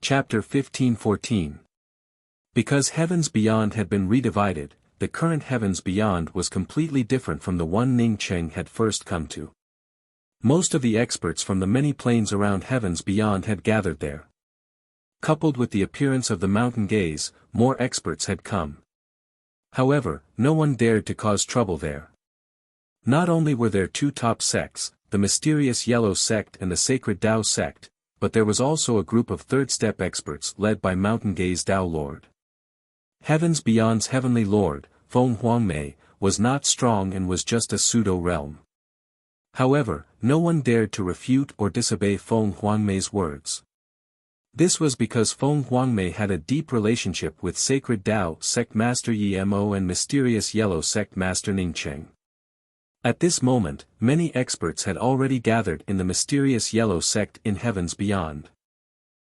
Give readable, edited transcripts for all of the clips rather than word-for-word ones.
Chapter 15:14. Because heavens beyond had been redivided, the current heavens beyond was completely different from the one Ning Cheng had first come to. Most of the experts from the many planes around heavens beyond had gathered there. Coupled with the appearance of the mountain gaze, more experts had come. However, no one dared to cause trouble there. Not only were there two top sects, the mysterious Yellow sect and the sacred Tao sect, but there was also a group of third-step experts led by Mountain Gaze Tao Lord. Heavens Beyond's heavenly lord, Feng Huangmei, was not strong and was just a pseudo-realm. However, no one dared to refute or disobey Feng Huangmei's words. This was because Feng Huangmei had a deep relationship with Sacred Tao Sect Master Yi Mo and Mysterious Yellow Sect Master Ning Cheng. At this moment, many experts had already gathered in the Mysterious Yellow Sect in Heavens Beyond.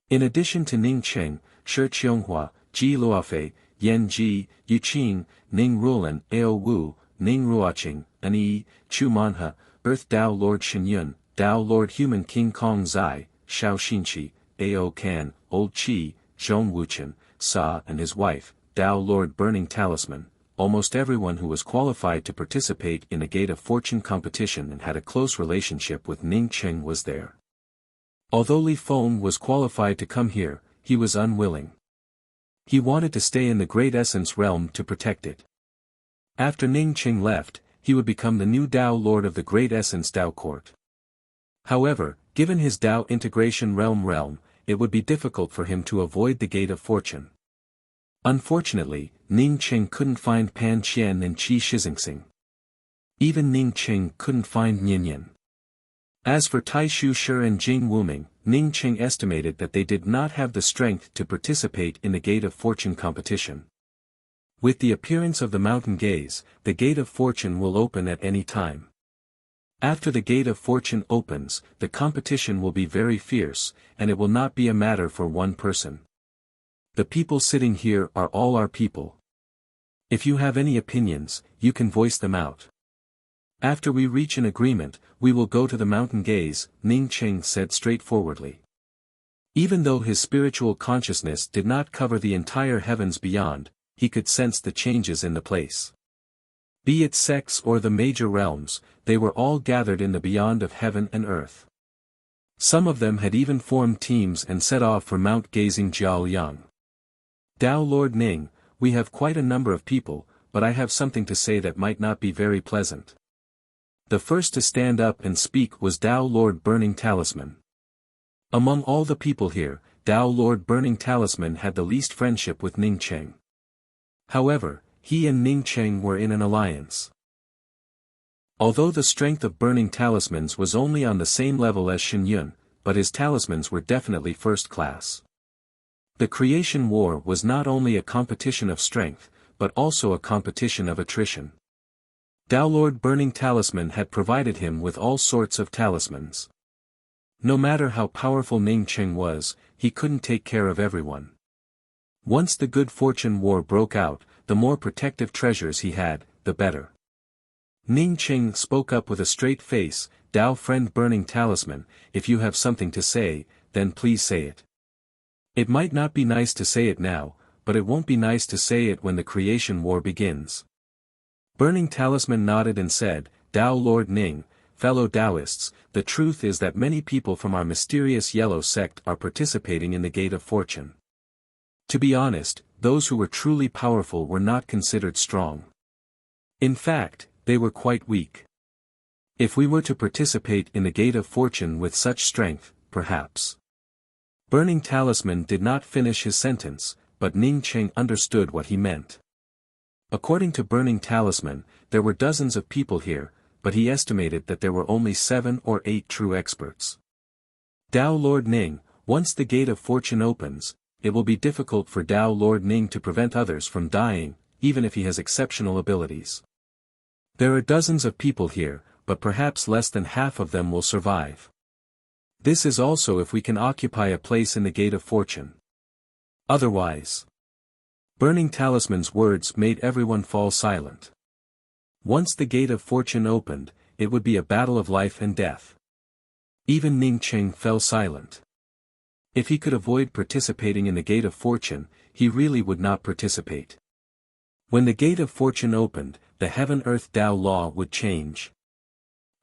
In addition to Ning Cheng, Shi Qianghua, Ji Luofei, Yan Ji, Yu Qing, Ning Rulan, Ao Wu, Ning Ruoqing, Ani, Chu Manhe, Earth Tao Lord Shinyun, Tao Lord Human King Kong Zai, Shao Xinqi, Ao Kan, Old Qi, Zhong Wuchen, Sa and his wife, Tao Lord Burning Talisman. Almost everyone who was qualified to participate in a Gate of Fortune competition and had a close relationship with Ning Cheng was there. Although Li Feng was qualified to come here, he was unwilling. He wanted to stay in the Great Essence realm to protect it. After Ning Cheng left, he would become the new Tao Lord of the Great Essence Tao Court. However, given his Tao Integration realm, it would be difficult for him to avoid the Gate of Fortune. Unfortunately, Ning Cheng couldn't find Pan Qian and Qi Shixingsing. Even Ning Cheng couldn't find Ninian. As for Tai Shu Shi and Jing Wuming, Ning Cheng estimated that they did not have the strength to participate in the Gate of Fortune competition. With the appearance of the Mountain Gaze, the Gate of Fortune will open at any time. After the Gate of Fortune opens, the competition will be very fierce, and it will not be a matter for one person. The people sitting here are all our people. If you have any opinions, you can voice them out. After we reach an agreement, we will go to the Mountain Gaze, Ning Cheng said straightforwardly. Even though his spiritual consciousness did not cover the entire heavens beyond, he could sense the changes in the place. Be it sects or the major realms, they were all gathered in the beyond of heaven and earth. Some of them had even formed teams and set off for Mount Gazing Jiaoliang. Tao Lord Ning, we have quite a number of people, but I have something to say that might not be very pleasant. The first to stand up and speak was Tao Lord Burning Talisman. Among all the people here, Tao Lord Burning Talisman had the least friendship with Ning Cheng. However, he and Ning Cheng were in an alliance. Although the strength of Burning Talismans was only on the same level as Shen Yun, but his talismans were definitely first class. The creation war was not only a competition of strength, but also a competition of attrition. Tao Lord Burning Talisman had provided him with all sorts of talismans. No matter how powerful Ning Cheng was, he couldn't take care of everyone. Once the good fortune war broke out, the more protective treasures he had, the better. Ning Cheng spoke up with a straight face, Tao Friend Burning Talisman, if you have something to say, then please say it. It might not be nice to say it now, but it won't be nice to say it when the creation war begins. Burning Talisman nodded and said, Tao Lord Ning, fellow Taoists, the truth is that many people from our mysterious Yellow sect are participating in the Gate of Fortune. To be honest, those who were truly powerful were not considered strong. In fact, they were quite weak. If we were to participate in the Gate of Fortune with such strength, perhaps. Burning Talisman did not finish his sentence, but Ning Cheng understood what he meant. According to Burning Talisman, there were dozens of people here, but he estimated that there were only 7 or 8 true experts. Tao Lord Ning, once the Gate of Fortune opens, it will be difficult for Tao Lord Ning to prevent others from dying, even if he has exceptional abilities. There are dozens of people here, but perhaps less than half of them will survive. This is also if we can occupy a place in the Gate of Fortune. Otherwise. Burning Talisman's words made everyone fall silent. Once the Gate of Fortune opened, it would be a battle of life and death. Even Ning Cheng fell silent. If he could avoid participating in the Gate of Fortune, he really would not participate. When the Gate of Fortune opened, the Heaven-Earth Tao law would change.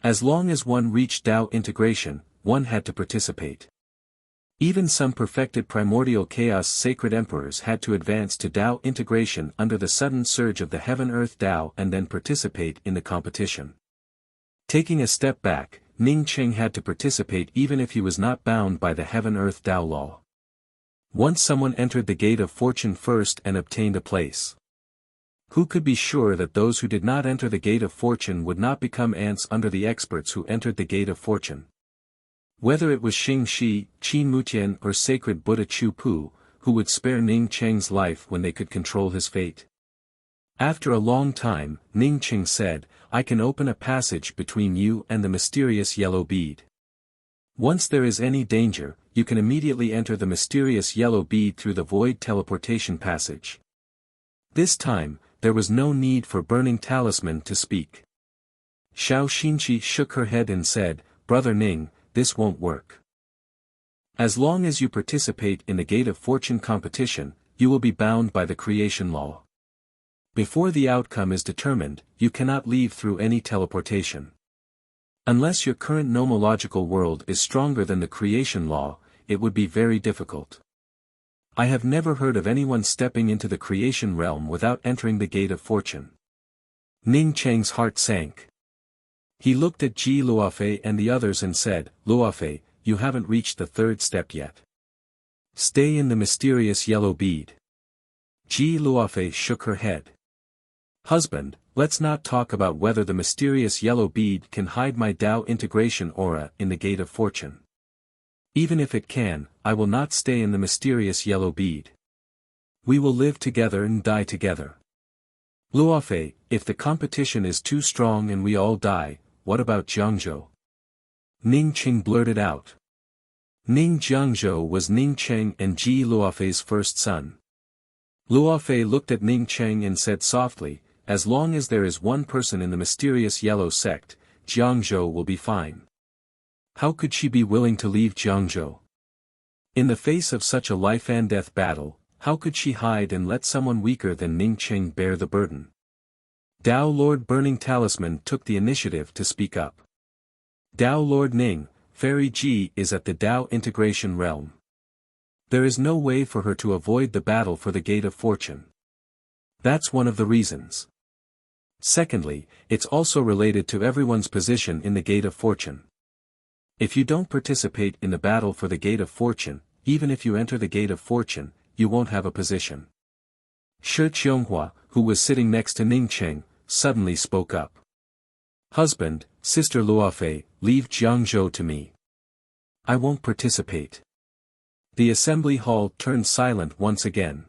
As long as one reached Tao integration, one had to participate. Even some perfected primordial chaos sacred emperors had to advance to Tao integration under the sudden surge of the Heaven-Earth Tao and then participate in the competition. Taking a step back, Ning Qing had to participate even if he was not bound by the Heaven-Earth Tao law. Once someone entered the Gate of Fortune first and obtained a place. Who could be sure that those who did not enter the Gate of Fortune would not become ants under the experts who entered the Gate of Fortune? Whether it was Xing Shi, Qin Mutian or sacred Buddha Chu Pu, who would spare Ning Cheng's life when they could control his fate? After a long time, Ning Cheng said, "I can open a passage between you and the mysterious yellow bead. Once there is any danger, you can immediately enter the mysterious yellow bead through the void teleportation passage." This time, there was no need for burning talisman to speak. Xiao Xinqi shook her head and said, "Brother Ning, this won't work. As long as you participate in the Gate of Fortune competition, you will be bound by the creation law. Before the outcome is determined, you cannot leave through any teleportation. Unless your current nomological world is stronger than the creation law, it would be very difficult. I have never heard of anyone stepping into the creation realm without entering the Gate of Fortune." Ning Cheng's heart sank. He looked at Ji Luofei and the others and said, "Luofei, you haven't reached the third step yet. Stay in the mysterious yellow bead." Ji Luofei shook her head. "Husband, let's not talk about whether the mysterious yellow bead can hide my Tao integration aura in the Gate of Fortune. Even if it can, I will not stay in the mysterious yellow bead. We will live together and die together. Luofei, if the competition is too strong and we all die, what about Jiangzhou?" Ning Qing blurted out. Ning Jiangzhou was Ning Cheng and Ji Luofei's first son. Luofei looked at Ning Cheng and said softly, "As long as there is one person in the mysterious yellow sect, Jiangzhou will be fine." How could she be willing to leave Jiangzhou? In the face of such a life-and-death battle, how could she hide and let someone weaker than Ning Cheng bear the burden? Tao Lord Burning Talisman took the initiative to speak up. "Tao Lord Ning, Fairy Ji is at the Tao integration realm. There is no way for her to avoid the battle for the Gate of Fortune. That's one of the reasons. Secondly, it's also related to everyone's position in the Gate of Fortune. If you don't participate in the battle for the Gate of Fortune, even if you enter the Gate of Fortune, you won't have a position." Shi Qianghua, who was sitting next to Ning Cheng, suddenly spoke up. "Husband, Sister Luofei, leave Jiangzhou to me. I won't participate." The assembly hall turned silent once again.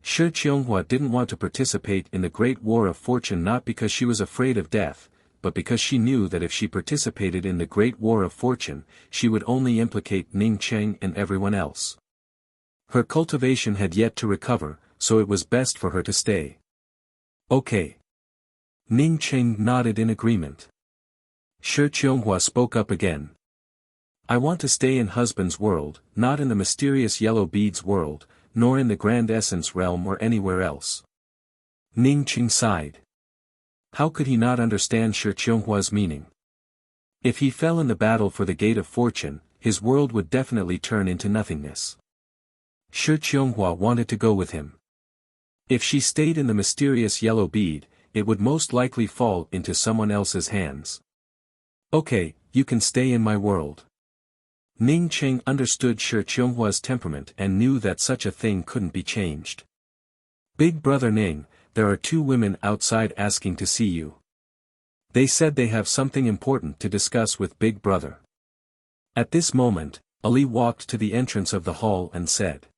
Shi Qianghua didn't want to participate in the Great War of Fortune not because she was afraid of death, but because she knew that if she participated in the Great War of Fortune, she would only implicate Ning Cheng and everyone else. Her cultivation had yet to recover, so it was best for her to stay. "Okay." Ning Cheng nodded in agreement. Shi Qianghua spoke up again. "I want to stay in husband's world, not in the mysterious yellow beads world, nor in the grand essence realm or anywhere else." Ning Cheng sighed. How could he not understand Shi Qianghua's meaning? If he fell in the battle for the Gate of Fortune, his world would definitely turn into nothingness. Shi Qianghua wanted to go with him. If she stayed in the mysterious yellow bead, it would most likely fall into someone else's hands. "Okay, you can stay in my world." Ning Cheng understood Shi Qianghua's temperament and knew that such a thing couldn't be changed. "Big brother Ning, there are two women outside asking to see you. They said they have something important to discuss with Big Brother." At this moment, Ali walked to the entrance of the hall and said,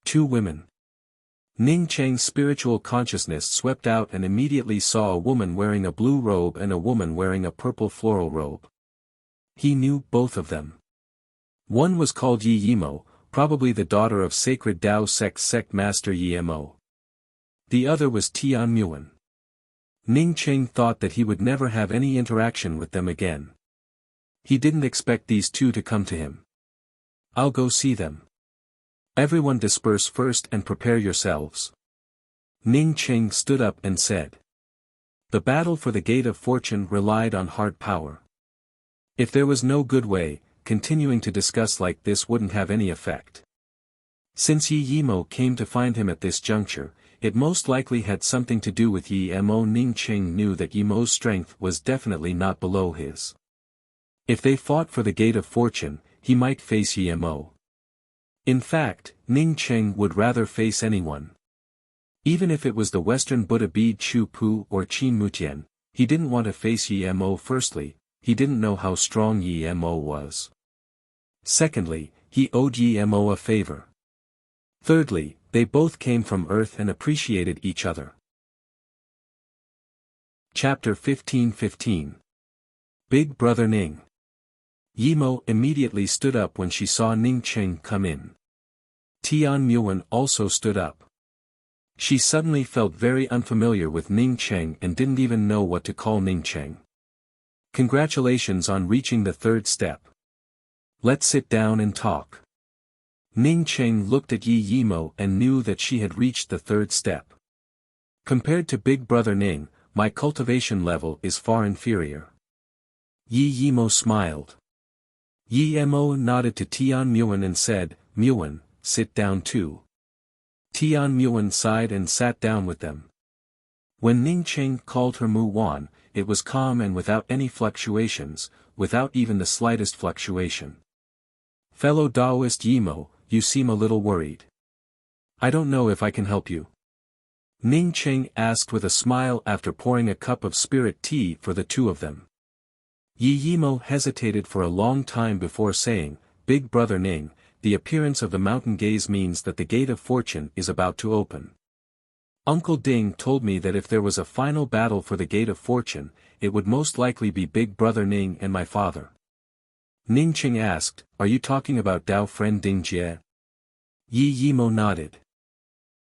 "Two women." Ning Cheng's spiritual consciousness swept out and immediately saw a woman wearing a blue robe and a woman wearing a purple floral robe. He knew both of them. One was called Yi Yimo, probably the daughter of sacred Tao sect master Yi Mo. The other was Tian Muan. Ning Cheng thought that he would never have any interaction with them again. He didn't expect these two to come to him. I'll go see them. Everyone disperse first and prepare yourselves. Ning Qing stood up and said. The battle for the Gate of Fortune relied on hard power. If there was no good way, continuing to discuss like this wouldn't have any effect. Since Yi Yimo came to find him at this juncture, it most likely had something to do with Yi Mo. Ning Qing knew that Yimo's strength was definitely not below his. If they fought for the Gate of Fortune, he might face Yi Mo. In fact, Ning Qing would rather face anyone. Even if it was the Western Buddha Bede Chu Pu or Qin Mutian, he didn't want to face Yi Mo. Firstly, he didn't know how strong Yi Mo was. Secondly, he owed Yi Mo a favor. Thirdly, they both came from Earth and appreciated each other. Chapter 15:15. Big Brother Ning. Yimo immediately stood up when she saw Ning Qing come in. Tian Muan also stood up. She suddenly felt very unfamiliar with Ning Qing and didn't even know what to call Ning Qing. Congratulations on reaching the third step. Let's sit down and talk. Ning Qing looked at Yi Yimo and knew that she had reached the third step. Compared to Big Brother Ning, my cultivation level is far inferior. Yi Yimo smiled. Yi Mo nodded to Tian Muan and said, Muan, sit down too. Tian Muan sighed and sat down with them. When Ning Qing called her Mu Wan, it was calm and without any fluctuations, without even the slightest fluctuation. Fellow Taoist Yimo, you seem a little worried. I don't know if I can help you. Ning Qing asked with a smile after pouring a cup of spirit tea for the two of them. Yi Yimo hesitated for a long time before saying, Big Brother Ning, the appearance of the mountain gaze means that the Gate of Fortune is about to open. Uncle Ding told me that if there was a final battle for the Gate of Fortune, it would most likely be Big Brother Ning and my father. Ning Qing asked, Are you talking about Dao friend Ding Jie? Yi Yimo nodded.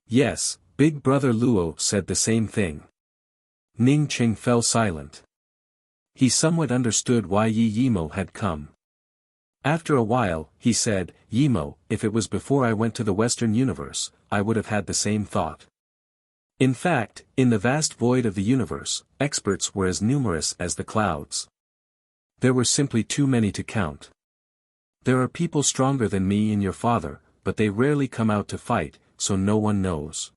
Yes, Big Brother Luo said the same thing. Ning Qing fell silent. He somewhat understood why Yi Yimo had come. After a while, he said, Yimo, if it was before I went to the Western universe, I would have had the same thought. In fact, in the vast void of the universe, experts were as numerous as the clouds. There were simply too many to count. There are people stronger than me and your father, but they rarely come out to fight, so no one knows.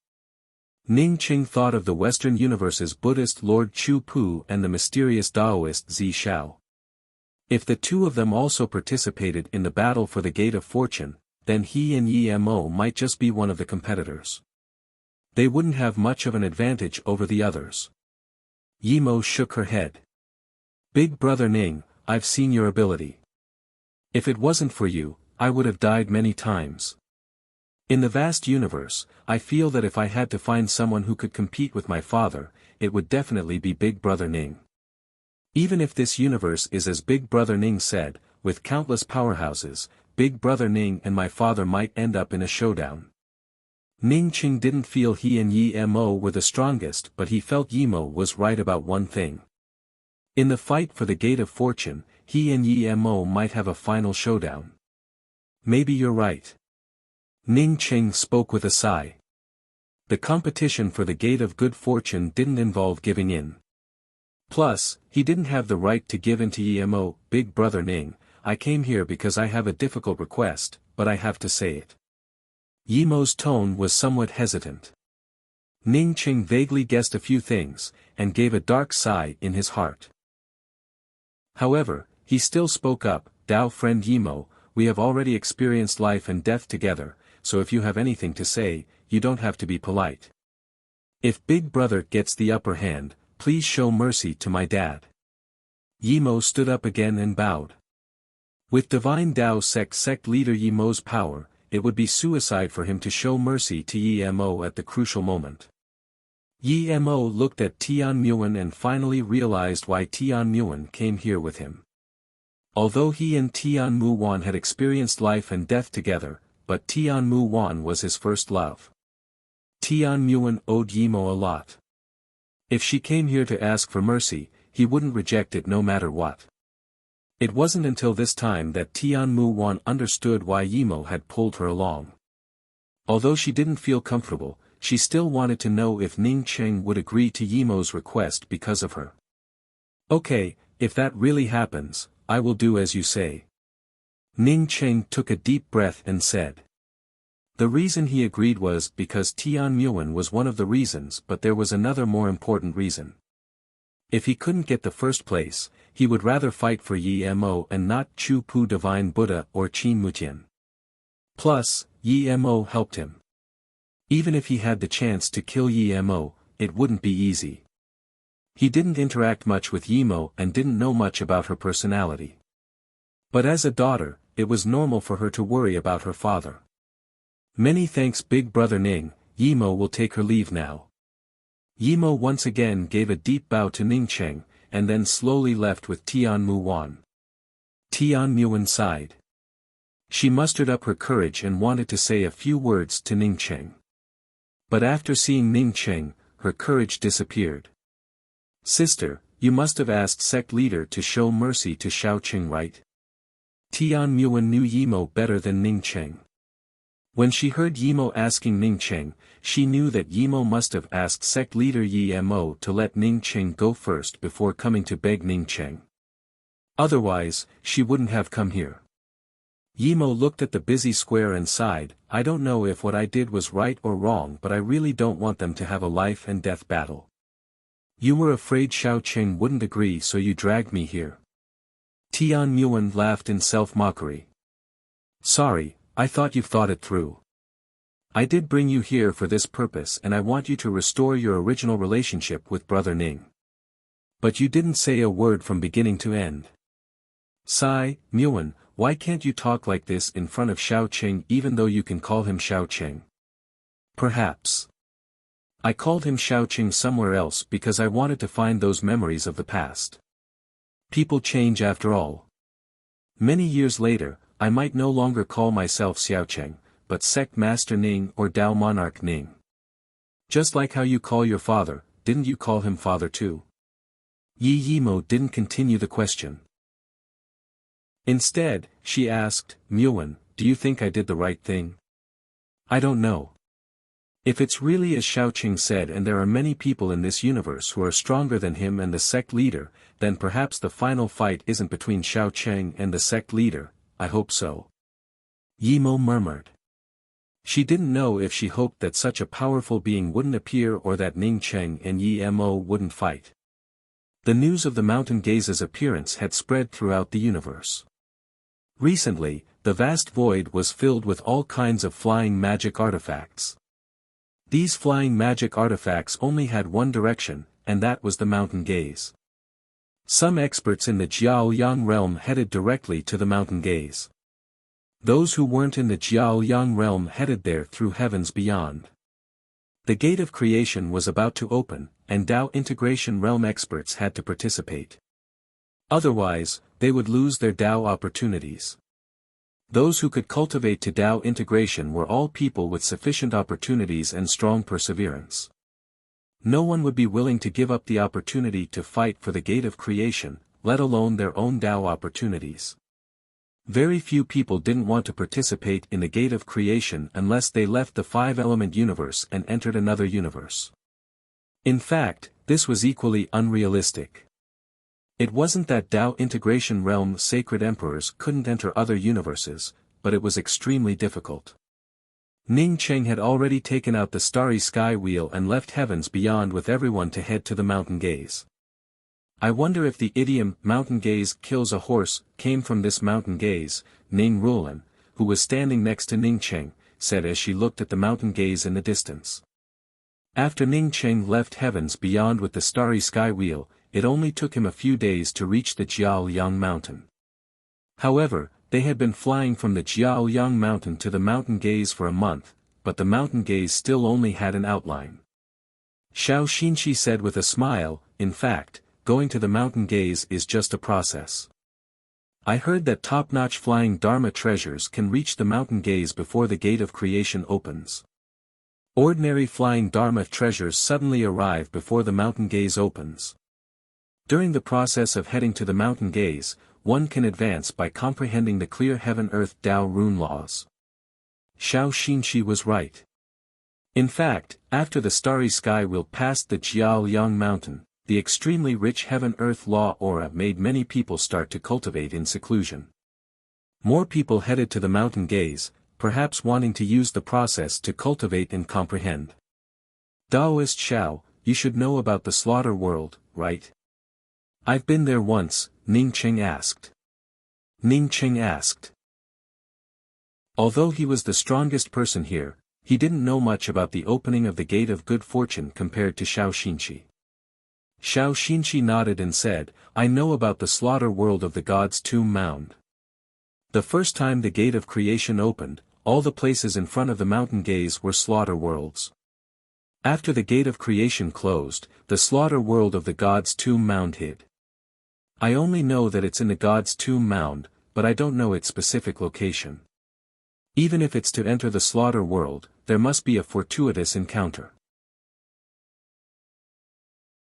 Ning Qing thought of the Western universe's Buddhist Lord Chu Pu and the mysterious Taoist Zi Xiao. If the two of them also participated in the battle for the Gate of Fortune, then he and Yi Mo might just be one of the competitors. They wouldn't have much of an advantage over the others. Yimo shook her head. Big Brother Ning, I've seen your ability. If it wasn't for you, I would have died many times. In the vast universe, I feel that if I had to find someone who could compete with my father, it would definitely be Big Brother Ning. Even if this universe is as Big Brother Ning said, with countless powerhouses, Big Brother Ning and my father might end up in a showdown. Ning Qing didn't feel he and Yi Mo were the strongest, but he felt Yimo was right about one thing. In the fight for the Gate of Fortune, he and Yi Mo might have a final showdown. Maybe you're right. Ning Qing spoke with a sigh. The competition for the Gate of Good Fortune didn't involve giving in. Plus, he didn't have the right to give in to Yi Mo. Big Brother Ning, I came here because I have a difficult request, but I have to say it. Yimo's tone was somewhat hesitant. Ning Qing vaguely guessed a few things, and gave a dark sigh in his heart. However, he still spoke up, Dao friend Yimo, we have already experienced life and death together, so if you have anything to say, you don't have to be polite. If Big Brother gets the upper hand, please show mercy to my dad. Yimo stood up again and bowed. With Divine Dao sect leader Yimo's power, it would be suicide for him to show mercy to Yi Mo at the crucial moment. Yi Mo looked at Tian Muan and finally realized why Tian Muan came here with him. Although he and Tian Mu Wan had experienced life and death together, but Tian Mu Wan was his first love. Tian Muan owed Yimo a lot. If she came here to ask for mercy, he wouldn't reject it no matter what. It wasn't until this time that Tianmu Wan understood why Yimo had pulled her along. Although she didn't feel comfortable, she still wanted to know if Ning Cheng would agree to Yimo's request because of her. Okay, if that really happens, I will do as you say. Ning Cheng took a deep breath and said. The reason he agreed was because Tian Muan was one of the reasons, but there was another more important reason. If he couldn't get the first place, he would rather fight for Yi Mo and not Chu Pu Divine Buddha or Qin Mutian. Plus, Yi Mo helped him. Even if he had the chance to kill Yi Mo, it wouldn't be easy. He didn't interact much with Yimo and didn't know much about her personality. But as a daughter, it was normal for her to worry about her father. Many thanks Big Brother Ning, Yimo will take her leave now. Yimo once again gave a deep bow to Ning Cheng, and then slowly left with Tianmu Wan. Tian Muan sighed. She mustered up her courage and wanted to say a few words to Ning Cheng. But after seeing Ning Cheng, her courage disappeared. Sister, you must have asked sect leader to show mercy to Xiaoqing, right? Tian Muan knew Yimo better than Ning Cheng. When she heard Yimo asking Ning Cheng, she knew that Yimo must have asked sect leader Yi Mo to let Ning Cheng go first before coming to beg Ning Cheng. Otherwise, she wouldn't have come here. Yimo looked at the busy square and sighed, I don't know if what I did was right or wrong, but I really don't want them to have a life and death battle. You were afraid Xiaoqing wouldn't agree, so you dragged me here. Tian Muan laughed in self-mockery. Sorry, I thought you've thought it through. I did bring you here for this purpose and I want you to restore your original relationship with Brother Ning. But you didn't say a word from beginning to end. Sigh, Muan, why can't you talk like this in front of Xiaoqing even though you can call him Xiaoqing? Perhaps. I called him Xiaoqing somewhere else because I wanted to find those memories of the past. People change after all. Many years later, I might no longer call myself Xiaoqing, but Sect Master Ning or Dao Monarch Ning. Just like how you call your father, didn't you call him father too? Yi Yimo didn't continue the question. Instead, she asked, Muan, do you think I did the right thing? I don't know. If it's really as Xiaoqing said and there are many people in this universe who are stronger than him and the sect leader, then perhaps the final fight isn't between Xiaoqing and the sect leader, I hope so. Yimo murmured. She didn't know if she hoped that such a powerful being wouldn't appear or that Ning Cheng and Yi Mo wouldn't fight. The news of the Mountain Gaze's appearance had spread throughout the universe. Recently, the vast void was filled with all kinds of flying magic artifacts. These flying magic artifacts only had one direction, and that was the Mountain Gaze. Some experts in the Jiao-Yang realm headed directly to the Mountain Gaze. Those who weren't in the Jiao-Yang realm headed there through heavens beyond. The gate of creation was about to open, and Dao integration realm experts had to participate. Otherwise, they would lose their Dao opportunities. Those who could cultivate to Dao integration were all people with sufficient opportunities and strong perseverance. No one would be willing to give up the opportunity to fight for the gate of creation, let alone their own Dao opportunities. Very few people didn't want to participate in the gate of creation unless they left the five-element universe and entered another universe. In fact, this was equally unrealistic. It wasn't that Dao integration realm sacred emperors couldn't enter other universes, but it was extremely difficult. Ning Cheng had already taken out the starry sky wheel and left heavens beyond with everyone to head to the Mountain Gaze. I wonder if the idiom, Mountain Gaze kills a horse, came from this Mountain Gaze, Ning Rulan, who was standing next to Ning Cheng, said as she looked at the Mountain Gaze in the distance. After Ning Cheng left heavens beyond with the starry sky wheel, it only took him a few days to reach the Jiao-Yang mountain. However, they had been flying from the Jiao-Yang mountain to the Mountain Gaze for a month, but the Mountain Gaze still only had an outline. Xiao Xinshi said with a smile, in fact, going to the Mountain Gaze is just a process. I heard that top-notch flying Dharma treasures can reach the Mountain Gaze before the gate of creation opens. Ordinary flying Dharma treasures suddenly arrive before the Mountain Gaze opens. During the process of heading to the Mountain Gaze, one can advance by comprehending the clear heaven-earth Tao rune laws. Xiao Xinshi was right. In fact, after the starry sky wheel passed the Jiaoliang mountain, the extremely rich heaven-earth law aura made many people start to cultivate in seclusion. More people headed to the mountain gaze, perhaps wanting to use the process to cultivate and comprehend. Taoist Xiao, you should know about the slaughter world, right? I've been there once, Ning Cheng asked. Although he was the strongest person here, he didn't know much about the opening of the gate of good fortune compared to Xiao Xinshi. Xiao Xinshi nodded and said, I know about the slaughter world of the god's tomb mound. The first time the gate of creation opened, all the places in front of the mountain gaze were slaughter worlds. After the gate of creation closed, the slaughter world of the god's tomb mound hid. I only know that it's in the god's tomb mound, but I don't know its specific location. Even if it's to enter the slaughter world, there must be a fortuitous encounter.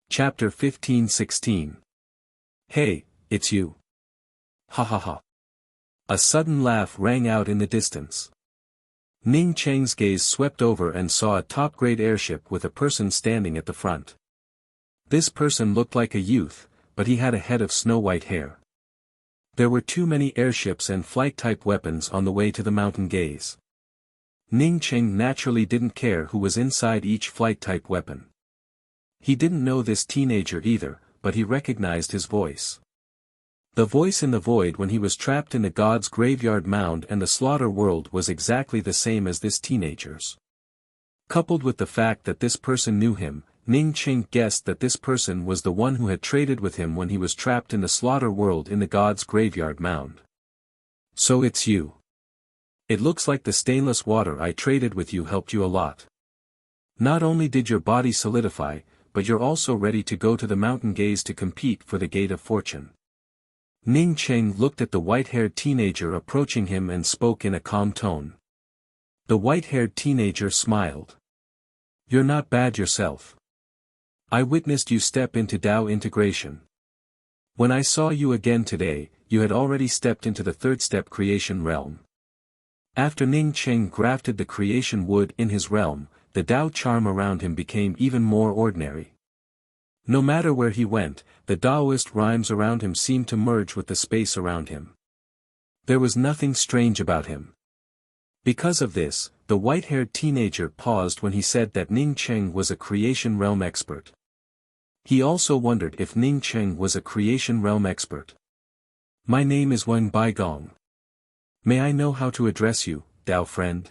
Chapter 15-16. Hey, it's you. Ha ha ha. A sudden laugh rang out in the distance. Ning Cheng's gaze swept over and saw a top-grade airship with a person standing at the front. This person looked like a youth, but he had a head of snow-white hair. There were too many airships and flight-type weapons on the way to the mountain gaze. Ning Cheng naturally didn't care who was inside each flight-type weapon. He didn't know this teenager either, but he recognized his voice. The voice in the void when he was trapped in the god's graveyard mound and the slaughter world was exactly the same as this teenager's. Coupled with the fact that this person knew him, Ning Cheng guessed that this person was the one who had traded with him when he was trapped in the slaughter world in the god's graveyard mound. So it's you. It looks like the stainless water I traded with you helped you a lot. Not only did your body solidify, but you're also ready to go to the mountain gaze to compete for the gate of fortune. Ning Cheng looked at the white-haired teenager approaching him and spoke in a calm tone. The white-haired teenager smiled. You're not bad yourself. I witnessed you step into Tao integration. When I saw you again today, you had already stepped into the third-step creation realm. After Ning Cheng grafted the creation wood in his realm, the Tao charm around him became even more ordinary. No matter where he went, the Taoist rhymes around him seemed to merge with the space around him. There was nothing strange about him. Because of this, the white-haired teenager paused when he said that Ning Cheng was a creation realm expert. He also wondered if Ning Cheng was a creation realm expert. My name is Wang Baigong. May I know how to address you, Tao friend?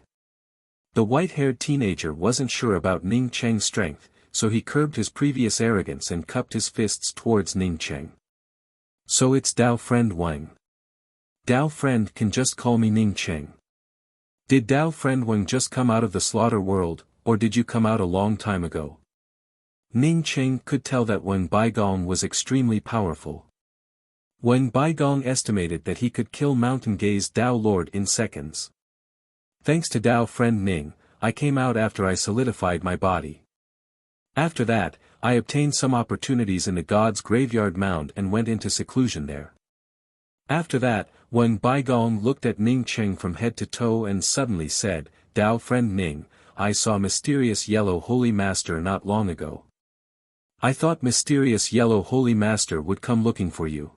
The white-haired teenager wasn't sure about Ning Cheng's strength, so he curbed his previous arrogance and cupped his fists towards Ning Cheng. So it's Tao friend Wang. Tao friend can just call me Ning Cheng. Did Tao friend Wang just come out of the slaughter world, or did you come out a long time ago? Ning Cheng could tell that Wang Baigong was extremely powerful. Wang Baigong estimated that he could kill Mountain Gaze Tao Lord in seconds. Thanks to Tao friend Ning, I came out after I solidified my body. After that, I obtained some opportunities in the god's graveyard mound and went into seclusion there. After that, Wang Baigong looked at Ning Cheng from head to toe and suddenly said, Tao friend Ning, I saw mysterious yellow holy master not long ago. I thought mysterious yellow holy master would come looking for you.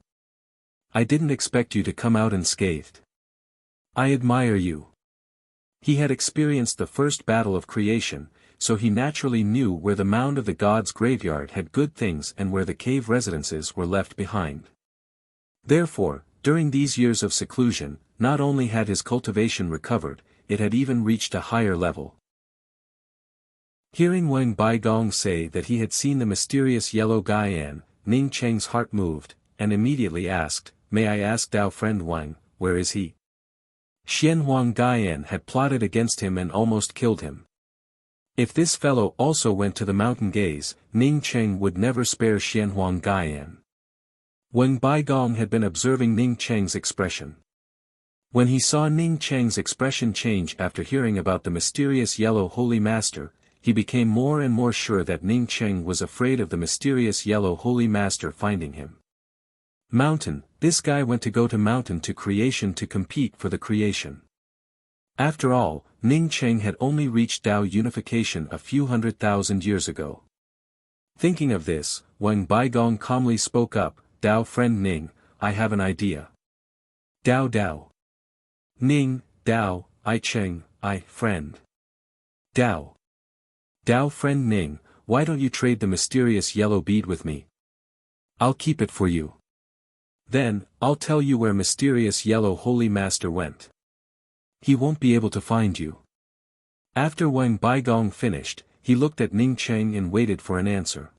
I didn't expect you to come out unscathed. I admire you. He had experienced the first battle of creation, so he naturally knew where the mound of the god's graveyard had good things and where the cave residences were left behind. Therefore, during these years of seclusion, not only had his cultivation recovered, it had even reached a higher level. Hearing Wang Baigong say that he had seen the mysterious yellow Gaian, Ning Cheng's heart moved, and immediately asked, May I ask Tao friend Wang, where is he? Xian Huang Gaian had plotted against him and almost killed him. If this fellow also went to the mountain gaze, Ning Cheng would never spare Xian Huang Gaian. Wang Baigong had been observing Ning Cheng's expression. When he saw Ning Cheng's expression change after hearing about the mysterious yellow holy master, he became more and more sure that Ning Cheng was afraid of the mysterious yellow holy master finding him. Mountain, this guy went to go to mountain to creation to compete for the creation. After all, Ning Cheng had only reached Dao unification a few 100,000 years ago. Thinking of this, Wang Baigong calmly spoke up, Dao friend Ning, I have an idea. Dao Dao. Ning, Dao, I Cheng, I, friend. Dao. Dao friend Ning, why don't you trade the mysterious yellow bead with me? I'll keep it for you. Then, I'll tell you where mysterious yellow holy master went. He won't be able to find you. After Wang Baigong finished, he looked at Ning Cheng and waited for an answer.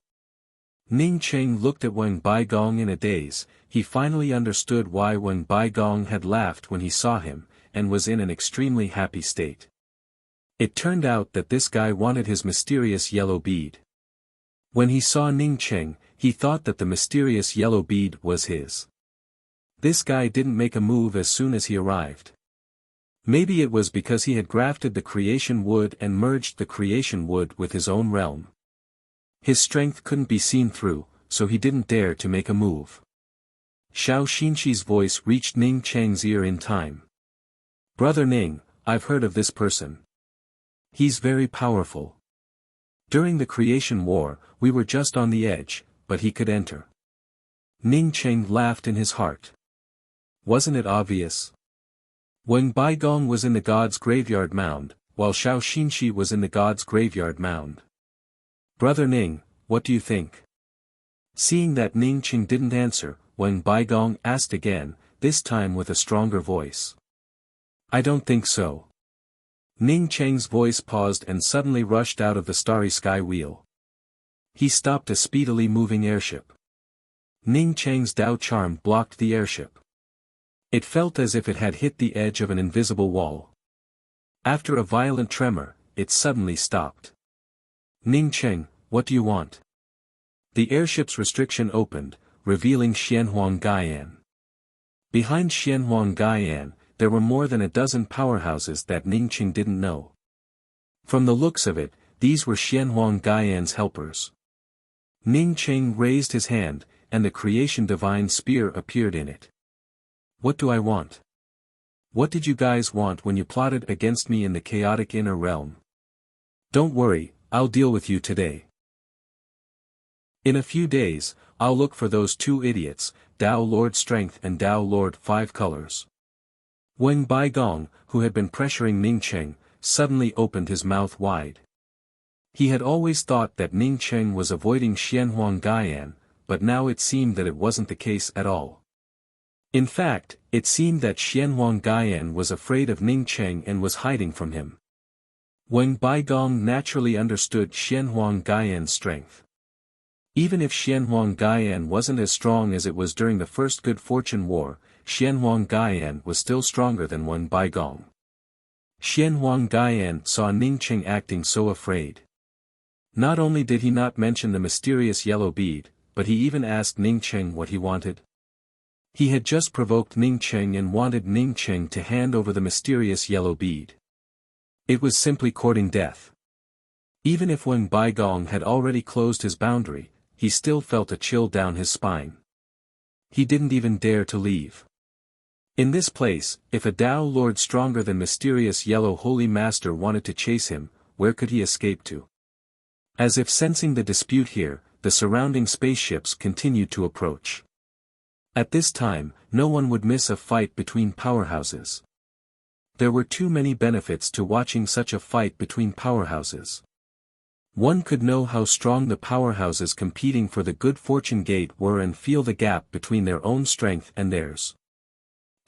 Ning Cheng looked at Wang Baigong in a daze. He finally understood why Wang Baigong had laughed when he saw him, and was in an extremely happy state. It turned out that this guy wanted his mysterious yellow bead. When he saw Ning Cheng, he thought that the mysterious yellow bead was his. This guy didn't make a move as soon as he arrived. Maybe it was because he had grafted the creation wood and merged the creation wood with his own realm. His strength couldn't be seen through, so he didn't dare to make a move. Xiao Xinqi's voice reached Ning Cheng's ear in time. Brother Ning, I've heard of this person. He's very powerful. During the creation war, we were just on the edge, but he could enter. Ning Cheng laughed in his heart. Wasn't it obvious? Wang Baigong was in the god's graveyard mound, while Xiao Xinqi was in the god's graveyard mound. Brother Ning, what do you think? Seeing that Ning Cheng didn't answer, Wang Baigong asked again, this time with a stronger voice. I don't think so. Ning Cheng's voice paused and suddenly rushed out of the starry sky wheel. He stopped a speedily moving airship. Ning Cheng's Dao charm blocked the airship. It felt as if it had hit the edge of an invisible wall. After a violent tremor, it suddenly stopped. Ning Cheng, what do you want? The airship's restriction opened, revealing Xianhuang Gaian. Behind Xianhuang Gaian, there were more than a dozen powerhouses that Ning Cheng didn't know. From the looks of it, these were Xianhuang Gaian's helpers. Ning Cheng raised his hand, and the creation divine spear appeared in it. What do I want? What did you guys want when you plotted against me in the chaotic inner realm? Don't worry, I'll deal with you today. In a few days, I'll look for those two idiots, Dao Lord Strength and Dao Lord Five Colors. Wang Baigong, who had been pressuring Ning Cheng, suddenly opened his mouth wide. He had always thought that Ning Cheng was avoiding Xianhuang Gaian, but now it seemed that it wasn't the case at all. In fact, it seemed that Xianhuang Gaian was afraid of Ning Cheng and was hiding from him. Wang Baigong naturally understood Xianhuang Gaian's strength. Even if Xianhuang Gaian wasn't as strong as it was during the First Good Fortune War, Xianhuang Gaian was still stronger than Wang Baigong. Xianhuang Gaian saw Ning Cheng acting so afraid. Not only did he not mention the mysterious yellow bead, but he even asked Ning Cheng what he wanted. He had just provoked Ning Cheng and wanted Ning Cheng to hand over the mysterious yellow bead. It was simply courting death. Even if Wang Baigong had already closed his boundary, he still felt a chill down his spine. He didn't even dare to leave. In this place, if a Dao Lord stronger than mysterious yellow holy master wanted to chase him, where could he escape to? As if sensing the dispute here, the surrounding spaceships continued to approach. At this time, no one would miss a fight between powerhouses. There were too many benefits to watching such a fight between powerhouses. One could know how strong the powerhouses competing for the Good Fortune Gate were and feel the gap between their own strength and theirs.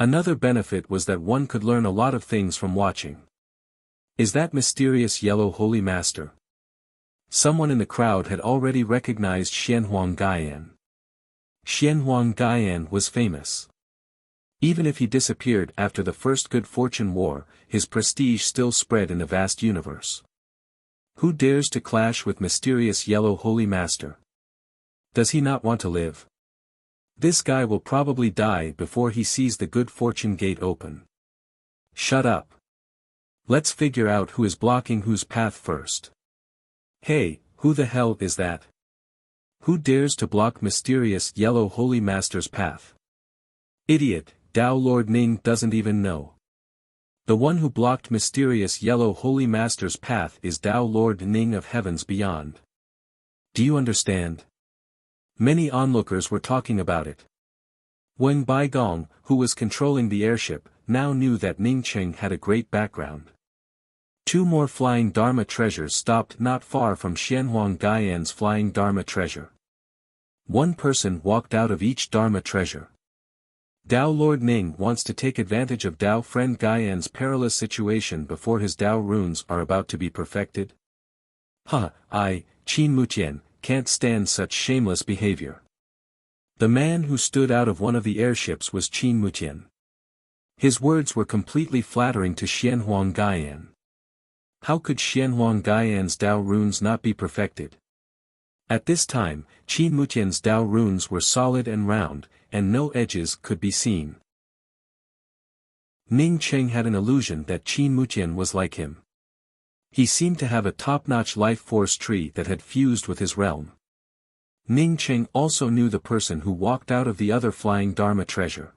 Another benefit was that one could learn a lot of things from watching. Is that mysterious yellow holy master? Someone in the crowd had already recognized Xianhuang Gaian. Xianhuang Gaian was famous. Even if he disappeared after the First Good Fortune War, his prestige still spread in the vast universe. Who dares to clash with mysterious yellow holy master? Does he not want to live? This guy will probably die before he sees the Good Fortune Gate open. Shut up. Let's figure out who is blocking whose path first. Hey, who the hell is that? Who dares to block mysterious yellow holy master's path? Idiot, Dao Lord Ning doesn't even know. The one who blocked mysterious yellow holy master's path is Dao Lord Ning of heavens beyond. Do you understand? Many onlookers were talking about it. Wang Baigong, who was controlling the airship, now knew that Ning Cheng had a great background. 2 more flying Dharma treasures stopped not far from Xianhuang Gaian's flying Dharma treasure. 1 person walked out of each Dharma treasure. Dao Lord Ning wants to take advantage of Dao Friend Gaian's perilous situation before his Dao runes are about to be perfected? I, Qin Mutian, can't stand such shameless behavior. The man who stood out of one of the airships was Qin Mutian. His words were completely flattering to Xianhuang Gaian. How could Xianhuang Gaian's Dao runes not be perfected? At this time, Qin Mutian's Dao runes were solid and round, and no edges could be seen. Ning Cheng had an illusion that Qin Mutian was like him. He seemed to have a top-notch life force tree that had fused with his realm. Ning Cheng also knew the person who walked out of the other flying Dharma treasure.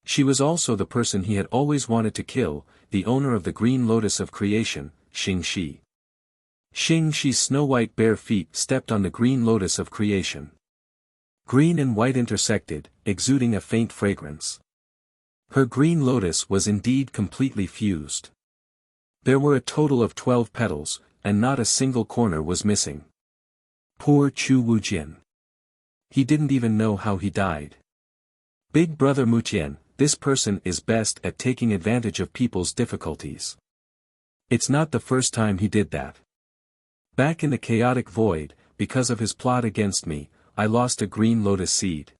She was also the person he had always wanted to kill, the owner of the green lotus of creation, Xing Shi. Xing Shi's snow-white bare feet stepped on the green lotus of creation. Green and white intersected, exuding a faint fragrance. Her green lotus was indeed completely fused. There were a total of 12 petals, and not a single corner was missing. Poor Chu Wujian. He didn't even know how he died. Big brother Mutian, this person is best at taking advantage of people's difficulties. It's not the first time he did that. Back in the chaotic void, because of his plot against me, I lost a green lotus seed.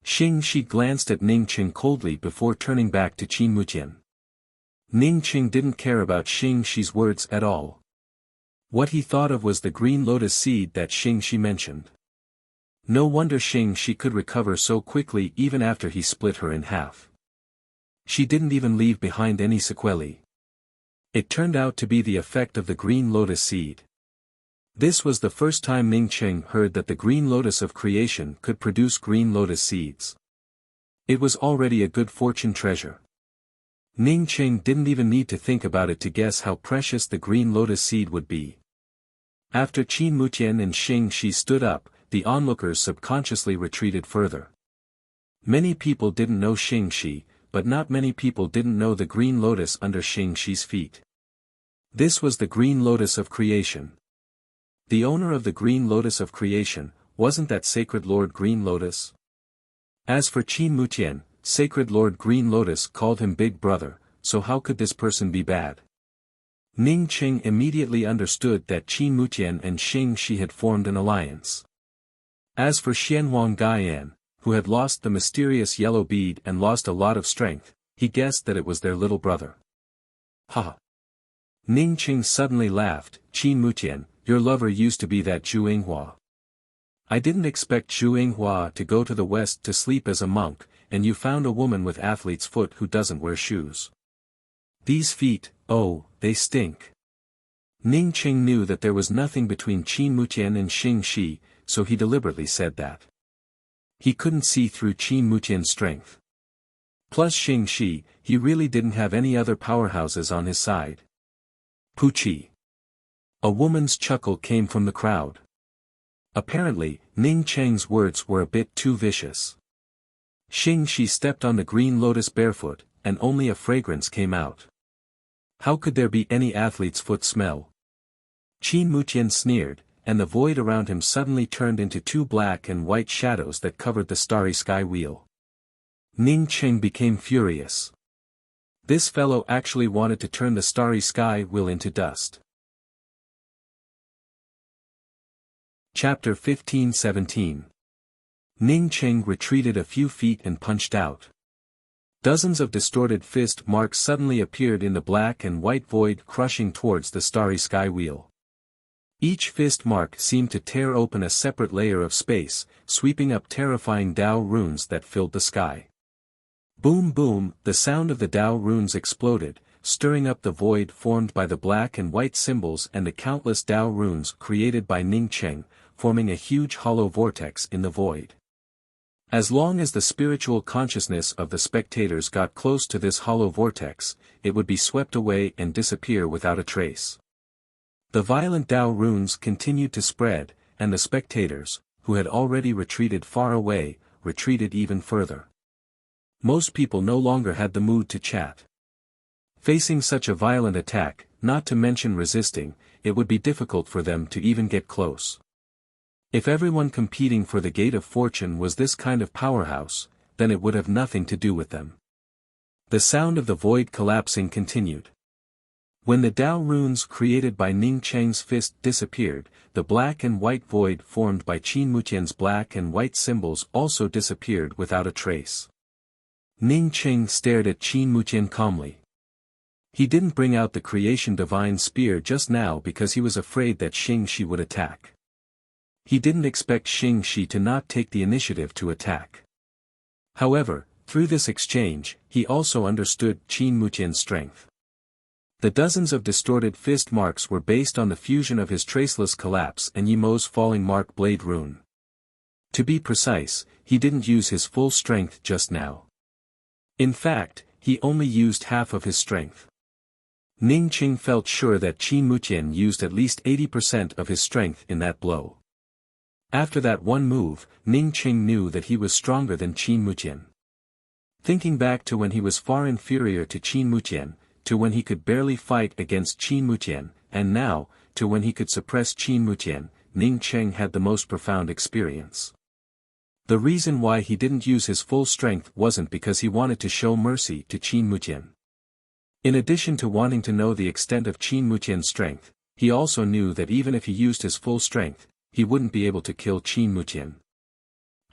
Xing Shi glanced at Ning Cheng coldly before turning back to Qin Mutian. Ning Cheng didn't care about Xing Shi's words at all. What he thought of was the green lotus seed that Xing Shi mentioned. No wonder Xing Shi could recover so quickly even after he split her in half. She didn't even leave behind any sequelae. It turned out to be the effect of the green lotus seed. This was the first time Ning Cheng heard that the green lotus of creation could produce green lotus seeds. It was already a good fortune treasure. Ning Cheng didn't even need to think about it to guess how precious the green lotus seed would be. After Qin Mutian and Xing Shi stood up, the onlookers subconsciously retreated further. Many people didn't know Xing Shi, but not many people didn't know the green lotus under Xing Shi's feet. This was the green lotus of creation. The owner of the green lotus of creation, wasn't that Sacred Lord Green Lotus? As for Qin Mutian, Sacred Lord Green Lotus called him Big Brother, so how could this person be bad? Ning Cheng immediately understood that Qin Mutian and Xing Shi had formed an alliance. As for Xianhuang Gaian, who had lost the mysterious yellow bead and lost a lot of strength, he guessed that it was their little brother. Ha! Ning Cheng suddenly laughed. Qin Mutian, your lover used to be that Zhu Yinghua. I didn't expect Zhu Yinghua to go to the west to sleep as a monk, and you found a woman with athlete's foot who doesn't wear shoes. These feet, oh, they stink. Ning Cheng knew that there was nothing between Qin Mutian and Xing Shi, so he deliberately said that. He couldn't see through Qin Mutian's strength. Plus Xing Shi, he really didn't have any other powerhouses on his side. Poochie. A woman's chuckle came from the crowd. Apparently, Ning Cheng's words were a bit too vicious. Xing Shi stepped on the green lotus barefoot, and only a fragrance came out. How could there be any athlete's foot smell? Qin Mutian sneered, and the void around him suddenly turned into 2 black and white shadows that covered the starry sky wheel. Ning Cheng became furious. This fellow actually wanted to turn the starry sky wheel into dust. Chapter 15-17. Ning Cheng retreated a few feet and punched out. Dozens of distorted fist marks suddenly appeared in the black and white void, crushing towards the starry sky wheel. Each fist mark seemed to tear open a separate layer of space, sweeping up terrifying Dao runes that filled the sky. Boom boom, the sound of the Dao runes exploded, stirring up the void formed by the black and white symbols and the countless Dao runes created by Ning Cheng, forming a huge hollow vortex in the void. As long as the spiritual consciousness of the spectators got close to this hollow vortex, it would be swept away and disappear without a trace. The violent Tao runes continued to spread, and the spectators, who had already retreated far away, retreated even further. Most people no longer had the mood to chat. Facing such a violent attack, not to mention resisting, it would be difficult for them to even get close. If everyone competing for the Gate of Fortune was this kind of powerhouse, then it would have nothing to do with them. The sound of the void collapsing continued. When the Tao runes created by Ning Cheng's fist disappeared, the black and white void formed by Qin Mutian's black and white symbols also disappeared without a trace. Ning Cheng stared at Qin Mutian calmly. He didn't bring out the creation divine spear just now because he was afraid that Xing Shi would attack. He didn't expect Xing Shi to not take the initiative to attack. However, through this exchange, he also understood Qin Mutian's strength. The dozens of distorted fist marks were based on the fusion of his traceless collapse and Yimo's falling mark blade rune. To be precise, he didn't use his full strength just now. In fact, he only used half of his strength. Ning Qing felt sure that Qin Mutian used at least 80% of his strength in that blow. After that one move, Ning Qing knew that he was stronger than Qin Mutian. Thinking back to when he was far inferior to Qin Mutian, to when he could barely fight against Qin Mutian, and now, to when he could suppress Qin Mutian, Ning Cheng had the most profound experience. The reason why he didn't use his full strength wasn't because he wanted to show mercy to Qin Mutian. In addition to wanting to know the extent of Qin Mutian's strength, he also knew that even if he used his full strength, he wouldn't be able to kill Qin Mutian.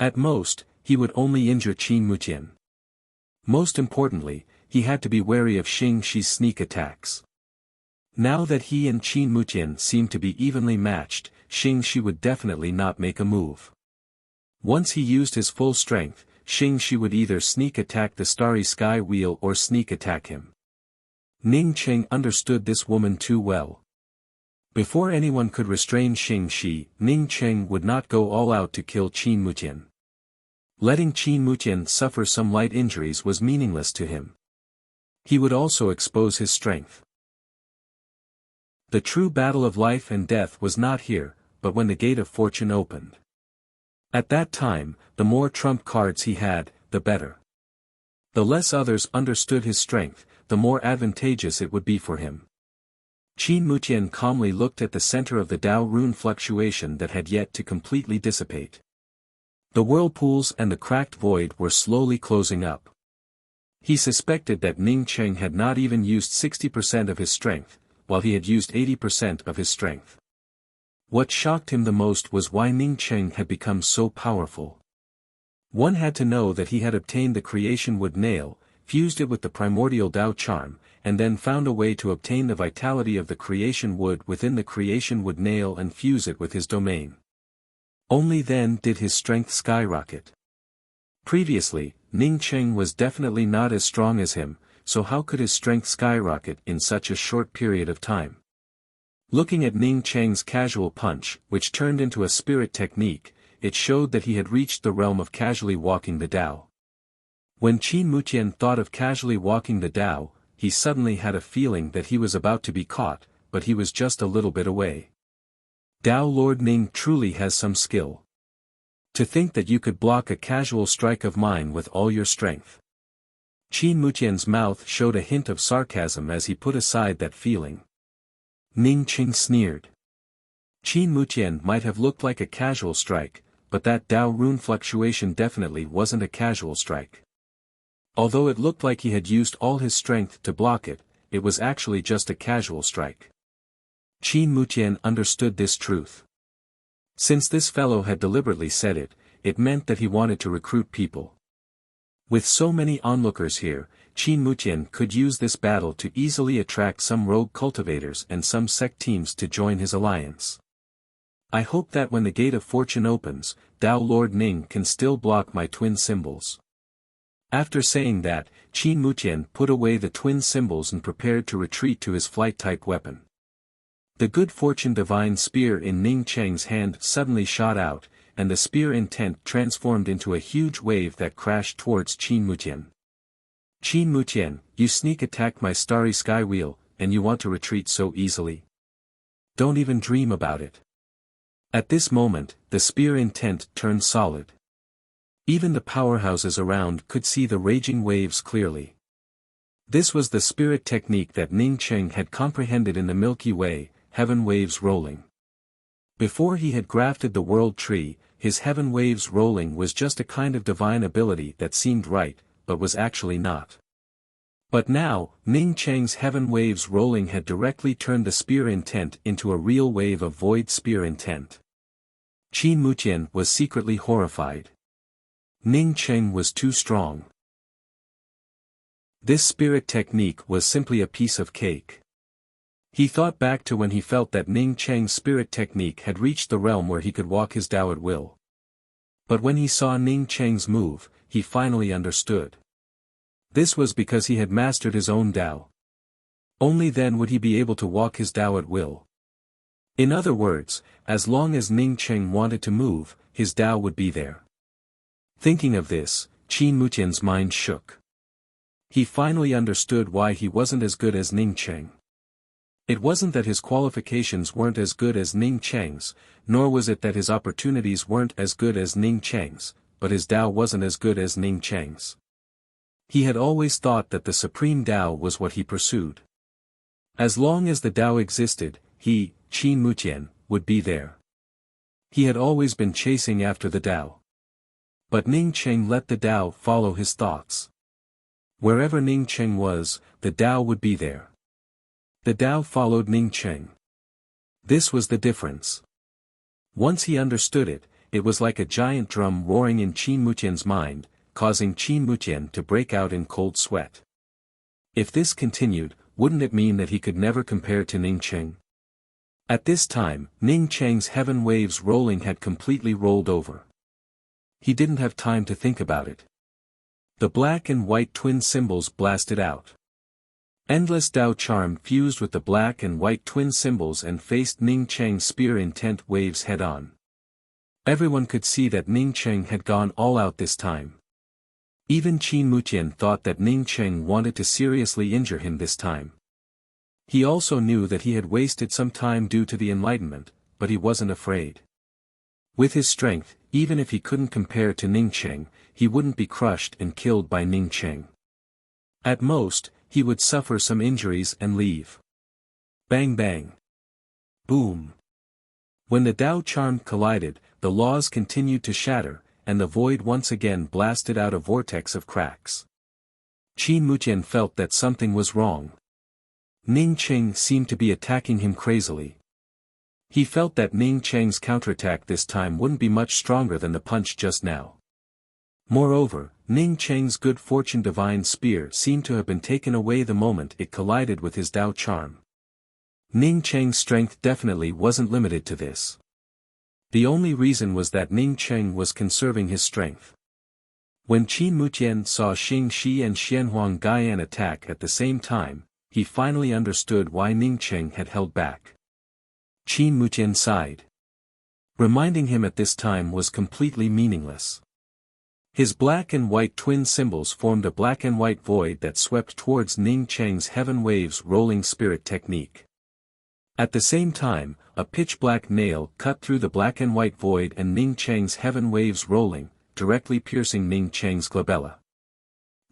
At most, he would only injure Qin Mutian. Most importantly, he had to be wary of Xing Shi's sneak attacks. Now that he and Qin Mutian seemed to be evenly matched, Xing Shi would definitely not make a move. Once he used his full strength, Xing Shi would either sneak attack the starry sky wheel or sneak attack him. Ning Cheng understood this woman too well. Before anyone could restrain Xing Shi, Ning Cheng would not go all out to kill Qin Mutian. Letting Qin Mutian suffer some light injuries was meaningless to him. He would also expose his strength. The true battle of life and death was not here, but when the Gate of Fortune opened. At that time, the more trump cards he had, the better. The less others understood his strength, the more advantageous it would be for him. Qin Mutian calmly looked at the center of the Tao rune fluctuation that had yet to completely dissipate. The whirlpools and the cracked void were slowly closing up. He suspected that Ning Cheng had not even used 60% of his strength, while he had used 80% of his strength. What shocked him the most was why Ning Cheng had become so powerful. One had to know that he had obtained the creation wood nail, fused it with the primordial Tao charm, and then found a way to obtain the vitality of the creation wood within the creation wood nail and fuse it with his domain. Only then did his strength skyrocket. Previously, Ning Cheng was definitely not as strong as him, so how could his strength skyrocket in such a short period of time? Looking at Ning Cheng's casual punch, which turned into a spirit technique, it showed that he had reached the realm of casually walking the Tao. When Qin Mutian thought of casually walking the Tao, he suddenly had a feeling that he was about to be caught, but he was just a little bit away. Tao Lord Ning truly has some skill. To think that you could block a casual strike of mine with all your strength. Qin Mutian's mouth showed a hint of sarcasm as he put aside that feeling. Ning Qing sneered. Qin Mutian might have looked like a casual strike, but that Tao rune fluctuation definitely wasn't a casual strike. Although it looked like he had used all his strength to block it, it was actually just a casual strike. Qin Mutian understood this truth. Since this fellow had deliberately said it, it meant that he wanted to recruit people. With so many onlookers here, Qin Mutian could use this battle to easily attract some rogue cultivators and some sect teams to join his alliance. I hope that when the Gate of Fortune opens, Tao Lord Ning can still block my twin symbols. After saying that, Qin Mutian put away the twin symbols and prepared to retreat to his flight-type weapon. The good fortune divine spear in Ning Cheng's hand suddenly shot out, and the spear intent transformed into a huge wave that crashed towards Qin Mutian. Qin Mutian, you sneak attack my starry sky wheel, and you want to retreat so easily? Don't even dream about it. At this moment, the spear intent turned solid. Even the powerhouses around could see the raging waves clearly. This was the spirit technique that Ning Cheng had comprehended in the Milky Way, heaven waves rolling. Before he had grafted the world tree, his heaven waves rolling was just a kind of divine ability that seemed right, but was actually not. But now, Ning Cheng's heaven waves rolling had directly turned the spear intent into a real wave of void spear intent. Qin Mutian was secretly horrified. Ning Cheng was too strong. This spirit technique was simply a piece of cake. He thought back to when he felt that Ning Cheng's spirit technique had reached the realm where he could walk his Tao at will. But when he saw Ning Cheng's move, he finally understood. This was because he had mastered his own Tao. Only then would he be able to walk his Tao at will. In other words, as long as Ning Cheng wanted to move, his Tao would be there. Thinking of this, Qin Mutian's mind shook. He finally understood why he wasn't as good as Ning Cheng. It wasn't that his qualifications weren't as good as Ning Cheng's, nor was it that his opportunities weren't as good as Ning Cheng's, but his Tao wasn't as good as Ning Cheng's. He had always thought that the supreme Tao was what he pursued. As long as the Tao existed, he, Qin Mutian, would be there. He had always been chasing after the Tao. But Ning Cheng let the Tao follow his thoughts. Wherever Ning Cheng was, the Tao would be there. The Tao followed Ning Cheng. This was the difference. Once he understood it, it was like a giant drum roaring in Qin Mutian's mind, causing Qin Mutian to break out in cold sweat. If this continued, wouldn't it mean that he could never compare to Ning Cheng? At this time, Ning Cheng's heaven waves rolling had completely rolled over. He didn't have time to think about it. The black and white twin symbols blasted out. Endless Tao charm fused with the black and white twin symbols and faced Ning Cheng's spear intent waves head-on. Everyone could see that Ning Cheng had gone all out this time. Even Qin Mutian thought that Ning Cheng wanted to seriously injure him this time. He also knew that he had wasted some time due to the enlightenment, but he wasn't afraid. With his strength, even if he couldn't compare to Ning Cheng, he wouldn't be crushed and killed by Ning Cheng. At most, he would suffer some injuries and leave. Bang bang. Boom. When the Tao charm collided, the laws continued to shatter, and the void once again blasted out a vortex of cracks. Qin Mutian felt that something was wrong. Ning Cheng seemed to be attacking him crazily. He felt that Ning Cheng's counterattack this time wouldn't be much stronger than the punch just now. Moreover, Ning Cheng's good fortune divine spear seemed to have been taken away the moment it collided with his Tao charm. Ning Cheng's strength definitely wasn't limited to this. The only reason was that Ning Cheng was conserving his strength. When Qin Mutian saw Xing Shi and Xianhuang Gaian attack at the same time, he finally understood why Ning Cheng had held back. Qin Mutian sighed. Reminding him at this time was completely meaningless. His black and white twin symbols formed a black and white void that swept towards Ning Cheng's heaven waves rolling spirit technique. At the same time, a pitch-black nail cut through the black and white void and Ning Cheng's heaven waves rolling, directly piercing Ning Cheng's glabella.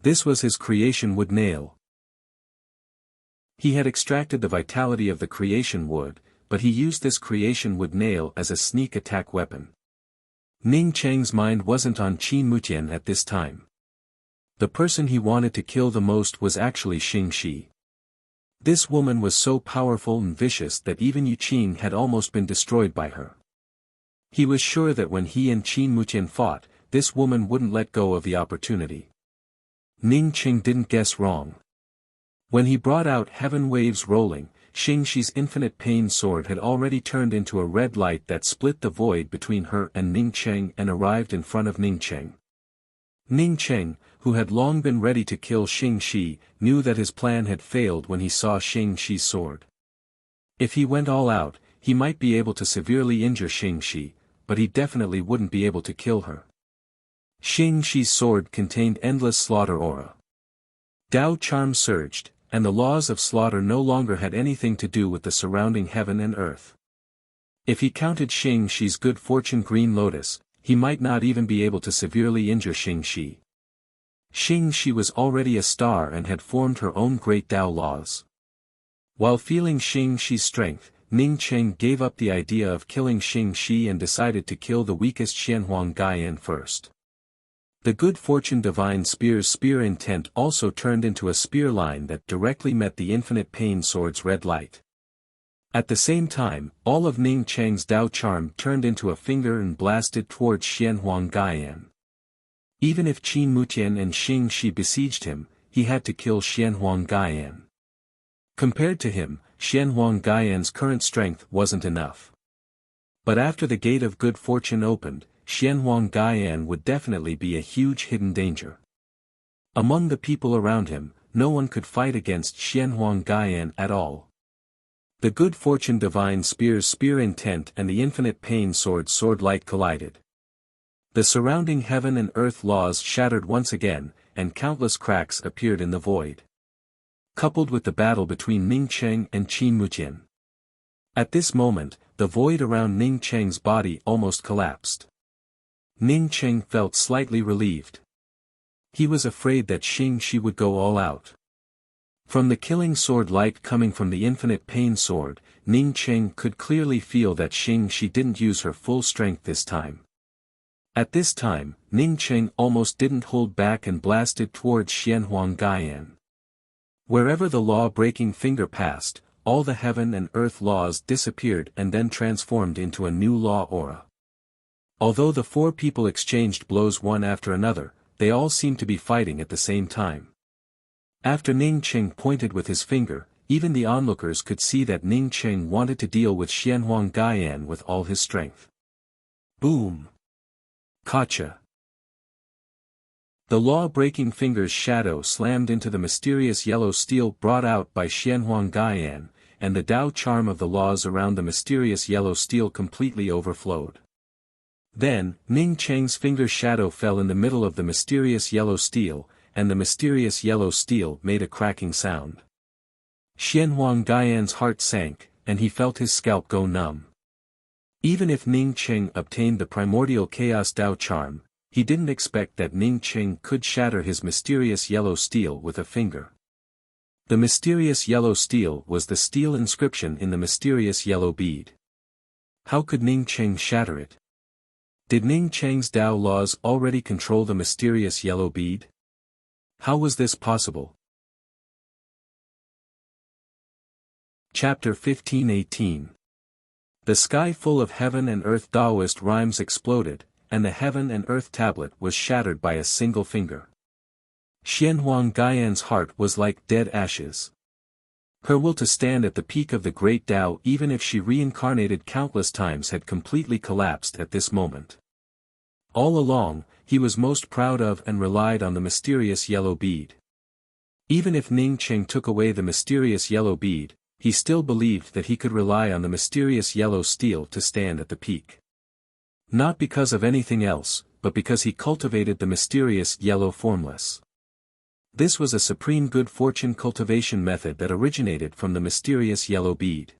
This was his creation wood nail. He had extracted the vitality of the creation wood, but he used this creation wood nail as a sneak attack weapon. Ning Cheng's mind wasn't on Qin Mutian at this time. The person he wanted to kill the most was actually Xing Shi. This woman was so powerful and vicious that even Yu Qin had almost been destroyed by her. He was sure that when he and Qin Mutian fought, this woman wouldn't let go of the opportunity. Ning Cheng didn't guess wrong. When he brought out heaven waves rolling, Xing Shi's infinite pain sword had already turned into a red light that split the void between her and Ning Cheng and arrived in front of Ning Cheng. Ning Cheng, who had long been ready to kill Xing Shi, knew that his plan had failed when he saw Xing Shi's sword. If he went all out, he might be able to severely injure Xing Shi, but he definitely wouldn't be able to kill her. Xing Shi's sword contained endless slaughter aura. Dao charm surged, and the laws of slaughter no longer had anything to do with the surrounding heaven and earth. If he counted Xing Shi's good fortune green lotus, he might not even be able to severely injure Xing Shi. Xing Shi was already a star and had formed her own great Dao laws. While feeling Xing Shi's strength, Ning Cheng gave up the idea of killing Xing Shi and decided to kill the weakest Xianhuang Gaiyan first. The good fortune divine spear's spear intent also turned into a spear line that directly met the infinite pain sword's red light. At the same time, all of Ning Cheng's Dao charm turned into a finger and blasted towards Xianhuang Gaiyan. Even if Qin Mutian and Xing Shi besieged him, he had to kill Xianhuang Gaiyan. Compared to him, Xianhuang Gaiyan's current strength wasn't enough. But after the gate of good fortune opened, Xianhuang Gaiyan would definitely be a huge hidden danger. Among the people around him, no one could fight against Xianhuang Gaiyan at all. The good fortune divine spear's spear intent and the infinite pain sword's sword light collided. The surrounding heaven and earth laws shattered once again, and countless cracks appeared in the void. Coupled with the battle between Ning Cheng and Qin Mutian. At this moment, the void around Ning Cheng's body almost collapsed. Ning Cheng felt slightly relieved. He was afraid that Xing Shi would go all out. From the killing sword light coming from the infinite pain sword, Ning Cheng could clearly feel that Xing Shi didn't use her full strength this time. At this time, Ning Cheng almost didn't hold back and blasted towards Xianhuang Gaiyan. Wherever the law-breaking finger passed, all the heaven and earth laws disappeared and then transformed into a new law aura. Although the four people exchanged blows one after another, they all seemed to be fighting at the same time. After Ning Cheng pointed with his finger, even the onlookers could see that Ning Cheng wanted to deal with Xianhuang Gaiyan with all his strength. Boom! Gotcha! The law-breaking finger's shadow slammed into the mysterious yellow steel brought out by Xianhuang Gaiyan, and the Dao charm of the laws around the mysterious yellow steel completely overflowed. Then, Ning Cheng's finger's shadow fell in the middle of the mysterious yellow steel, and the mysterious yellow steel made a cracking sound. Xianhuang Gaiyan's heart sank, and he felt his scalp go numb. Even if Ning Cheng obtained the primordial chaos Dao charm, he didn't expect that Ning Cheng could shatter his mysterious yellow steel with a finger. The mysterious yellow steel was the steel inscription in the mysterious yellow bead. How could Ning Cheng shatter it? Did Ning Cheng's Dao laws already control the mysterious yellow bead? How was this possible? Chapter 15:18. The sky full of heaven and earth Taoist rhymes exploded, and the heaven and earth tablet was shattered by a single finger. Xianhuang Gaiyan's heart was like dead ashes. Her will to stand at the peak of the great Tao even if she reincarnated countless times had completely collapsed at this moment. All along, he was most proud of and relied on the mysterious yellow bead. Even if Ning Cheng took away the mysterious yellow bead, he still believed that he could rely on the mysterious yellow steel to stand at the peak. Not because of anything else, but because he cultivated the mysterious yellow formless. This was a supreme good fortune cultivation method that originated from the mysterious yellow bead.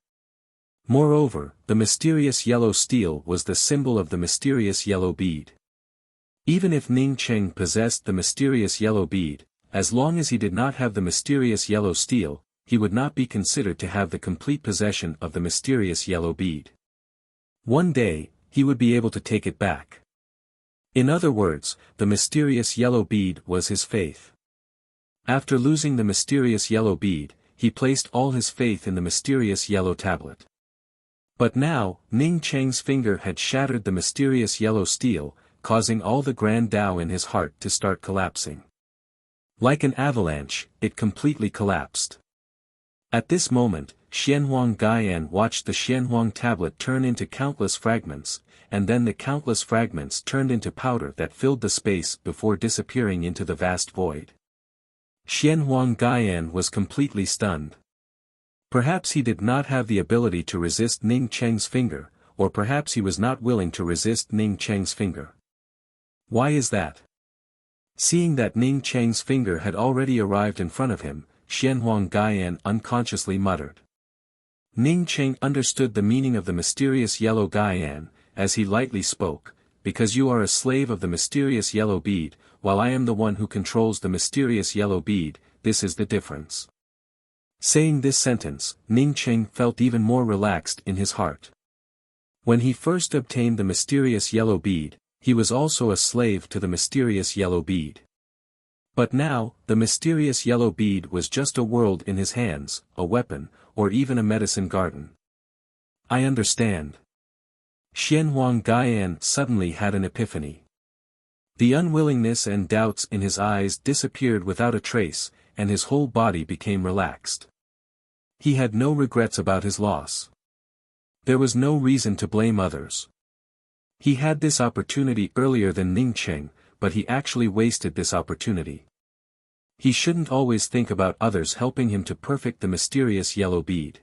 Moreover, the mysterious yellow steel was the symbol of the mysterious yellow bead. Even if Ning Cheng possessed the mysterious yellow bead, as long as he did not have the mysterious yellow steel, he would not be considered to have the complete possession of the mysterious yellow bead. One day, he would be able to take it back. In other words, the mysterious yellow bead was his faith. After losing the mysterious yellow bead, he placed all his faith in the mysterious yellow tablet. But now, Ning Cheng's finger had shattered the mysterious yellow steel, causing all the grand Tao in his heart to start collapsing. Like an avalanche, it completely collapsed. At this moment, Xianhuang Gaiyan watched the Xianhuang tablet turn into countless fragments, and then the countless fragments turned into powder that filled the space before disappearing into the vast void. Xianhuang Gaiyan was completely stunned. Perhaps he did not have the ability to resist Ning Cheng's finger, or perhaps he was not willing to resist Ning Cheng's finger. Why is that? Seeing that Ning Cheng's finger had already arrived in front of him, Xianhuang Gaian unconsciously muttered. Ning Cheng understood the meaning of the mysterious yellow Gaian, as he lightly spoke, because you are a slave of the mysterious yellow bead, while I am the one who controls the mysterious yellow bead, this is the difference. Saying this sentence, Ning Cheng felt even more relaxed in his heart. When he first obtained the mysterious yellow bead, he was also a slave to the mysterious yellow bead. But now, the mysterious yellow bead was just a world in his hands, a weapon, or even a medicine garden. I understand. Xianhuang Gaian suddenly had an epiphany. The unwillingness and doubts in his eyes disappeared without a trace, and his whole body became relaxed. He had no regrets about his loss. There was no reason to blame others. He had this opportunity earlier than Ning Cheng, but he actually wasted this opportunity. He shouldn't always think about others helping him to perfect the mysterious yellow bead.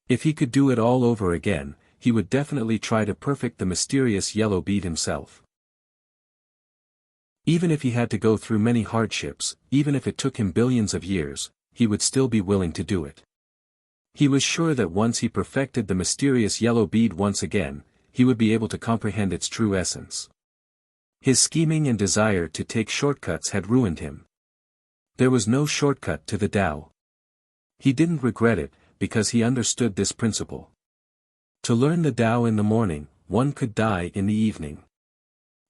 If he could do it all over again, he would definitely try to perfect the mysterious yellow bead himself. Even if he had to go through many hardships, even if it took him billions of years, he would still be willing to do it. He was sure that once he perfected the mysterious yellow bead once again, he would be able to comprehend its true essence. His scheming and desire to take shortcuts had ruined him. There was no shortcut to the Tao. He didn't regret it, because he understood this principle. To learn the Tao in the morning, one could die in the evening.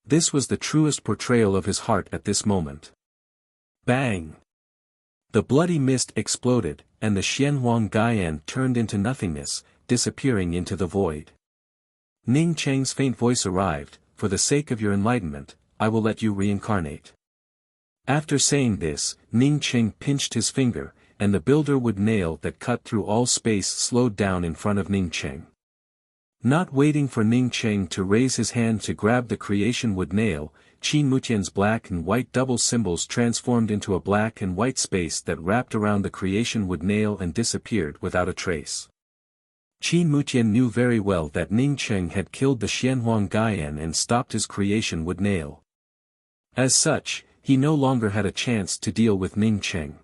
This was the truest portrayal of his heart at this moment. Bang! The bloody mist exploded, and the Xianhuang Gaian turned into nothingness, disappearing into the void. Ning Cheng's faint voice arrived, for the sake of your enlightenment, I will let you reincarnate. After saying this, Ning Cheng pinched his finger, and the builder-wood nail that cut through all space slowed down in front of Ning Cheng. Not waiting for Ning Cheng to raise his hand to grab the creation wood nail, Qin Mutian's black and white double symbols transformed into a black and white space that wrapped around the creation wood nail and disappeared without a trace. Qin Mutian knew very well that Ning Cheng had killed the Xianhuang Gaian and stopped his creation wood nail. As such, he no longer had a chance to deal with Ning Cheng.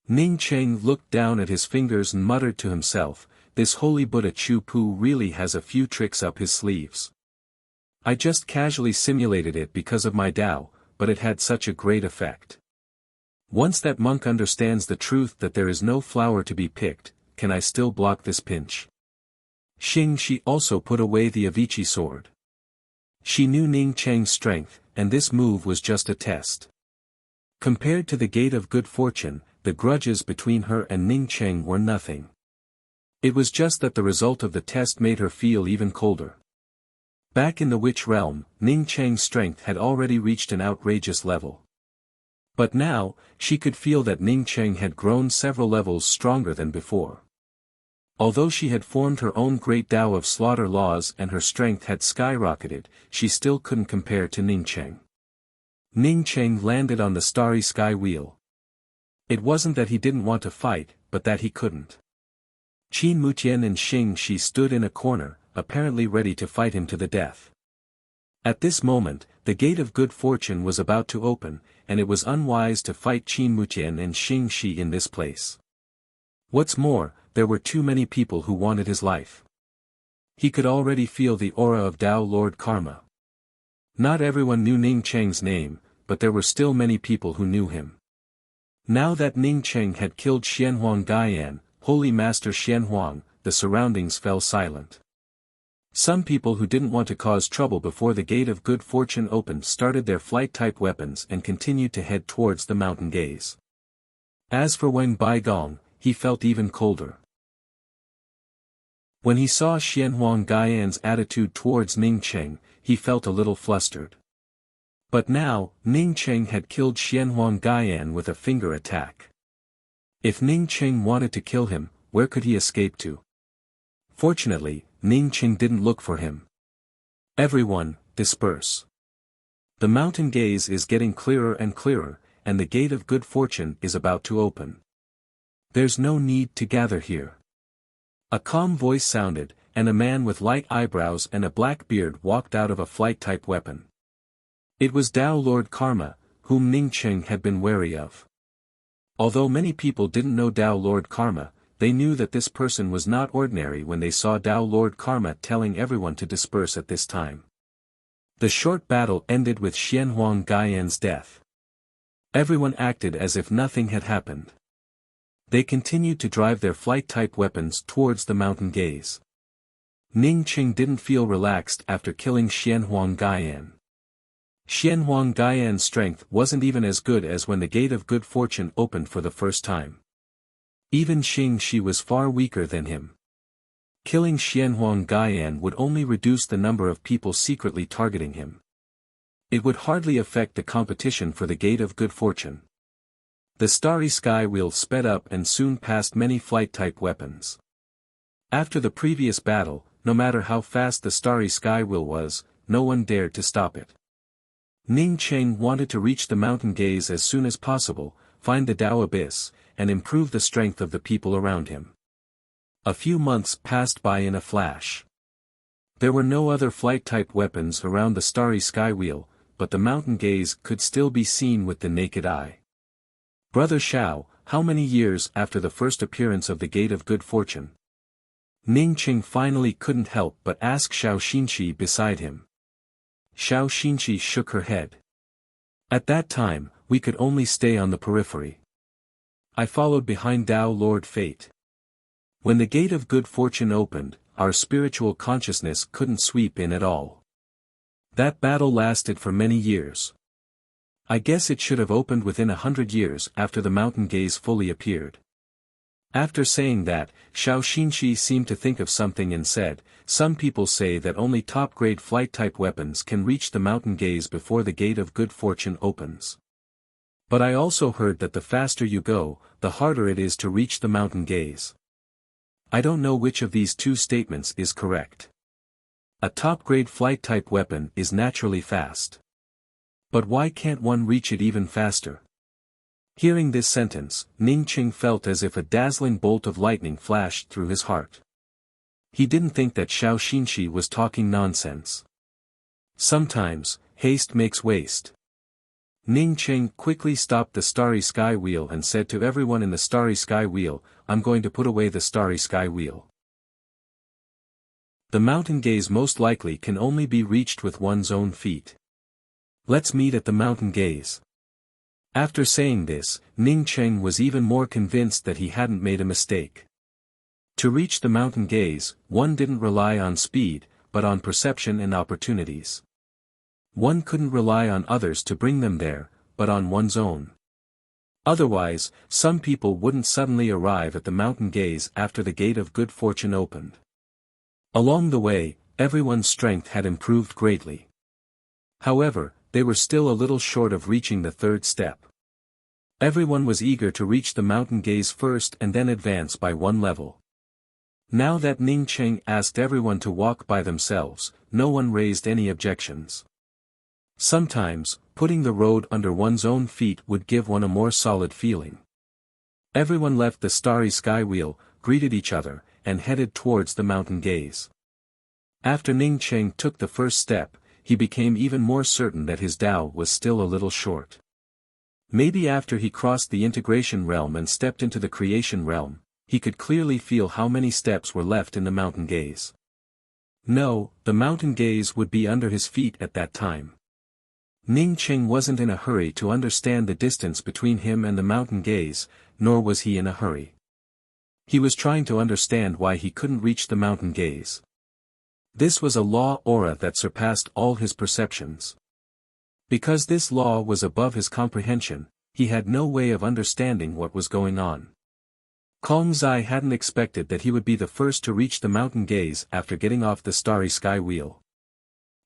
Ning Cheng looked down at his fingers and muttered to himself, this holy Buddha Chu Pu really has a few tricks up his sleeves. I just casually simulated it because of my Tao, but it had such a great effect. Once that monk understands the truth that there is no flower to be picked, can I still block this pinch? Xing Shi also put away the Avicii sword. She knew Ning Cheng's strength, and this move was just a test. Compared to the gate of good fortune, the grudges between her and Ning Cheng were nothing. It was just that the result of the test made her feel even colder. Back in the witch realm, Ning Cheng's strength had already reached an outrageous level. But now, she could feel that Ning Cheng had grown several levels stronger than before. Although she had formed her own great Tao of slaughter laws and her strength had skyrocketed, she still couldn't compare to Ning Cheng. Ning Cheng landed on the starry sky wheel. It wasn't that he didn't want to fight, but that he couldn't. Qin Mutian and Xing Shi stood in a corner, apparently ready to fight him to the death. At this moment, the gate of good fortune was about to open, and it was unwise to fight Qin Mutian and Xing Shi in this place. What's more, there were too many people who wanted his life. He could already feel the aura of Tao Lord Karma. Not everyone knew Ning Cheng's name, but there were still many people who knew him. Now that Ning Cheng had killed Xianhuang Gaian, Holy Master Xianhuang, the surroundings fell silent. Some people who didn't want to cause trouble before the gate of good fortune opened started their flight-type weapons and continued to head towards the mountain gaze. As for Wang Baigong, he felt even colder. When he saw Xianhuang Gaian's attitude towards Ning Cheng, he felt a little flustered. But now, Ning Cheng had killed Xianhuang Gaian with a finger attack. If Ning Cheng wanted to kill him, where could he escape to? Fortunately, Ning Cheng didn't look for him. Everyone, disperse. The mountain gaze is getting clearer and clearer, and the gate of good fortune is about to open. There's no need to gather here. A calm voice sounded, and a man with light eyebrows and a black beard walked out of a flight-type weapon. It was Tao Lord Karma, whom Ning Cheng had been wary of. Although many people didn't know Tao Lord Karma, they knew that this person was not ordinary when they saw Tao Lord Karma telling everyone to disperse at this time. The short battle ended with Xianhuang Gaiyan's death. Everyone acted as if nothing had happened. They continued to drive their flight-type weapons towards the mountain gaze. Ning Cheng didn't feel relaxed after killing Xianhuang Gaiyan. Xianhuang Gaiyan's strength wasn't even as good as when the Gate of Good Fortune opened for the first time. Even Xing Shi was far weaker than him. Killing Xianhuang Gaiyan would only reduce the number of people secretly targeting him. It would hardly affect the competition for the Gate of Good Fortune. The starry sky wheel sped up and soon passed many flight-type weapons. After the previous battle, no matter how fast the starry sky wheel was, no one dared to stop it. Ning Cheng wanted to reach the mountain gaze as soon as possible, find the Tao Abyss, and improve the strength of the people around him. A few months passed by in a flash. There were no other flight-type weapons around the starry sky wheel, but the mountain gaze could still be seen with the naked eye. Brother Xiao, how many years after the first appearance of the Gate of Good Fortune? Ning Cheng finally couldn't help but ask Xiao Xinqi beside him. Xiao Xinqi shook her head. At that time, we could only stay on the periphery. I followed behind Tao Lord Fate. When the Gate of Good Fortune opened, our spiritual consciousness couldn't sweep in at all. That battle lasted for many years. I guess it should have opened within 100 years after the mountain gaze fully appeared. After saying that, Xiao Xinqi seemed to think of something and said, some people say that only top-grade flight-type weapons can reach the mountain gaze before the Gate of Good Fortune opens. But I also heard that the faster you go, the harder it is to reach the mountain gaze. I don't know which of these two statements is correct. A top-grade flight-type weapon is naturally fast. But why can't one reach it even faster? Hearing this sentence, Ning Cheng felt as if a dazzling bolt of lightning flashed through his heart. He didn't think that Xiao Xinqi was talking nonsense. Sometimes, haste makes waste. Ning Cheng quickly stopped the starry sky wheel and said to everyone in the starry sky wheel, I'm going to put away the starry sky wheel. The mountain gaze most likely can only be reached with one's own feet. Let's meet at the mountain gaze. After saying this, Ning Cheng was even more convinced that he hadn't made a mistake. To reach the mountain gaze, one didn't rely on speed, but on perception and opportunities. One couldn't rely on others to bring them there, but on one's own. Otherwise, some people wouldn't suddenly arrive at the mountain gaze after the Gate of Good Fortune opened. Along the way, everyone's strength had improved greatly. However, they were still a little short of reaching the third step. Everyone was eager to reach the mountain gaze first and then advance by one level. Now that Ning Cheng asked everyone to walk by themselves, no one raised any objections. Sometimes, putting the road under one's own feet would give one a more solid feeling. Everyone left the starry sky wheel, greeted each other, and headed towards the mountain gaze. After Ning Cheng took the first step, he became even more certain that his Tao was still a little short. Maybe after he crossed the integration realm and stepped into the creation realm, he could clearly feel how many steps were left in the mountain gaze. No, the mountain gaze would be under his feet at that time. Ning Cheng wasn't in a hurry to understand the distance between him and the mountain gaze, nor was he in a hurry. He was trying to understand why he couldn't reach the mountain gaze. This was a law aura that surpassed all his perceptions. Because this law was above his comprehension, he had no way of understanding what was going on. Kong Zai hadn't expected that he would be the first to reach the mountain gaze after getting off the starry sky wheel.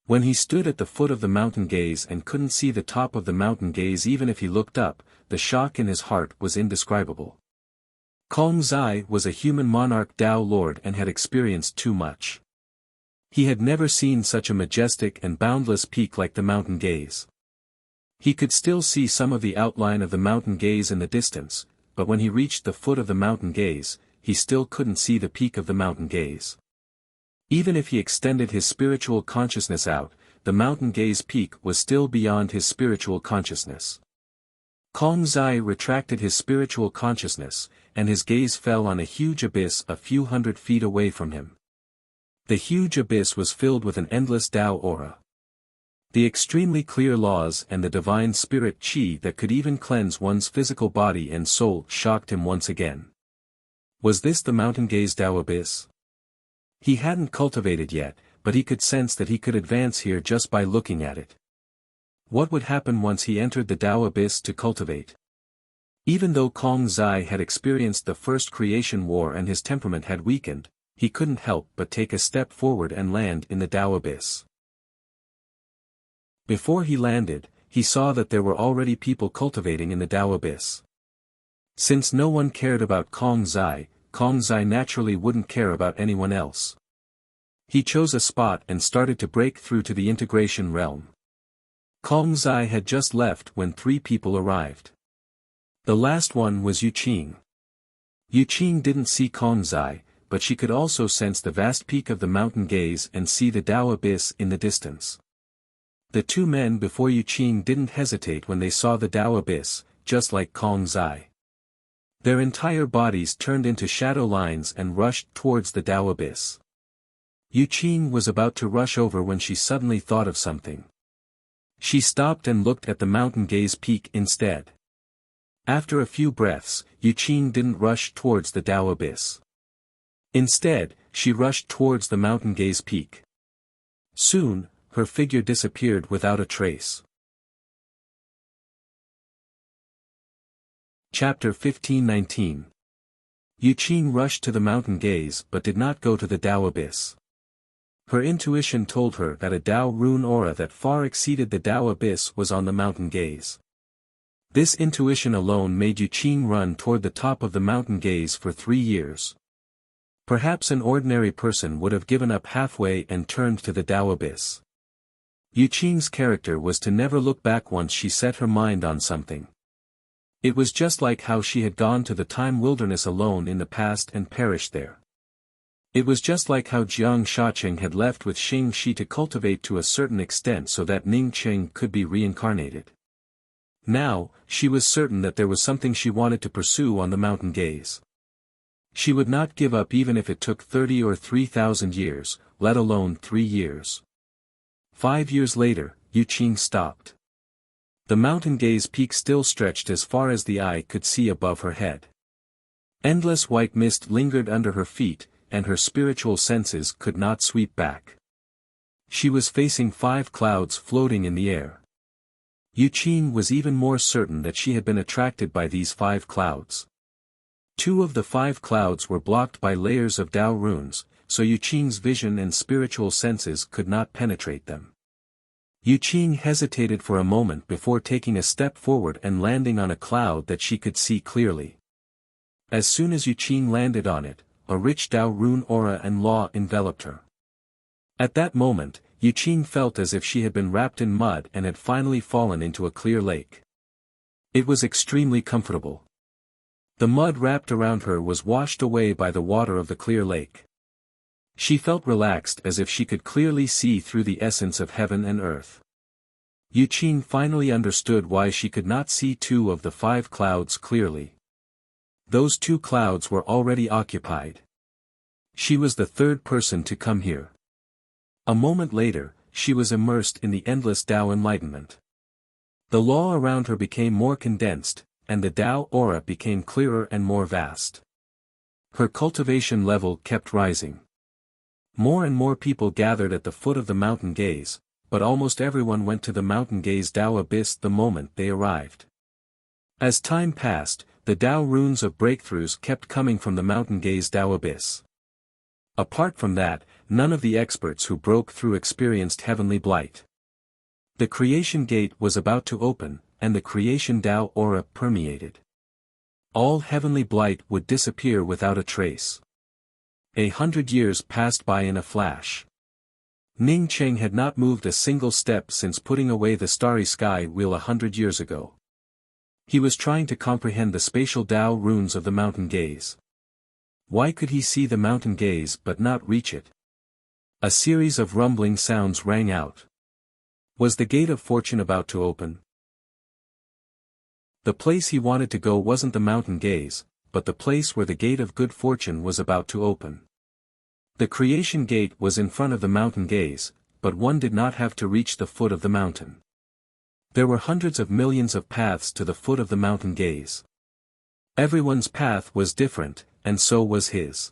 When he stood at the foot of the mountain gaze and couldn't see the top of the mountain gaze even if he looked up, the shock in his heart was indescribable. Kong Zai was a human monarch Tao Lord and had experienced too much. He had never seen such a majestic and boundless peak like the mountain gaze. He could still see some of the outline of the mountain gaze in the distance, but when he reached the foot of the mountain gaze, he still couldn't see the peak of the mountain gaze. Even if he extended his spiritual consciousness out, the mountain gaze peak was still beyond his spiritual consciousness. Kong Zai retracted his spiritual consciousness, and his gaze fell on a huge abyss a few hundred feet away from him. The huge abyss was filled with an endless Tao aura. The extremely clear laws and the divine spirit qi that could even cleanse one's physical body and soul shocked him once again. Was this the mountain gaze Tao abyss? He hadn't cultivated yet, but he could sense that he could advance here just by looking at it. What would happen once he entered the Tao abyss to cultivate? Even though Kong Zai had experienced the first creation war and his temperament had weakened, he couldn't help but take a step forward and land in the Tao abyss. Before he landed, he saw that there were already people cultivating in the Tao abyss. Since no one cared about Kong Zai naturally wouldn't care about anyone else. He chose a spot and started to break through to the integration realm. Kong Zai had just left when 3 people arrived. The last one was Yu Qing. Yu Qing didn't see Kong Zai, but she could also sense the vast peak of the mountain gaze and see the Tao abyss in the distance. The 2 men before Yu Qing didn't hesitate when they saw the Tao abyss, just like Kong Zai. Their entire bodies turned into shadow lines and rushed towards the Tao abyss. Yu Qing was about to rush over when she suddenly thought of something. She stopped and looked at the mountain gaze peak instead. After a few breaths, Yu Qing didn't rush towards the Tao abyss. Instead, she rushed towards the mountain gaze peak. Soon, her figure disappeared without a trace. Chapter 1519. Yu Qing rushed to the mountain gaze but did not go to the Tao abyss. Her intuition told her that a Tao rune aura that far exceeded the Tao abyss was on the mountain gaze. This intuition alone made Yu Qing run toward the top of the mountain gaze for 3 years. Perhaps an ordinary person would have given up halfway and turned to the Tao abyss. Yu Qing's character was to never look back once she set her mind on something. It was just like how she had gone to the time wilderness alone in the past and perished there. It was just like how Jiang Shaqing had left with Xing Shi to cultivate to a certain extent so that Ning Qing could be reincarnated. Now, she was certain that there was something she wanted to pursue on the mountain gaze. She would not give up even if it took 30 or 3,000 years, let alone 3 years. 5 years later, Yu Qing stopped. The mountain gaze peak still stretched as far as the eye could see above her head. Endless white mist lingered under her feet, and her spiritual senses could not sweep back. She was facing 5 clouds floating in the air. Yu Qing was even more certain that she had been attracted by these 5 clouds. 2 of the 5 clouds were blocked by layers of Tao runes, so Yu Qing's vision and spiritual senses could not penetrate them. Yu Qing hesitated for a moment before taking a step forward and landing on a cloud that she could see clearly. As soon as Yu Qing landed on it, a rich Tao rune aura and law enveloped her. At that moment, Yu Qing felt as if she had been wrapped in mud and had finally fallen into a clear lake. It was extremely comfortable. The mud wrapped around her was washed away by the water of the clear lake. She felt relaxed as if she could clearly see through the essence of heaven and earth. Yu Qing finally understood why she could not see 2 of the 5 clouds clearly. Those 2 clouds were already occupied. She was the 3rd person to come here. A moment later, she was immersed in the endless Tao enlightenment. The law around her became more condensed, and the Tao aura became clearer and more vast. Her cultivation level kept rising. More and more people gathered at the foot of the mountain gaze, but almost everyone went to the mountain gaze Tao abyss the moment they arrived. As time passed, the Tao runes of breakthroughs kept coming from the mountain gaze Tao abyss. Apart from that, none of the experts who broke through experienced heavenly blight. The creation gate was about to open, and the creation Tao aura permeated. All heavenly blight would disappear without a trace. 100 years passed by in a flash. Ning Qing had not moved a single step since putting away the starry sky wheel 100 years ago. He was trying to comprehend the spatial Tao runes of the mountain gaze. Why could he see the mountain gaze but not reach it? A series of rumbling sounds rang out. Was the gate of fortune about to open? The place he wanted to go wasn't the mountain gaze, but the place where the gate of good fortune was about to open. The creation gate was in front of the mountain gaze, but one did not have to reach the foot of the mountain. There were hundreds of millions of paths to the foot of the mountain gaze. Everyone's path was different, and so was his.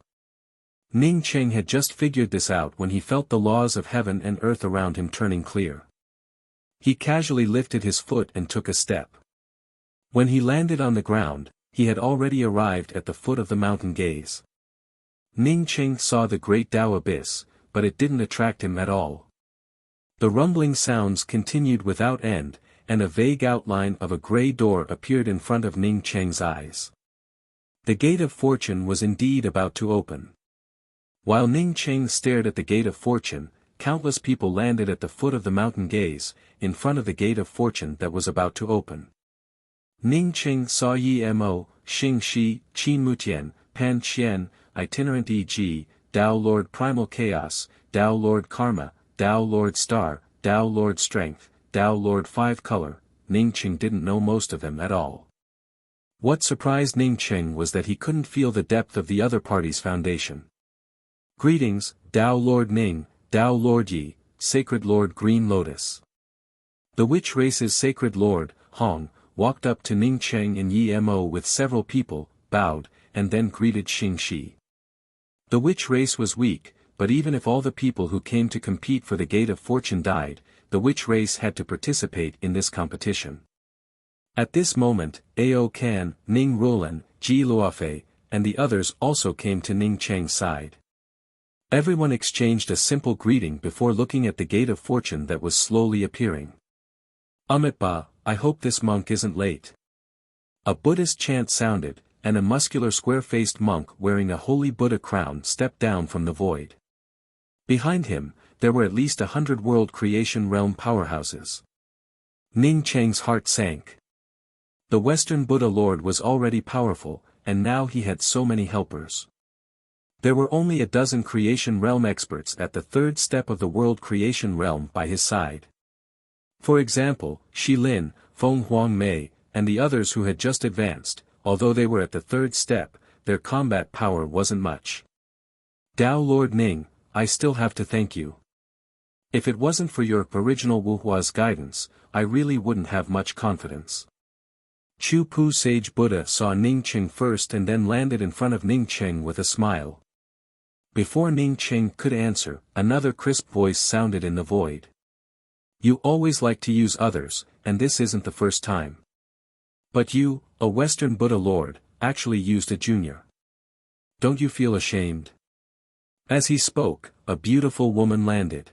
Ning Cheng had just figured this out when he felt the laws of heaven and earth around him turning clear. He casually lifted his foot and took a step. When he landed on the ground, he had already arrived at the foot of the mountain gaze. Ning Cheng saw the great Tao abyss, but it didn't attract him at all. The rumbling sounds continued without end, and a vague outline of a gray door appeared in front of Ning Cheng's eyes. The gate of fortune was indeed about to open. While Ning Cheng stared at the gate of fortune, countless people landed at the foot of the mountain gaze, in front of the gate of fortune that was about to open. Ning Cheng saw Yi Mo, Xing Shi, Qin Mutian, Pan Qian, Itinerant E.G., Tao Lord Primal Chaos, Tao Lord Karma, Tao Lord Star, Tao Lord Strength, Tao Lord Five Color. Ning Cheng didn't know most of them at all. What surprised Ning Cheng was that he couldn't feel the depth of the other party's foundation. Greetings, Tao Lord Ning, Tao Lord Yi, Sacred Lord Green Lotus. The witch race's Sacred Lord, Hong, walked up to Ning Cheng and Yi Mo with several people, bowed, and then greeted Xing Shi. The witch race was weak, but even if all the people who came to compete for the Gate of Fortune died, the witch race had to participate in this competition. At this moment, Ao Kan, Ning Ruolan, Ji Luofei, and the others also came to Ning Cheng's side. Everyone exchanged a simple greeting before looking at the Gate of Fortune that was slowly appearing. Amitba, I hope this monk isn't late. A Buddhist chant sounded, and a muscular square-faced monk wearing a holy Buddha crown stepped down from the void. Behind him, there were at least 100 world creation realm powerhouses. Ning Cheng's heart sank. The Western Buddha Lord was already powerful, and now he had so many helpers. There were only a dozen creation realm experts at the third step of the world creation realm by his side. For example, Shi Lin, Feng Huang Mei, and the others who had just advanced, although they were at the third step, their combat power wasn't much. Tao Lord Ning, I still have to thank you. If it wasn't for your original Wuhua's guidance, I really wouldn't have much confidence. Chu Pu Sage Buddha saw Ning Cheng first and then landed in front of Ning Cheng with a smile. Before Ning Cheng could answer, another crisp voice sounded in the void. You always like to use others, and this isn't the first time. But you, a Western Buddha Lord, actually used a junior. Don't you feel ashamed? As he spoke, a beautiful woman landed.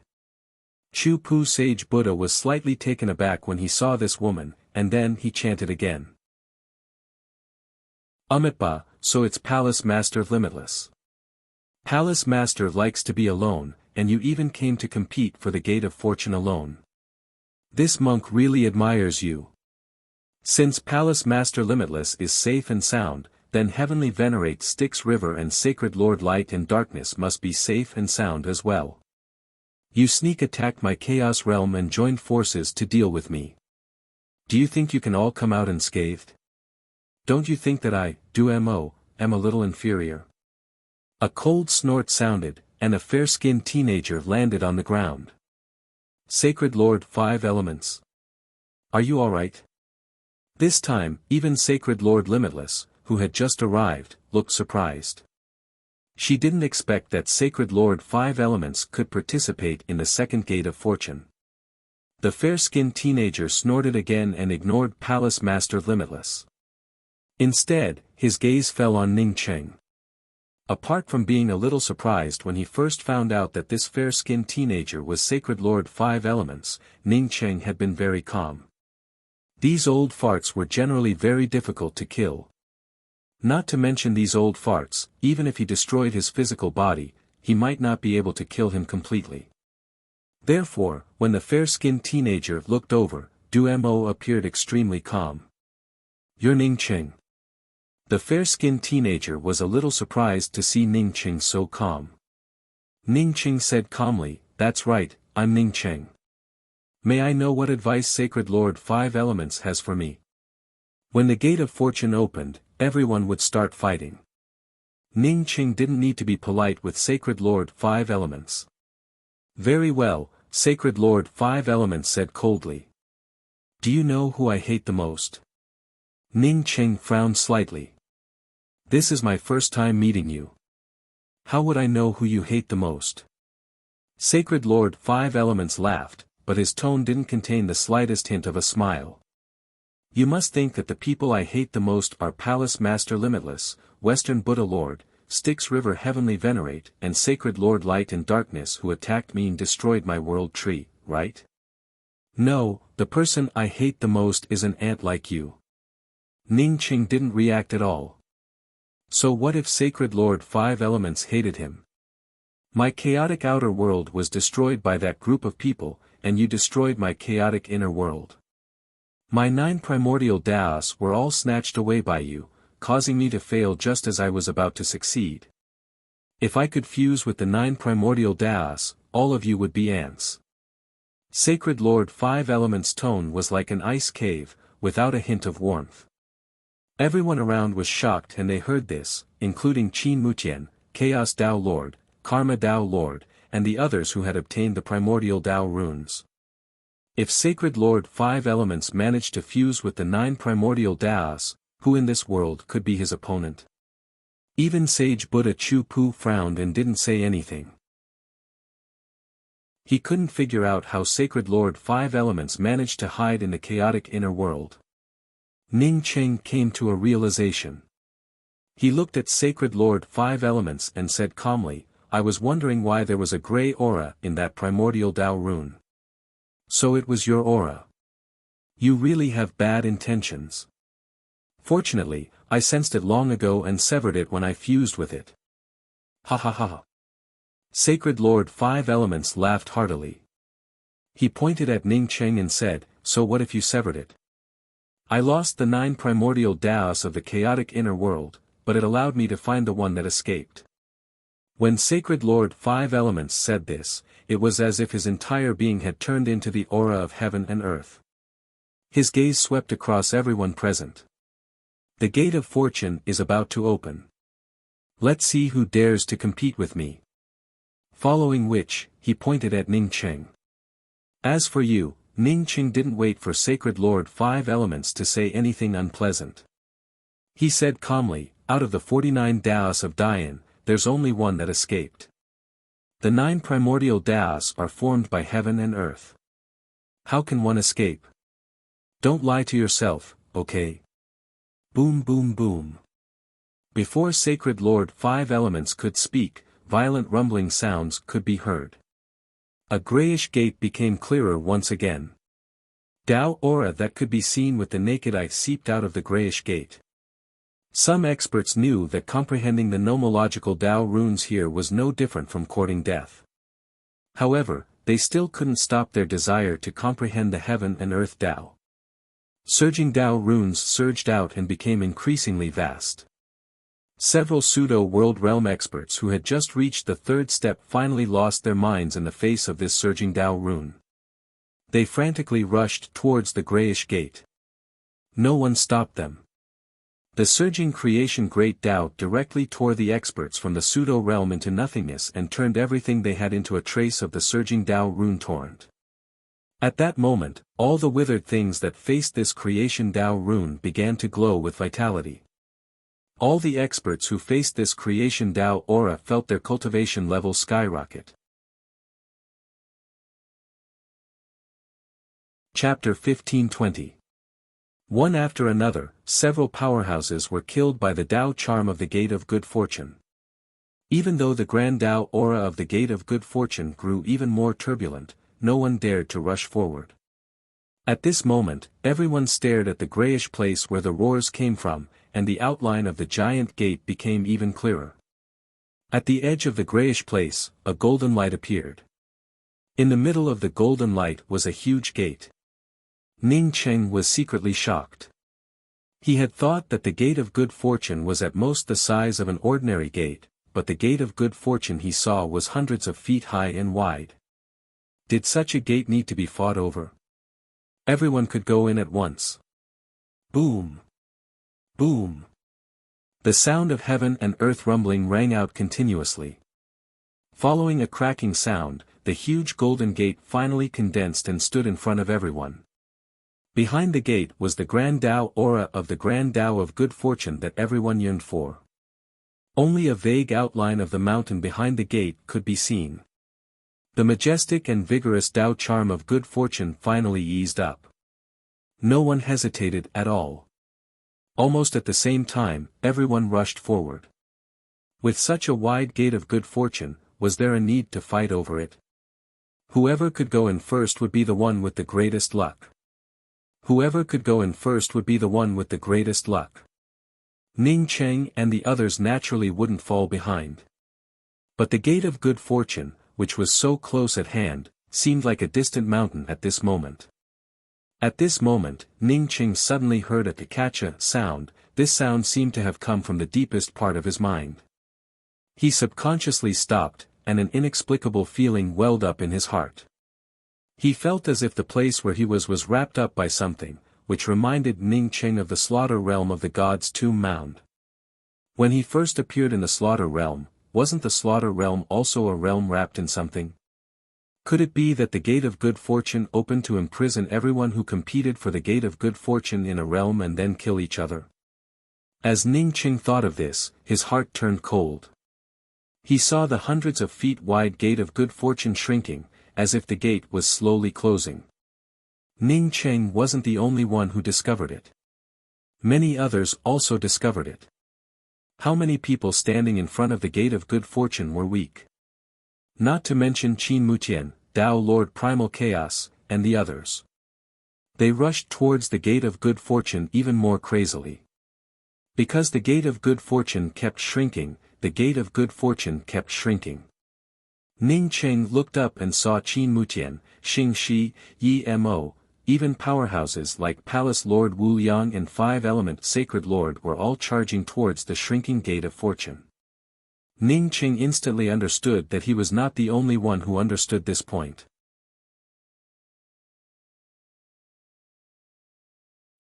Chu Pu Sage Buddha was slightly taken aback when he saw this woman, and then he chanted again. Amitba, so it's Palace Master Limitless. Palace Master likes to be alone, and you even came to compete for the Gate of Fortune alone. This monk really admires you. Since Palace Master Limitless is safe and sound, then Heavenly Venerate Styx River and Sacred Lord Light and Darkness must be safe and sound as well. You sneak attacked my Chaos Realm and joined forces to deal with me. Do you think you can all come out unscathed? Don't you think that I, Duo, am a little inferior? A cold snort sounded, and a fair-skinned teenager landed on the ground. Sacred Lord Five Elements. Are you alright? This time, even Sacred Lord Limitless, who had just arrived, looked surprised. She didn't expect that Sacred Lord Five Elements could participate in the second Gate of Fortune. The fair-skinned teenager snorted again and ignored Palace Master Limitless. Instead, his gaze fell on Ning Cheng. Apart from being a little surprised when he first found out that this fair-skinned teenager was Sacred Lord Five Elements, Ning Cheng had been very calm. These old farts were generally very difficult to kill. Not to mention these old farts, even if he destroyed his physical body, he might not be able to kill him completely. Therefore, when the fair-skinned teenager looked over, Duo appeared extremely calm. You're Ning Cheng. The fair-skinned teenager was a little surprised to see Ning Cheng so calm. Ning Qing said calmly, "That's right, I'm Ning Cheng. May I know what advice Sacred Lord Five Elements has for me?" When the Gate of Fortune opened, everyone would start fighting. Ning Qing didn't need to be polite with Sacred Lord Five Elements. "Very well," Sacred Lord Five Elements said coldly. "Do you know who I hate the most?" Ning Qing frowned slightly. "This is my first time meeting you. How would I know who you hate the most?" Sacred Lord Five Elements laughed, but his tone didn't contain the slightest hint of a smile. "You must think that the people I hate the most are Palace Master Limitless, Western Buddha Lord, Styx River Heavenly Venerate, and Sacred Lord Light and Darkness who attacked me and destroyed my world tree, right? No, the person I hate the most is an ant like you." Ning Qing didn't react at all. So what if Sacred Lord Five Elements hated him? "My chaotic outer world was destroyed by that group of people, and you destroyed my chaotic inner world. My 9 primordial Daos were all snatched away by you, causing me to fail just as I was about to succeed. If I could fuse with the 9 primordial Daos, all of you would be ants." Sacred Lord Five Elements' tone was like an ice cave, without a hint of warmth. Everyone around was shocked and they heard this, including Qin Mutian, Chaos Dao Lord, Karma Dao Lord, and the others who had obtained the primordial Dao runes. If Sacred Lord Five Elements managed to fuse with the 9 primordial Daos, who in this world could be his opponent? Even Sage Buddha Chu Pu frowned and didn't say anything. He couldn't figure out how Sacred Lord Five Elements managed to hide in the chaotic inner world. Ning Qing came to a realization. He looked at Sacred Lord Five Elements and said calmly, "I was wondering why there was a gray aura in that primordial Dao rune. So it was your aura. You really have bad intentions. Fortunately, I sensed it long ago and severed it when I fused with it." Ha ha ha. Sacred Lord Five Elements laughed heartily. He pointed at Ning Qing and said, "So what if you severed it? I lost the 9 primordial Daos of the chaotic inner world, but it allowed me to find the one that escaped." When Sacred Lord Five Elements said this, it was as if his entire being had turned into the aura of heaven and earth. His gaze swept across everyone present. "The Gate of Fortune is about to open. Let's see who dares to compete with me." Following which, he pointed at Ning Qing. As for you, Ning Qing didn't wait for Sacred Lord Five Elements to say anything unpleasant. He said calmly, "Out of the 49 Daos of Dian, there's only one that escaped. The 9 primordial Daos are formed by heaven and earth. How can one escape? Don't lie to yourself, okay?" Boom boom boom. Before Sacred Lord Five Elements could speak, violent rumbling sounds could be heard. A grayish gate became clearer once again. Dao aura that could be seen with the naked eye seeped out of the grayish gate. Some experts knew that comprehending the nomological Dao runes here was no different from courting death. However, they still couldn't stop their desire to comprehend the heaven and earth Dao. Surging Dao runes surged out and became increasingly vast. Several pseudo-world realm experts who had just reached the 3rd step finally lost their minds in the face of this surging Dao rune. They frantically rushed towards the grayish gate. No one stopped them. The surging creation Great Dao directly tore the experts from the pseudo-realm into nothingness and turned everything they had into a trace of the surging Dao rune torrent. At that moment, all the withered things that faced this creation Dao rune began to glow with vitality. All the experts who faced this creation Dao aura felt their cultivation level skyrocket. Chapter 1520. One after another, several powerhouses were killed by the Dao charm of the Gate of Good Fortune. Even though the grand Dao aura of the Gate of Good Fortune grew even more turbulent, no one dared to rush forward. At this moment, everyone stared at the grayish place where the roars came from, and the outline of the giant gate became even clearer. At the edge of the grayish place, a golden light appeared. In the middle of the golden light was a huge gate. Ning Qing was secretly shocked. He had thought that the Gate of Good Fortune was at most the size of an ordinary gate, but the gate of good fortune he saw was hundreds of feet high and wide. Did such a gate need to be fought over? Everyone could go in at once. Boom! Boom! The sound of heaven and earth rumbling rang out continuously. Following a cracking sound, the huge golden gate finally condensed and stood in front of everyone. Behind the gate was the grand Tao aura of the grand Tao of good fortune that everyone yearned for. Only a vague outline of the mountain behind the gate could be seen. The majestic and vigorous Tao charm of good fortune finally eased up. No one hesitated at all. Almost at the same time, everyone rushed forward. With such a wide gate of good fortune, was there a need to fight over it? Whoever could go in first would be the one with the greatest luck. Whoever could go in first would be the one with the greatest luck. Ning Cheng and the others naturally wouldn't fall behind. But the gate of good fortune, which was so close at hand, seemed like a distant mountain at this moment. At this moment, Ning Cheng suddenly heard a kakacha sound. This sound seemed to have come from the deepest part of his mind. He subconsciously stopped, and an inexplicable feeling welled up in his heart. He felt as if the place where he was wrapped up by something, which reminded Ning Cheng of the slaughter realm of the god's tomb mound. When he first appeared in the slaughter realm, wasn't the slaughter realm also a realm wrapped in something? Could it be that the gate of good fortune opened to imprison everyone who competed for the gate of good fortune in a realm and then kill each other? As Ning Cheng thought of this, his heart turned cold. He saw the hundreds of feet wide gate of good fortune shrinking, as if the gate was slowly closing. Ning Cheng wasn't the only one who discovered it. Many others also discovered it. How many people standing in front of the gate of good fortune were weak? Not to mention Qin Mutian, Tao Lord Primal Chaos, and the others. They rushed towards the gate of good fortune even more crazily. Because the gate of good fortune kept shrinking, the gate of good fortune kept shrinking. Ning Cheng looked up and saw Qin Mutian, Xing Shi, Yi Mo, even powerhouses like Palace Lord Wu Yang and Five-Element Sacred Lord were all charging towards the shrinking gate of fortune. Ning Cheng instantly understood that he was not the only one who understood this point.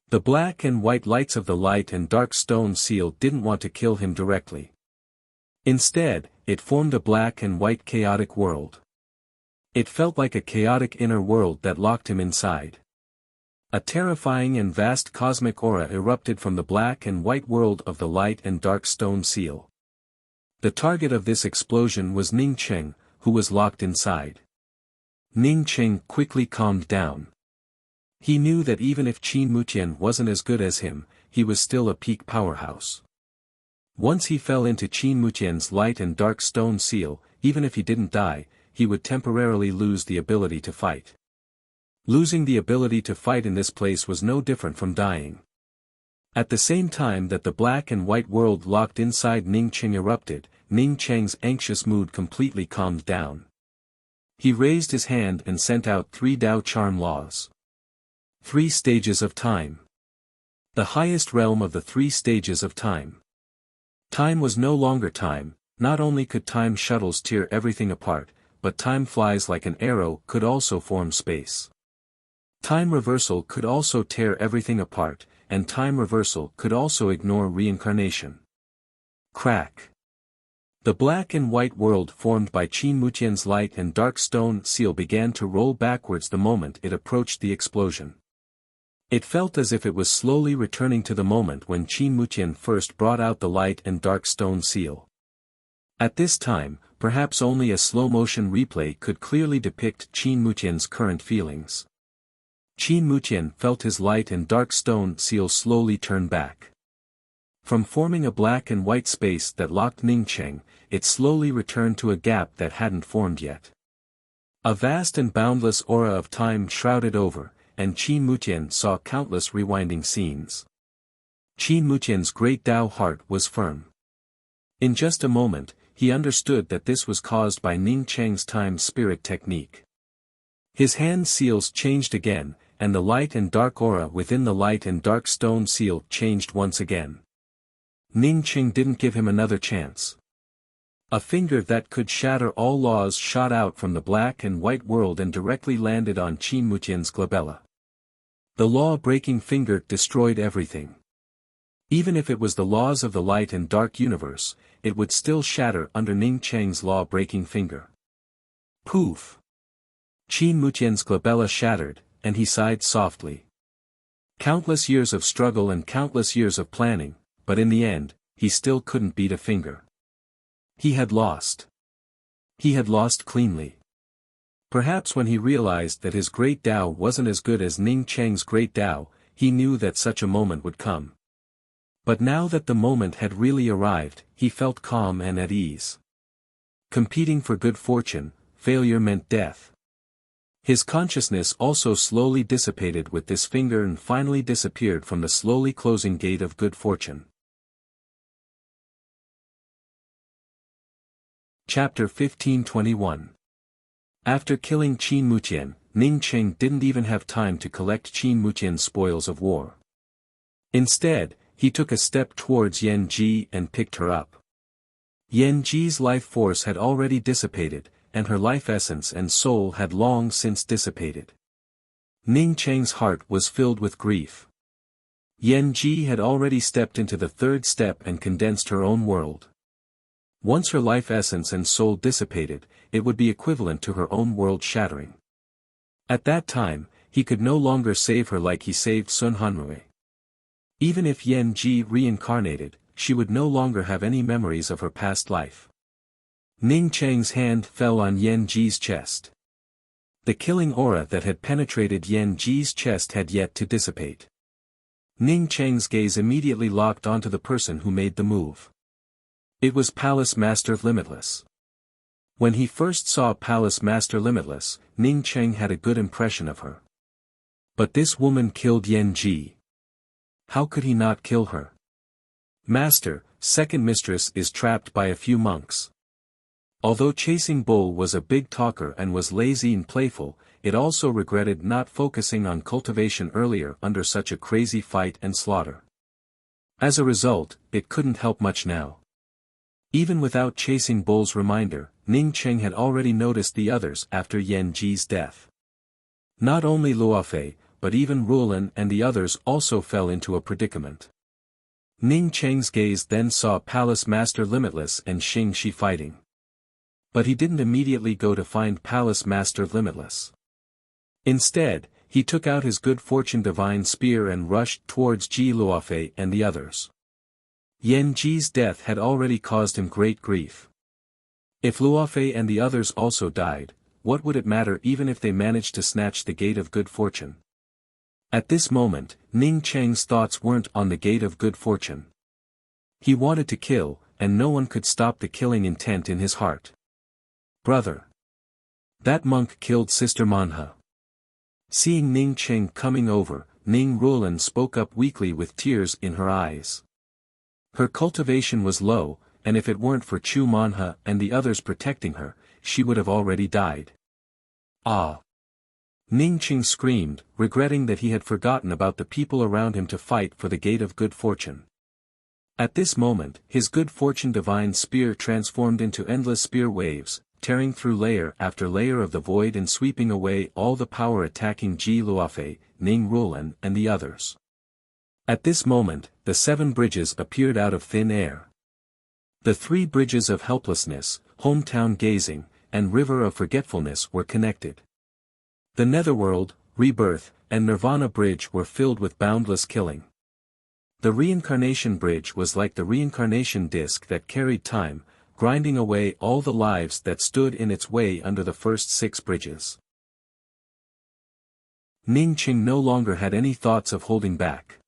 The black and white lights of the light and dark stone seal didn't want to kill him directly. Instead, it formed a black and white chaotic world. It felt like a chaotic inner world that locked him inside. A terrifying and vast cosmic aura erupted from the black and white world of the light and dark stone seal. The target of this explosion was Ning Cheng, who was locked inside. Ning Cheng quickly calmed down. He knew that even if Qin Mutian wasn't as good as him, he was still a peak powerhouse. Once he fell into Qin Mutian's light and dark stone seal, even if he didn't die, he would temporarily lose the ability to fight. Losing the ability to fight in this place was no different from dying. At the same time that the black and white world locked inside Ning Cheng erupted, Ning Cheng's anxious mood completely calmed down. He raised his hand and sent out 3 Tao charm laws. 3 stages of time. The highest realm of the 3 stages of time. Time was no longer time. Not only could time shuttles tear everything apart, but time flies like an arrow could also form space. Time reversal could also tear everything apart, and time reversal could also ignore reincarnation. Crack. The black and white world formed by Qin Mutian's light and dark stone seal began to roll backwards the moment it approached the explosion. It felt as if it was slowly returning to the moment when Qin Mutian first brought out the light and dark stone seal. At this time, perhaps only a slow-motion replay could clearly depict Qin Mutian's current feelings. Qin Mutian felt his light and dark stone seal slowly turn back. From forming a black and white space that locked Ning Cheng, it slowly returned to a gap that hadn't formed yet. A vast and boundless aura of time shrouded over, and Qin Mutian saw countless rewinding scenes. Qin Mutian's great Tao heart was firm. In just a moment, he understood that this was caused by Ning Cheng's time spirit technique. His hand seals changed again, and the light and dark aura within the light and dark stone seal changed once again. Ning Cheng didn't give him another chance. A finger that could shatter all laws shot out from the black and white world and directly landed on Qin Mutian's glabella. The law-breaking finger destroyed everything. Even if it was the laws of the light and dark universe, it would still shatter under Ning Cheng's law-breaking finger. Poof! Qin Mutian's glabella shattered, and he sighed softly. Countless years of struggle and countless years of planning, but in the end, he still couldn't beat a finger. He had lost. He had lost cleanly. Perhaps when he realized that his great Tao wasn't as good as Ning Cheng's great Tao, he knew that such a moment would come. But now that the moment had really arrived, he felt calm and at ease. Competing for good fortune, failure meant death. His consciousness also slowly dissipated with this finger and finally disappeared from the slowly closing gate of good fortune. Chapter 1521. After killing Qin Mutian, Ning Cheng didn't even have time to collect Qin Mutian's spoils of war. Instead, he took a step towards Yan Ji and picked her up. Yan Ji's life force had already dissipated, and her life essence and soul had long since dissipated. Ning Cheng's heart was filled with grief. Yan Ji had already stepped into the third step and condensed her own world. Once her life essence and soul dissipated, it would be equivalent to her own world shattering. At that time, he could no longer save her like he saved Sun Hanrui. Even if Yan Ji reincarnated, she would no longer have any memories of her past life. Ning Cheng's hand fell on Yan Ji's chest. The killing aura that had penetrated Yan Ji's chest had yet to dissipate. Ning Cheng's gaze immediately locked onto the person who made the move. It was Palace Master Limitless. When he first saw Palace Master Limitless, Ning Cheng had a good impression of her. But this woman killed Yan Ji. How could he not kill her? Master, second mistress is trapped by a few monks. Although Chasing Bull was a big talker and was lazy and playful, it also regretted not focusing on cultivation earlier under such a crazy fight and slaughter. As a result, it couldn't help much now. Even without Chasing Bull's reminder, Ning Cheng had already noticed the others after Yan Ji's death. Not only Luofei, but even Rulan and the others also fell into a predicament. Ning Cheng's gaze then saw Palace Master Limitless and Xing Shi fighting. But he didn't immediately go to find Palace Master Limitless. Instead, he took out his good fortune divine spear and rushed towards Ji Luofei and the others. Yan Ji's death had already caused him great grief. If Luofei and the others also died, what would it matter even if they managed to snatch the gate of good fortune? At this moment, Ning Cheng's thoughts weren't on the gate of good fortune. He wanted to kill, and no one could stop the killing intent in his heart. Brother. That monk killed Sister Manha. Seeing Ning Cheng coming over, Ning Rulan spoke up weakly with tears in her eyes. Her cultivation was low, and if it weren't for Chu Manha and the others protecting her, she would have already died. Ah! Ning Cheng screamed, regretting that he had forgotten about the people around him to fight for the gate of good fortune. At this moment, his good fortune divine spear transformed into endless spear waves, tearing through layer after layer of the void and sweeping away all the power attacking Ji Luofei, Ning Rulan and the others. At this moment, the 7 bridges appeared out of thin air. The 3 bridges of helplessness, hometown gazing, and river of forgetfulness were connected. The netherworld, rebirth, and nirvana bridge were filled with boundless killing. The reincarnation bridge was like the reincarnation disc that carried time, grinding away all the lives that stood in its way under the first 6 bridges. Ning Cheng no longer had any thoughts of holding back.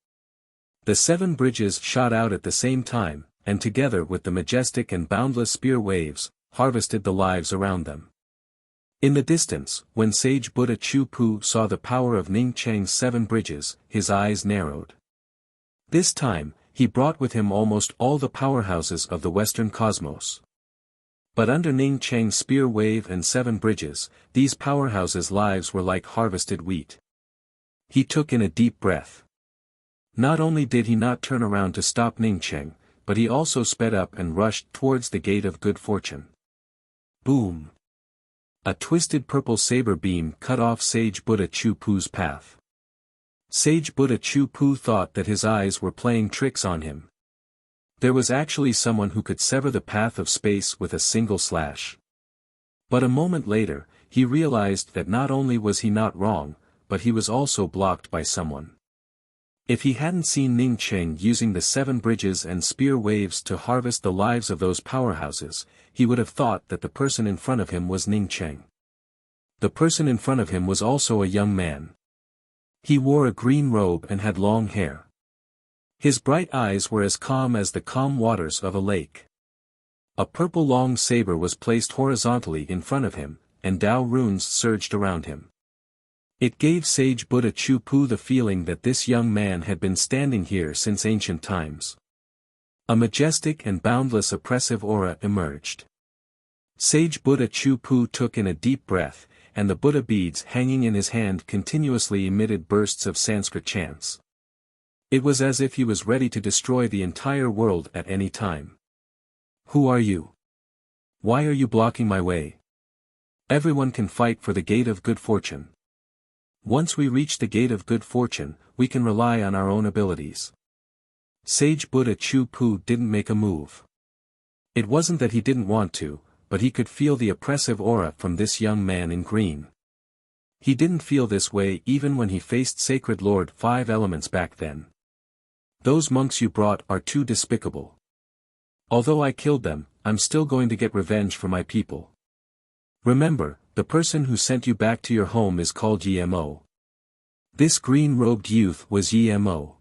The 7 bridges shot out at the same time, and together with the majestic and boundless spear waves, harvested the lives around them. In the distance, when Sage Buddha Chu Pu saw the power of Ning Cheng's 7 bridges, his eyes narrowed. This time, he brought with him almost all the powerhouses of the Western cosmos. But under Ning Cheng's spear wave and 7 bridges, these powerhouses' lives were like harvested wheat. He took in a deep breath. Not only did he not turn around to stop Ning Cheng, but he also sped up and rushed towards the gate of good fortune. Boom! A twisted purple saber beam cut off Sage Buddha Chu-Pu's path. Sage Buddha Chu-Pu thought that his eyes were playing tricks on him. There was actually someone who could sever the path of space with a single slash. But a moment later, he realized that not only was he not wrong, but he was also blocked by someone. If he hadn't seen Ning Cheng using the 7 bridges and spear waves to harvest the lives of those powerhouses, he would have thought that the person in front of him was Ning Cheng. The person in front of him was also a young man. He wore a green robe and had long hair. His bright eyes were as calm as the calm waters of a lake. A purple long saber was placed horizontally in front of him, and Tao runes surged around him. It gave Sage Buddha Chu-Pu the feeling that this young man had been standing here since ancient times. A majestic and boundless oppressive aura emerged. Sage Buddha Chu-Pu took in a deep breath, and the Buddha beads hanging in his hand continuously emitted bursts of Sanskrit chants. It was as if he was ready to destroy the entire world at any time. Who are you? Why are you blocking my way? Everyone can fight for the gate of good fortune. Once we reach the gate of good fortune, we can rely on our own abilities. Sage Buddha Chu-Pu didn't make a move. It wasn't that he didn't want to, but he could feel the oppressive aura from this young man in green. He didn't feel this way even when he faced Sacred Lord 5 Elements back then. Those monks you brought are too despicable. Although I killed them, I'm still going to get revenge for my people. Remember, the person who sent you back to your home is called Yemo. This green-robed youth was Yemo.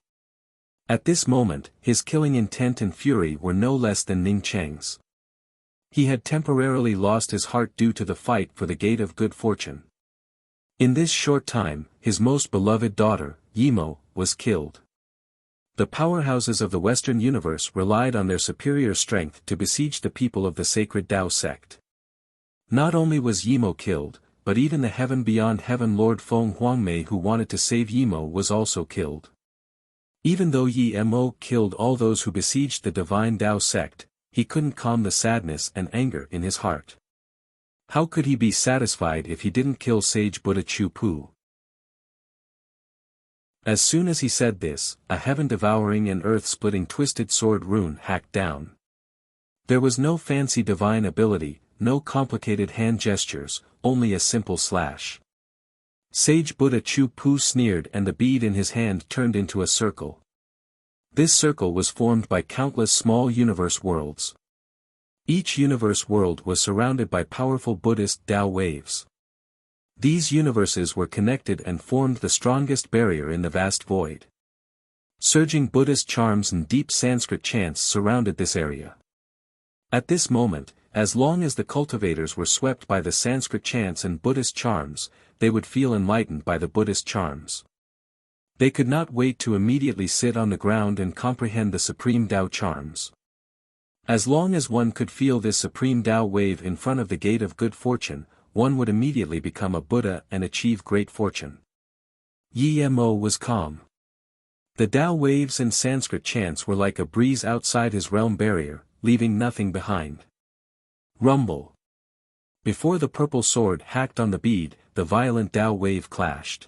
At this moment, his killing intent and fury were no less than Ning Cheng's. He had temporarily lost his heart due to the fight for the gate of good fortune. In this short time, his most beloved daughter, Yemo, was killed. The powerhouses of the Western universe relied on their superior strength to besiege the people of the sacred Tao sect. Not only was Yemo killed, but even the heaven beyond heaven Lord Feng Huangmei who wanted to save Yemo was also killed. Even though Yemo killed all those who besieged the divine Tao sect, he couldn't calm the sadness and anger in his heart. How could he be satisfied if he didn't kill Sage Buddha Chu-Pu? As soon as he said this, a heaven-devouring and earth-splitting twisted sword rune hacked down. There was no fancy divine ability, no complicated hand gestures, only a simple slash. Sage Buddha Chu-Pu sneered and the bead in his hand turned into a circle. This circle was formed by countless small universe worlds. Each universe world was surrounded by powerful Buddhist Tao waves. These universes were connected and formed the strongest barrier in the vast void. Surging Buddhist charms and deep Sanskrit chants surrounded this area. At this moment, as long as the cultivators were swept by the Sanskrit chants and Buddhist charms, they would feel enlightened by the Buddhist charms. They could not wait to immediately sit on the ground and comprehend the supreme Tao charms. As long as one could feel this supreme Tao wave in front of the gate of good fortune, one would immediately become a Buddha and achieve great fortune. Yemo was calm. The Tao waves and Sanskrit chants were like a breeze outside his realm barrier, leaving nothing behind. Rumble. Before the purple sword hacked on the bead, the violent Tao wave clashed.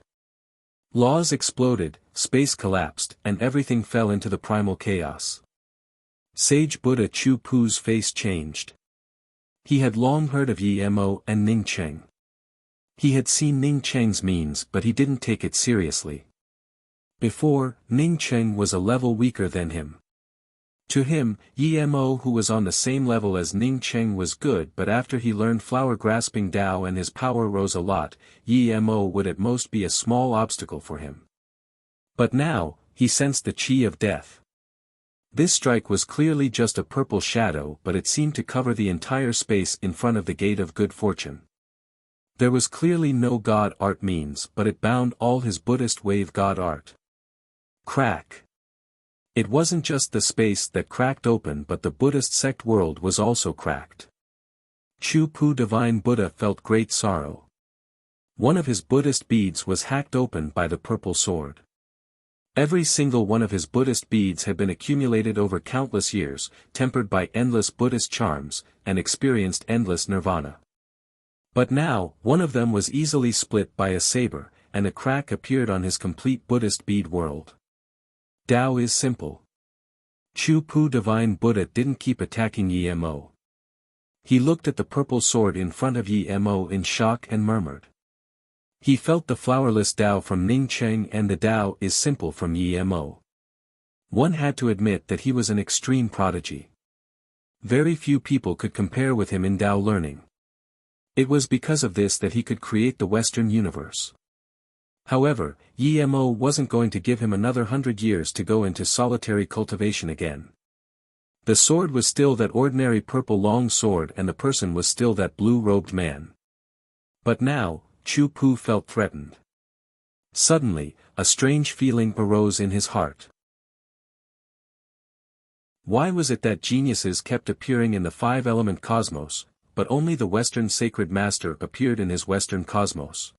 Laws exploded, space collapsed, and everything fell into the primal chaos. Sage Buddha Chu-Pu's face changed. He had long heard of Yemo and Ning Cheng. He had seen Ning Cheng's means but he didn't take it seriously. Before, Ning Cheng was a level weaker than him. To him, Yemo who was on the same level as Ning Cheng was good, but after he learned flower-grasping Tao and his power rose a lot, Yemo would at most be a small obstacle for him. But now, he sensed the chi of death. This strike was clearly just a purple shadow, but it seemed to cover the entire space in front of the gate of good fortune. There was clearly no god art means, but it bound all his Buddhist wave god art. Crack. It wasn't just the space that cracked open, but the Buddhist sect world was also cracked. Chu-Pu Divine Buddha felt great sorrow. One of his Buddhist beads was hacked open by the purple sword. Every single one of his Buddhist beads had been accumulated over countless years, tempered by endless Buddhist charms, and experienced endless nirvana. But now, one of them was easily split by a saber, and a crack appeared on his complete Buddhist bead world. Tao is simple. Chu Pu Divine Buddha didn't keep attacking Emo. He looked at the purple sword in front of Emo in shock and murmured. He felt the flowerless Tao from Ning Cheng and the Tao is simple from Emo. One had to admit that he was an extreme prodigy. Very few people could compare with him in Tao learning. It was because of this that he could create the Western universe. However, Emo wasn't going to give him another 100 years to go into solitary cultivation again. The sword was still that ordinary purple long sword and the person was still that blue-robed man. But now, Chu Pu felt threatened. Suddenly, a strange feeling arose in his heart. Why was it that geniuses kept appearing in the five-element cosmos, but only the Western Sacred Master appeared in his Western cosmos?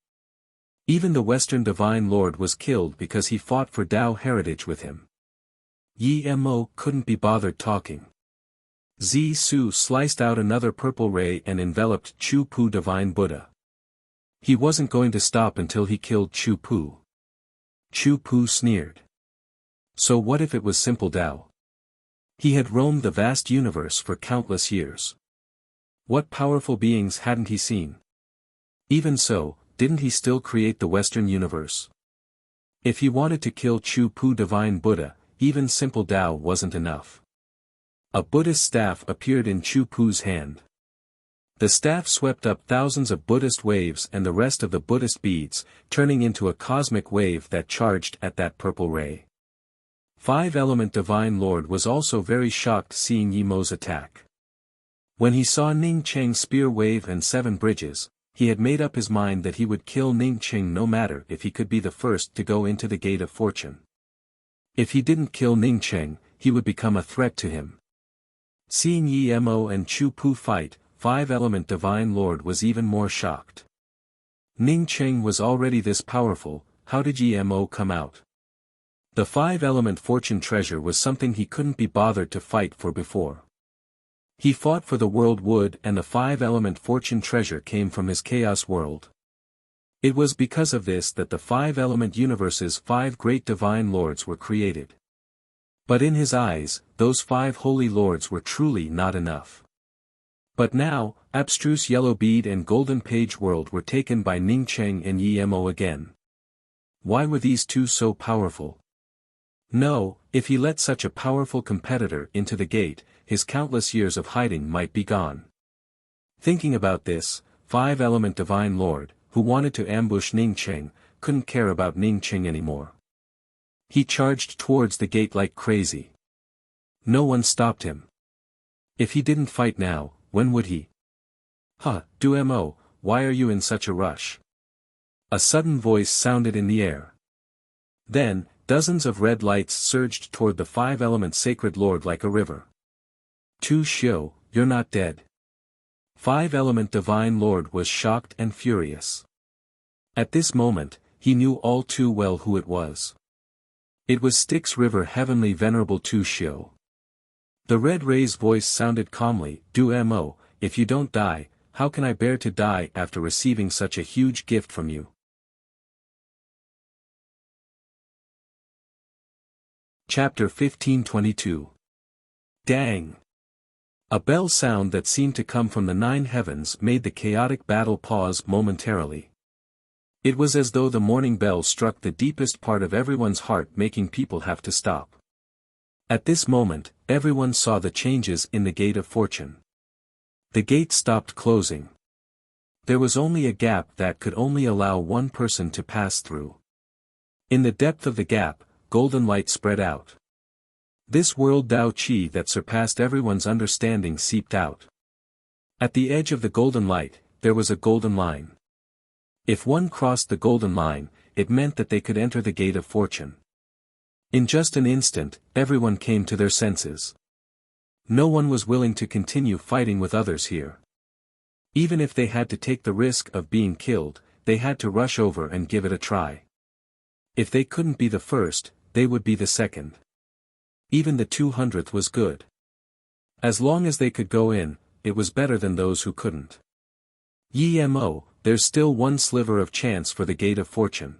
Even the Western Divine Lord was killed because he fought for Tao heritage with him. Emo couldn't be bothered talking. Su sliced out another purple ray and enveloped Chu Pu Divine Buddha. He wasn't going to stop until he killed Chu Pu. Chu Pu sneered. So what if it was simple Tao? He had roamed the vast universe for countless years. What powerful beings hadn't he seen? Even so, didn't he still create the Western universe? If he wanted to kill Chu Pu Divine Buddha, even simple Tao wasn't enough. A Buddhist staff appeared in Chu Pu's hand. The staff swept up thousands of Buddhist waves and the rest of the Buddhist beads, turning into a cosmic wave that charged at that purple ray. Five-element Divine Lord was also very shocked seeing Emo's attack. When he saw Ning Cheng's spear wave and 7 bridges, he had made up his mind that he would kill Ning Cheng no matter if he could be the first to go into the Gate of Fortune. If he didn't kill Ning Cheng, he would become a threat to him. Seeing Emo and Chu Pu fight, Five-element Divine Lord was even more shocked. Ning Cheng was already this powerful, how did Emo come out? The five-element fortune treasure was something he couldn't be bothered to fight for before. He fought for the world wood and the five-element fortune treasure came from his chaos world. It was because of this that the five-element universe's 5 great divine lords were created. But in his eyes, those 5 holy lords were truly not enough. But now, abstruse yellow bead and golden page world were taken by Ning Cheng and Emo again. Why were these two so powerful? No, if he let such a powerful competitor into the gate, his countless years of hiding might be gone. Thinking about this, five-element Divine Lord, who wanted to ambush Ning Cheng, couldn't care about Ning Cheng anymore. He charged towards the gate like crazy. No one stopped him. If he didn't fight now, when would he? Mo, why are you in such a rush? A sudden voice sounded in the air. Then, dozens of red lights surged toward the five-element sacred lord like a river. Tu Xiu, you're not dead. Five-element divine lord was shocked and furious. At this moment, he knew all too well who it was. It was Styx River Heavenly Venerable Tu Xiu. The red ray's voice sounded calmly, Mo, if you don't die, how can I bear to die after receiving such a huge gift from you? Chapter 1522. Dang! A bell sound that seemed to come from the 9 heavens made the chaotic battle pause momentarily. It was as though the morning bell struck the deepest part of everyone's heart, making people have to stop. At this moment, everyone saw the changes in the Gate of Fortune. The gate stopped closing. There was only a gap that could only allow one person to pass through. In the depth of the gap, golden light spread out. This world Tao Chi that surpassed everyone's understanding seeped out. At the edge of the golden light, there was a golden line. If one crossed the golden line, it meant that they could enter the Gate of Fortune. In just an instant, everyone came to their senses. No one was willing to continue fighting with others here. Even if they had to take the risk of being killed, they had to rush over and give it a try. If they couldn't be the first, they would be the second. Even the 200th was good. As long as they could go in, it was better than those who couldn't. Yemo, there's still one sliver of chance for the Gate of Fortune.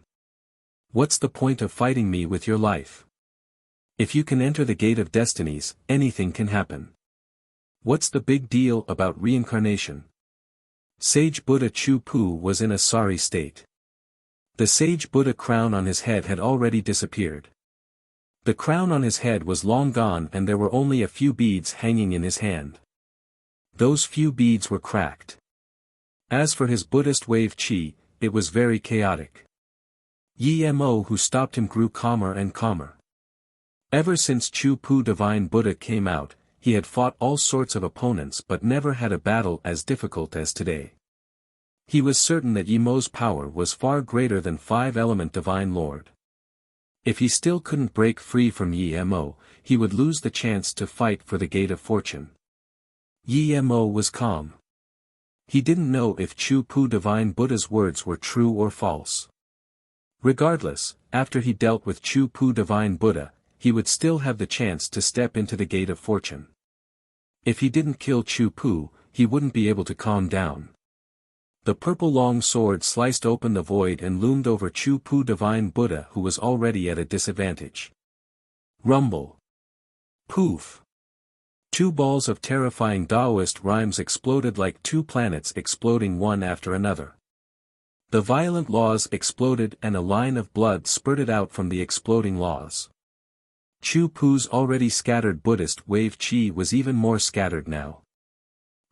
What's the point of fighting me with your life? If you can enter the Gate of Destinies, anything can happen. What's the big deal about reincarnation? Sage Buddha Chu Pu was in a sorry state. The Sage Buddha crown on his head had already disappeared. The crown on his head was long gone and there were only a few beads hanging in his hand. Those few beads were cracked. As for his Buddhist wave chi, it was very chaotic. Yemo who stopped him grew calmer and calmer. Ever since Chu Pu Divine Buddha came out, he had fought all sorts of opponents but never had a battle as difficult as today. He was certain that Yemo's power was far greater than 5-element Divine Lord. If he still couldn't break free from Yemo, he would lose the chance to fight for the Gate of Fortune. Yemo was calm. He didn't know if Chu Pu Divine Buddha's words were true or false. Regardless, after he dealt with Chu Pu Divine Buddha, he would still have the chance to step into the Gate of Fortune. If he didn't kill Chu Pu, he wouldn't be able to calm down. The purple long sword sliced open the void and loomed over Chu Pu Divine Buddha who was already at a disadvantage. Rumble. Poof. 2 balls of terrifying Taoist rhymes exploded like 2 planets exploding one after another. The violent laws exploded and a line of blood spurted out from the exploding laws. Chu Pu's already scattered Buddhist wave chi was even more scattered now.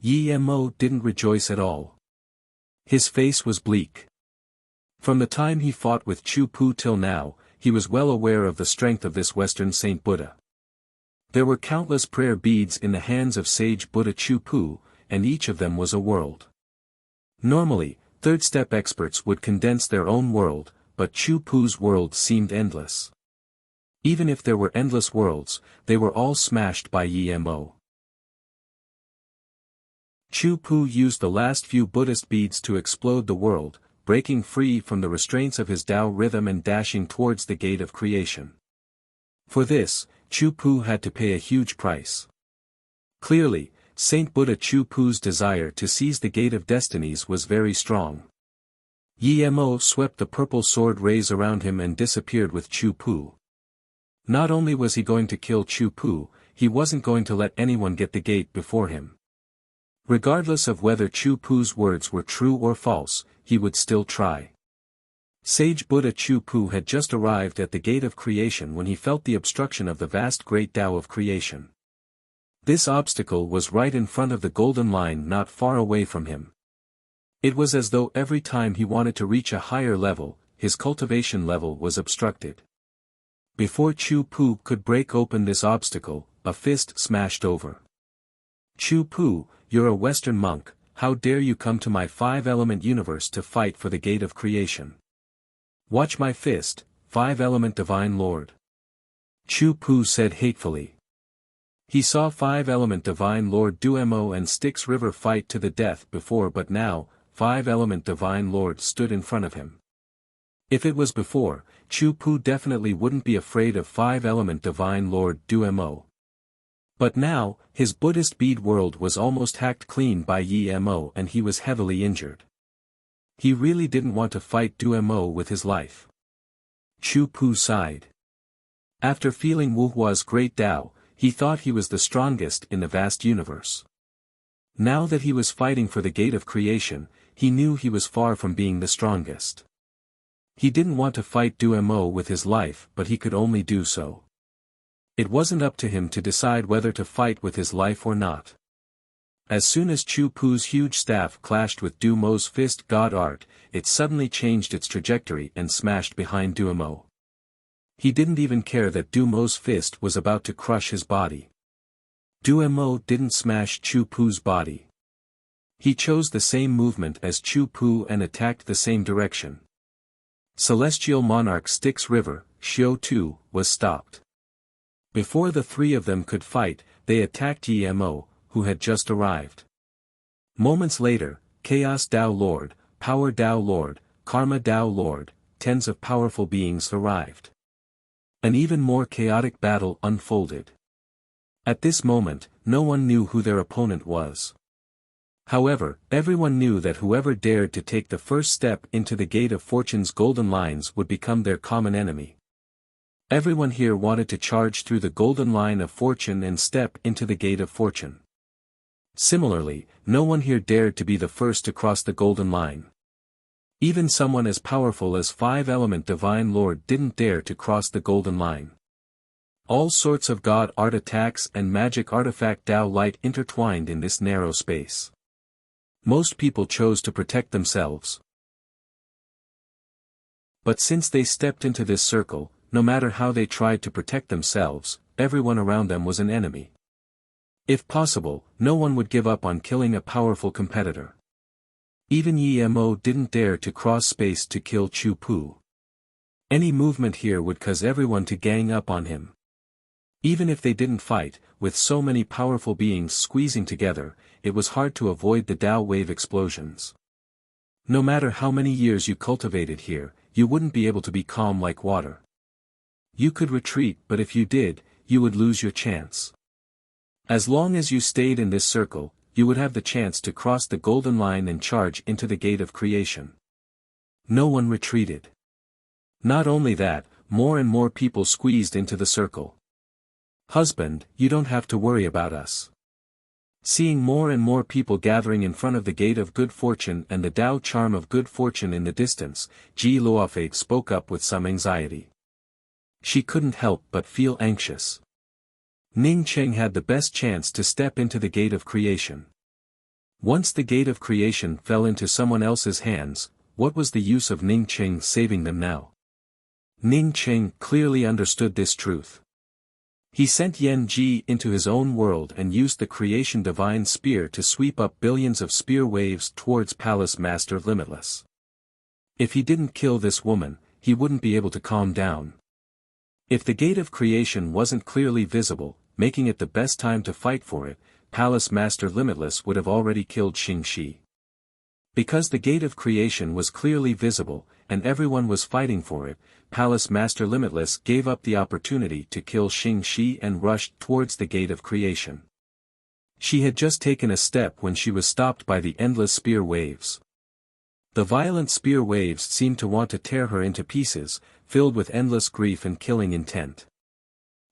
Yemo didn't rejoice at all. His face was bleak. From the time he fought with Chu Pu till now, he was well aware of the strength of this Western Saint Buddha. There were countless prayer beads in the hands of Sage Buddha Chu Pu, and each of them was a world. Normally, third-step experts would condense their own world, but Chu Pu's world seemed endless. Even if there were endless worlds, they were all smashed by Yemo. Chu Pu used the last few Buddhist beads to explode the world, breaking free from the restraints of his Tao rhythm and dashing towards the Gate of Creation. For this, Chu Pu had to pay a huge price. Clearly, Saint Buddha Chu Pu's desire to seize the Gate of Destinies was very strong. Yemo swept the purple sword rays around him and disappeared with Chu Pu. Not only was he going to kill Chu Pu, he wasn't going to let anyone get the gate before him. Regardless of whether Chu Pu's words were true or false, he would still try. Sage Buddha Chu Pu had just arrived at the Gate of Creation when he felt the obstruction of the vast great Tao of creation. This obstacle was right in front of the golden line not far away from him. It was as though every time he wanted to reach a higher level, his cultivation level was obstructed. Before Chu Pu could break open this obstacle, a fist smashed over. Chu Pu, you're a Western monk, how dare you come to my 5-element universe to fight for the Gate of Creation? Watch my fist, 5-element Divine Lord. Chu Pu said hatefully. He saw 5-element Divine Lord Duemo and Styx River fight to the death before, but now, 5-element Divine Lord stood in front of him. If it was before, Chu Pu definitely wouldn't be afraid of 5-element Divine Lord Duemo. But now, his Buddhist bead world was almost hacked clean by Yemo and he was heavily injured. He really didn't want to fight Duemo with his life. Chu Pu sighed. After feeling Wuhua's great Tao, he thought he was the strongest in the vast universe. Now that he was fighting for the Gate of Creation, he knew he was far from being the strongest. He didn't want to fight Duemo with his life, but he could only do so. It wasn't up to him to decide whether to fight with his life or not. As soon as Chu Pu's huge staff clashed with Duemo's fist God Art, it suddenly changed its trajectory and smashed behind Duemo. He didn't even care that Duemo's fist was about to crush his body. Duemo didn't smash Chu Pu's body. He chose the same movement as Chu Pu and attacked the same direction. Celestial Monarch Styx River, Xiu Tu, was stopped. Before the three of them could fight, they attacked Yemo, who had just arrived. Moments later, Chaos Tao Lord, Power Tao Lord, Karma Tao Lord, tens of powerful beings arrived. An even more chaotic battle unfolded. At this moment, no one knew who their opponent was. However, everyone knew that whoever dared to take the first step into the Gate of Fortune's golden lines would become their common enemy. Everyone here wanted to charge through the golden line of fortune and step into the Gate of Fortune. Similarly, no one here dared to be the first to cross the golden line. Even someone as powerful as Five-Element Divine Lord didn't dare to cross the golden line. All sorts of god art attacks and magic artifact Tao light intertwined in this narrow space. Most people chose to protect themselves. But since they stepped into this circle, no matter how they tried to protect themselves, everyone around them was an enemy. If possible, no one would give up on killing a powerful competitor. Even Yi Mo didn't dare to cross space to kill Chu Pu. Any movement here would cause everyone to gang up on him. Even if they didn't fight, with so many powerful beings squeezing together, it was hard to avoid the Tao wave explosions. No matter how many years you cultivated here, you wouldn't be able to be calm like water. You could retreat, but if you did, you would lose your chance. As long as you stayed in this circle, you would have the chance to cross the golden line and charge into the Gate of Creation. No one retreated. Not only that, more and more people squeezed into the circle. Husband, you don't have to worry about us. Seeing more and more people gathering in front of the Gate of Good Fortune and the Tao charm of good fortune in the distance, Ji Luofei spoke up with some anxiety. She couldn't help but feel anxious. Ning Cheng had the best chance to step into the Gate of Creation. Once the Gate of Creation fell into someone else's hands, what was the use of Ning Cheng saving them now? Ning Cheng clearly understood this truth. He sent Yan Ji into his own world and used the Creation Divine Spear to sweep up billions of spear waves towards Palace Master Limitless. If he didn't kill this woman, he wouldn't be able to calm down. If the Gate of Creation wasn't clearly visible, making it the best time to fight for it, Palace Master Limitless would have already killed Xing Shi. Because the Gate of Creation was clearly visible, and everyone was fighting for it, Palace Master Limitless gave up the opportunity to kill Xing Shi and rushed towards the Gate of Creation. She had just taken a step when she was stopped by the endless spear waves. The violent spear waves seemed to want to tear her into pieces, filled with endless grief and killing intent.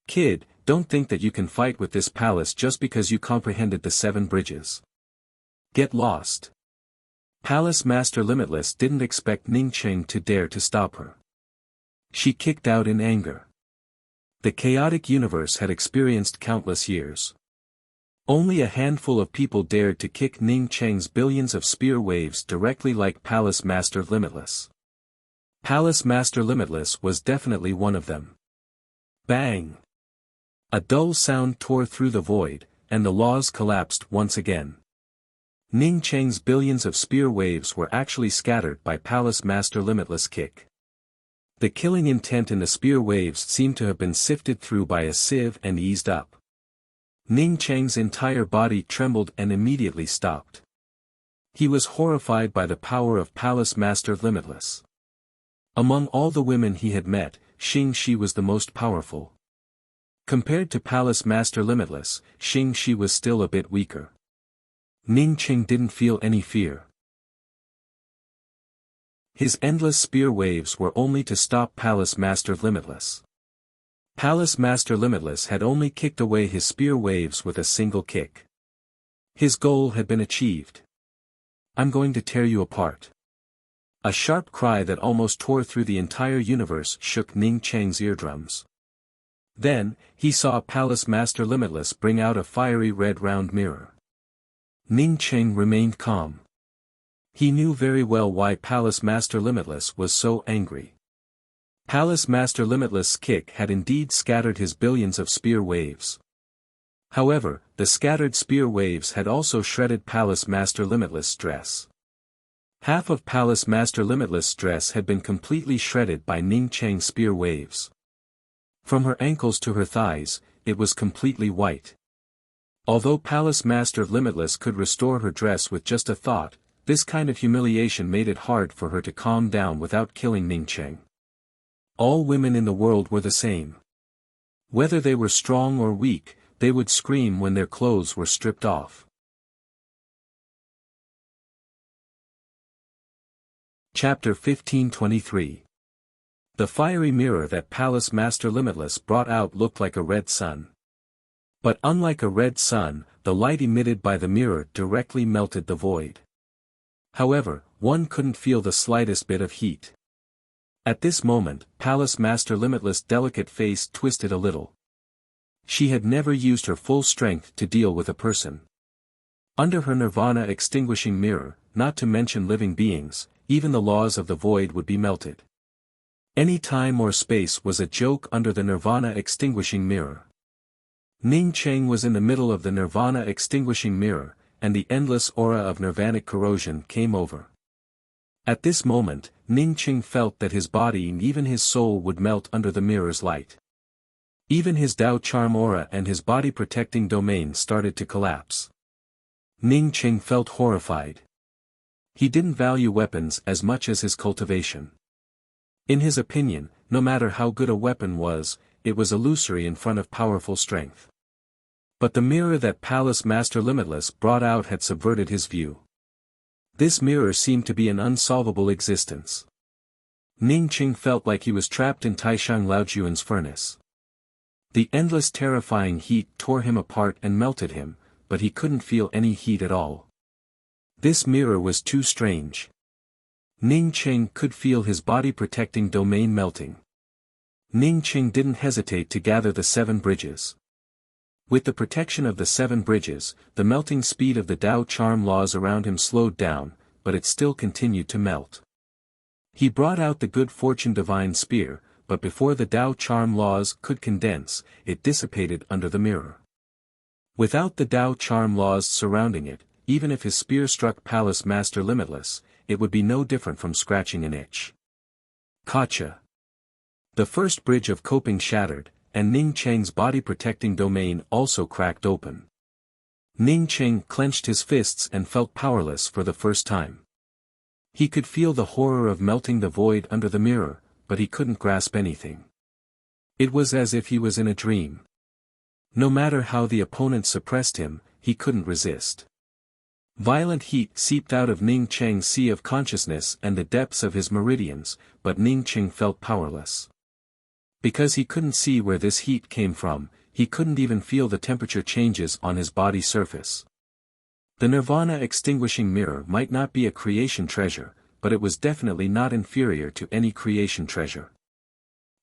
Kid, don't think that you can fight with this palace just because you comprehended the 7 bridges. Get lost. Palace Master Limitless didn't expect Ning Cheng to dare to stop her. She kicked out in anger. The chaotic universe had experienced countless years. Only a handful of people dared to kick Ning Cheng's billions of spear waves directly like Palace Master Limitless. Palace Master Limitless was definitely one of them. Bang! A dull sound tore through the void, and the laws collapsed once again. Ning Cheng's billions of spear waves were actually scattered by Palace Master Limitless' kick. The killing intent in the spear waves seemed to have been sifted through by a sieve and eased up. Ning Cheng's entire body trembled and immediately stopped. He was horrified by the power of Palace Master Limitless. Among all the women he had met, Xing Shi was the most powerful. Compared to Palace Master Limitless, Xing Shi was still a bit weaker. Ning Cheng didn't feel any fear. His endless spear waves were only to stop Palace Master Limitless. Palace Master Limitless had only kicked away his spear waves with a single kick. His goal had been achieved. I'm going to tear you apart. A sharp cry that almost tore through the entire universe shook Ning Cheng's eardrums. Then, he saw Palace Master Limitless bring out a fiery red round mirror. Ning Cheng remained calm. He knew very well why Palace Master Limitless was so angry. Palace Master Limitless' kick had indeed scattered his billions of spear waves. However, the scattered spear waves had also shredded Palace Master Limitless' dress. Half of Palace Master Limitless' dress had been completely shredded by Ning Cheng's spear waves. From her ankles to her thighs, it was completely white. Although Palace Master Limitless could restore her dress with just a thought, this kind of humiliation made it hard for her to calm down without killing Ning Cheng. All women in the world were the same. Whether they were strong or weak, they would scream when their clothes were stripped off. Chapter 1523. The fiery mirror that Palace Master Limitless brought out looked like a red sun. But unlike a red sun, the light emitted by the mirror directly melted the void. However, one couldn't feel the slightest bit of heat. At this moment, Palace Master Limitless' delicate face twisted a little. She had never used her full strength to deal with a person. Under her nirvana extinguishing mirror, not to mention living beings, even the laws of the void would be melted. Any time or space was a joke under the nirvana extinguishing mirror. Ning Cheng was in the middle of the nirvana extinguishing mirror, and the endless aura of nirvanic corrosion came over. At this moment, Ning Cheng felt that his body and even his soul would melt under the mirror's light. Even his Dao charm aura and his body protecting domain started to collapse. Ning Cheng felt horrified. He didn't value weapons as much as his cultivation. In his opinion, no matter how good a weapon was, it was illusory in front of powerful strength. But the mirror that Palace Master Limitless brought out had subverted his view. This mirror seemed to be an unsolvable existence. Ning Cheng felt like he was trapped in Taishang Laojuan's furnace. The endless terrifying heat tore him apart and melted him, but he couldn't feel any heat at all. This mirror was too strange. Ning Cheng could feel his body protecting domain melting. Ning Cheng didn't hesitate to gather the 7 bridges. With the protection of the 7 bridges, the melting speed of the Dao charm laws around him slowed down, but it still continued to melt. He brought out the good fortune divine spear, but before the Dao charm laws could condense, it dissipated under the mirror. Without the Dao charm laws surrounding it, even if his spear struck Palace Master Limitless, it would be no different from scratching an itch. Gotcha. The first bridge of coping shattered, and Ning Cheng's body-protecting domain also cracked open. Ning Cheng clenched his fists and felt powerless for the first time. He could feel the horror of melting the void under the mirror, but he couldn't grasp anything. It was as if he was in a dream. No matter how the opponent suppressed him, he couldn't resist. Violent heat seeped out of Ning Cheng's sea of consciousness and the depths of his meridians, but Ning Cheng felt powerless. Because he couldn't see where this heat came from, he couldn't even feel the temperature changes on his body surface. The nirvana extinguishing mirror might not be a creation treasure, but it was definitely not inferior to any creation treasure.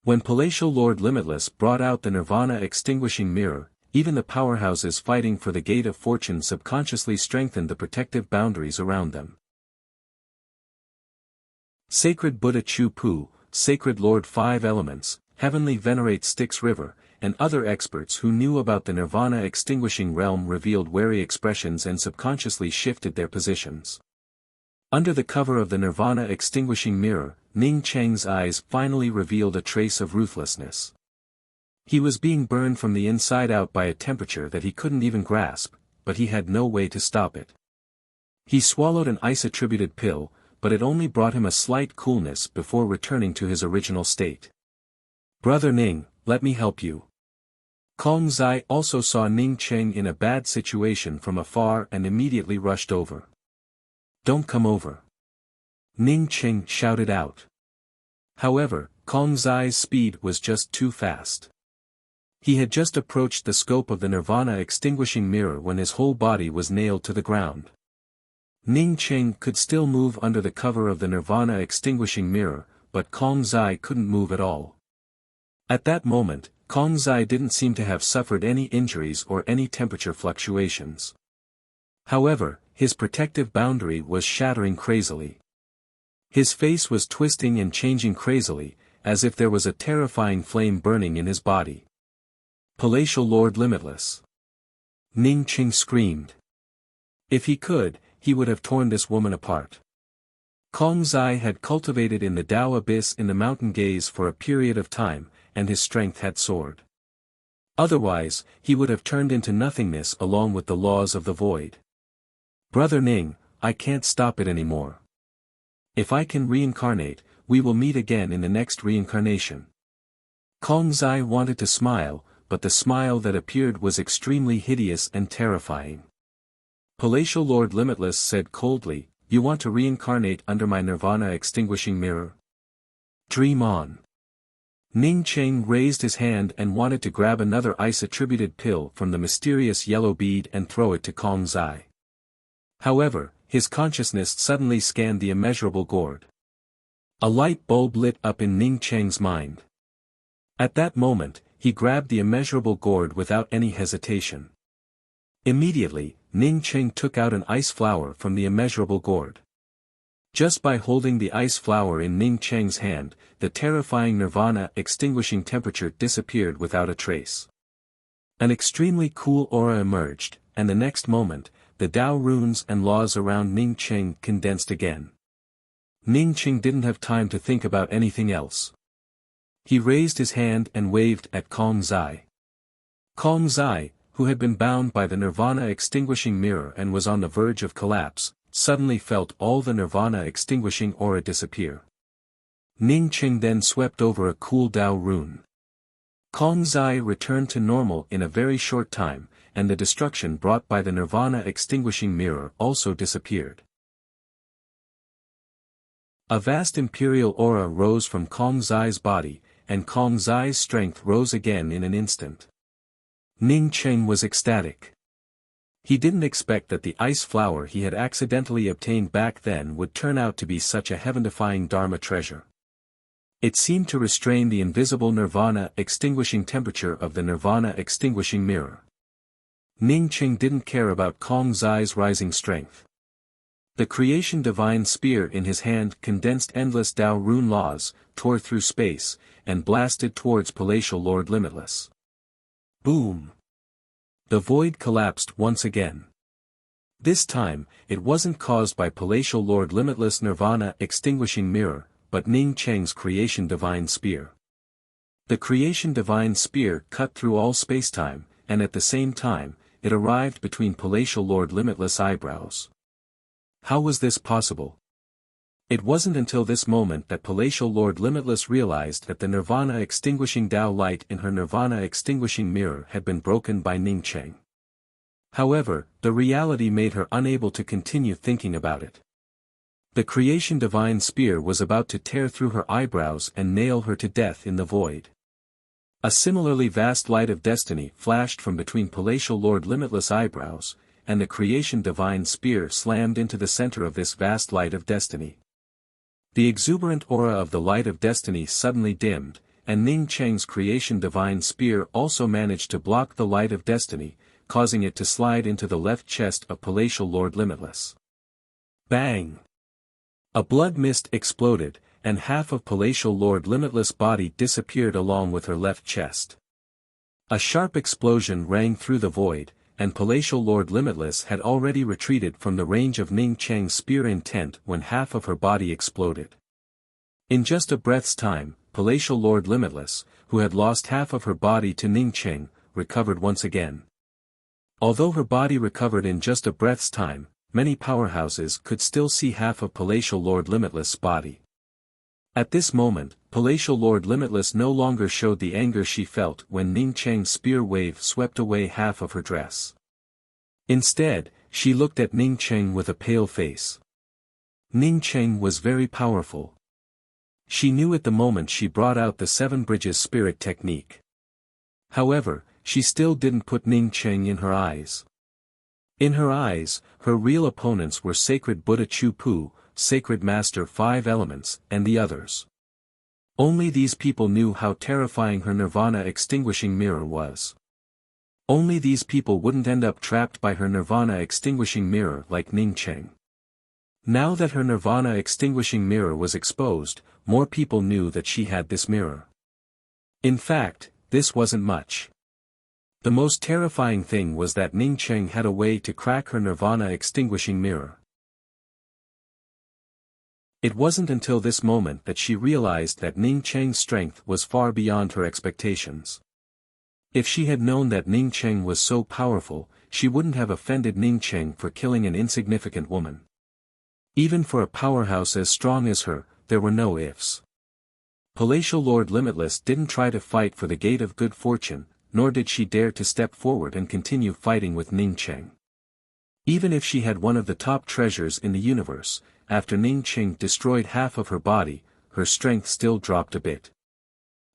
When Palatial Lord Limitless brought out the nirvana extinguishing mirror, even the powerhouses fighting for the Gate of Fortune subconsciously strengthened the protective boundaries around them. Sacred Buddha Chu Pu, Sacred Lord 5 Elements, Heavenly Venerate Styx River, and other experts who knew about the nirvana extinguishing realm revealed wary expressions and subconsciously shifted their positions. Under the cover of the nirvana extinguishing mirror, Ning Cheng's eyes finally revealed a trace of ruthlessness. He was being burned from the inside out by a temperature that he couldn't even grasp, but he had no way to stop it. He swallowed an ice-attributed pill, but it only brought him a slight coolness before returning to his original state. "Brother Ning, let me help you." Kong Zai also saw Ning Cheng in a bad situation from afar and immediately rushed over. "Don't come over!" Ning Cheng shouted out. However, Kong Zai's speed was just too fast. He had just approached the scope of the nirvana extinguishing mirror when his whole body was nailed to the ground. Ning Cheng could still move under the cover of the nirvana extinguishing mirror, but Kong Zai couldn't move at all. At that moment, Kong Zai didn't seem to have suffered any injuries or any temperature fluctuations. However, his protective boundary was shattering crazily. His face was twisting and changing crazily, as if there was a terrifying flame burning in his body. Palatial Lord Limitless. Ning Cheng screamed. If he could, he would have torn this woman apart. Kong Zai had cultivated in the Tao abyss in the mountain gaze for a period of time, and his strength had soared. Otherwise, he would have turned into nothingness along with the laws of the void. "Brother Ning, I can't stop it anymore. If I can reincarnate, we will meet again in the next reincarnation." Kong Zai wanted to smile, but the smile that appeared was extremely hideous and terrifying. Palatial Lord Limitless said coldly, "You want to reincarnate under my nirvana extinguishing mirror? Dream on." Ning Cheng raised his hand and wanted to grab another ice-attributed pill from the mysterious yellow bead and throw it to Kong Zai. However, his consciousness suddenly scanned the immeasurable gourd. A light bulb lit up in Ning Cheng's mind. At that moment, he grabbed the immeasurable gourd without any hesitation. Immediately, Ning Cheng took out an ice flower from the immeasurable gourd. Just by holding the ice flower in Ning Cheng's hand, the terrifying nirvana extinguishing temperature disappeared without a trace. An extremely cool aura emerged, and the next moment, the Tao runes and laws around Ning Cheng condensed again. Ning Cheng didn't have time to think about anything else. He raised his hand and waved at Kong Zai. Kong Zai, who had been bound by the nirvana extinguishing mirror and was on the verge of collapse, suddenly felt all the nirvana extinguishing aura disappear. Ning Cheng then swept over a cool Tao rune. Kong Zai returned to normal in a very short time, and the destruction brought by the nirvana extinguishing mirror also disappeared. A vast imperial aura rose from Kong Zai's body, and Kong Zai's strength rose again in an instant. Ning Cheng was ecstatic. He didn't expect that the ice flower he had accidentally obtained back then would turn out to be such a heaven-defying Dharma treasure. It seemed to restrain the invisible nirvana extinguishing temperature of the nirvana extinguishing mirror. Ning Cheng didn't care about Kong Zai's rising strength. The creation divine spear in his hand condensed endless Tao rune laws, tore through space, and blasted towards Palatial Lord Limitless. Boom! The void collapsed once again. This time, it wasn't caused by Palatial Lord Limitless nirvana extinguishing mirror, but Ning Cheng's creation divine spear. The creation divine spear cut through all spacetime, and at the same time, it arrived between Palatial Lord Limitless' eyebrows. How was this possible? It wasn't until this moment that Palatial Lord Limitless realized that the nirvana extinguishing Tao light in her nirvana extinguishing mirror had been broken by Ning Cheng. However, the reality made her unable to continue thinking about it. The creation divine spear was about to tear through her eyebrows and nail her to death in the void. A similarly vast light of destiny flashed from between Palatial Lord Limitless' eyebrows, and the creation divine spear slammed into the center of this vast light of destiny. The exuberant aura of the light of destiny suddenly dimmed, and Ning Cheng's creation divine spear also managed to block the light of destiny, causing it to slide into the left chest of Palatial Lord Limitless. Bang! A blood mist exploded, and half of Palatial Lord Limitless' body disappeared along with her left chest. A sharp explosion rang through the void, and Palatial Lord Limitless had already retreated from the range of Ning Cheng's spear intent when half of her body exploded. In just a breath's time, Palatial Lord Limitless, who had lost half of her body to Ning Cheng, recovered once again. Although her body recovered in just a breath's time, many powerhouses could still see half of Palatial Lord Limitless' body. At this moment, Palatial Lord Limitless no longer showed the anger she felt when Ning Cheng's spear wave swept away half of her dress. Instead, she looked at Ning Cheng with a pale face. Ning Cheng was very powerful. She knew at the moment she brought out the Seven Bridges spirit technique. However, she still didn't put Ning Cheng in her eyes. In her eyes, her real opponents were Sacred Buddha Chu Pu, Sacred Master Five Elements, and the others. Only these people knew how terrifying her nirvana extinguishing mirror was. Only these people wouldn't end up trapped by her nirvana extinguishing mirror like Ning Cheng. Now that her nirvana extinguishing mirror was exposed, more people knew that she had this mirror. In fact, this wasn't much. The most terrifying thing was that Ning Cheng had a way to crack her nirvana extinguishing mirror. It wasn't until this moment that she realized that Ning Cheng's strength was far beyond her expectations. If she had known that Ning Cheng was so powerful, she wouldn't have offended Ning Cheng for killing an insignificant woman. Even for a powerhouse as strong as her, there were no ifs. Palatial Lord Limitless didn't try to fight for the Gate of Good Fortune, nor did she dare to step forward and continue fighting with Ning Cheng. Even if she had one of the top treasures in the universe, after Ning Cheng destroyed half of her body, her strength still dropped a bit.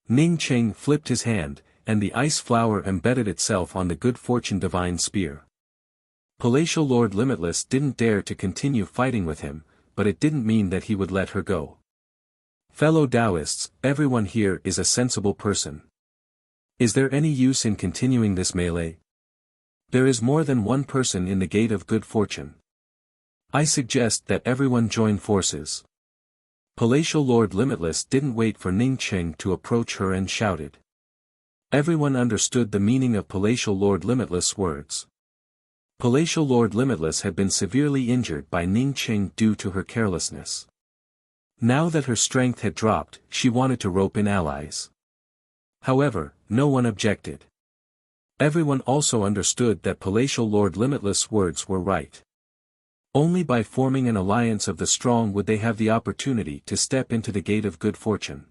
Ning Cheng flipped his hand, and the ice flower embedded itself on the Good Fortune Divine Spear. Palatial Lord Limitless didn't dare to continue fighting with him, but it didn't mean that he would let her go. Fellow Taoists, everyone here is a sensible person. Is there any use in continuing this melee? There is more than one person in the Gate of Good Fortune. I suggest that everyone join forces. Palatial Lord Limitless didn't wait for Ning Cheng to approach her and shouted. Everyone understood the meaning of Palatial Lord Limitless' words. Palatial Lord Limitless had been severely injured by Ning Cheng due to her carelessness. Now that her strength had dropped, she wanted to rope in allies. However, no one objected. Everyone also understood that Palatial Lord Limitless' words were right. Only by forming an alliance of the strong would they have the opportunity to step into the Gate of Good Fortune.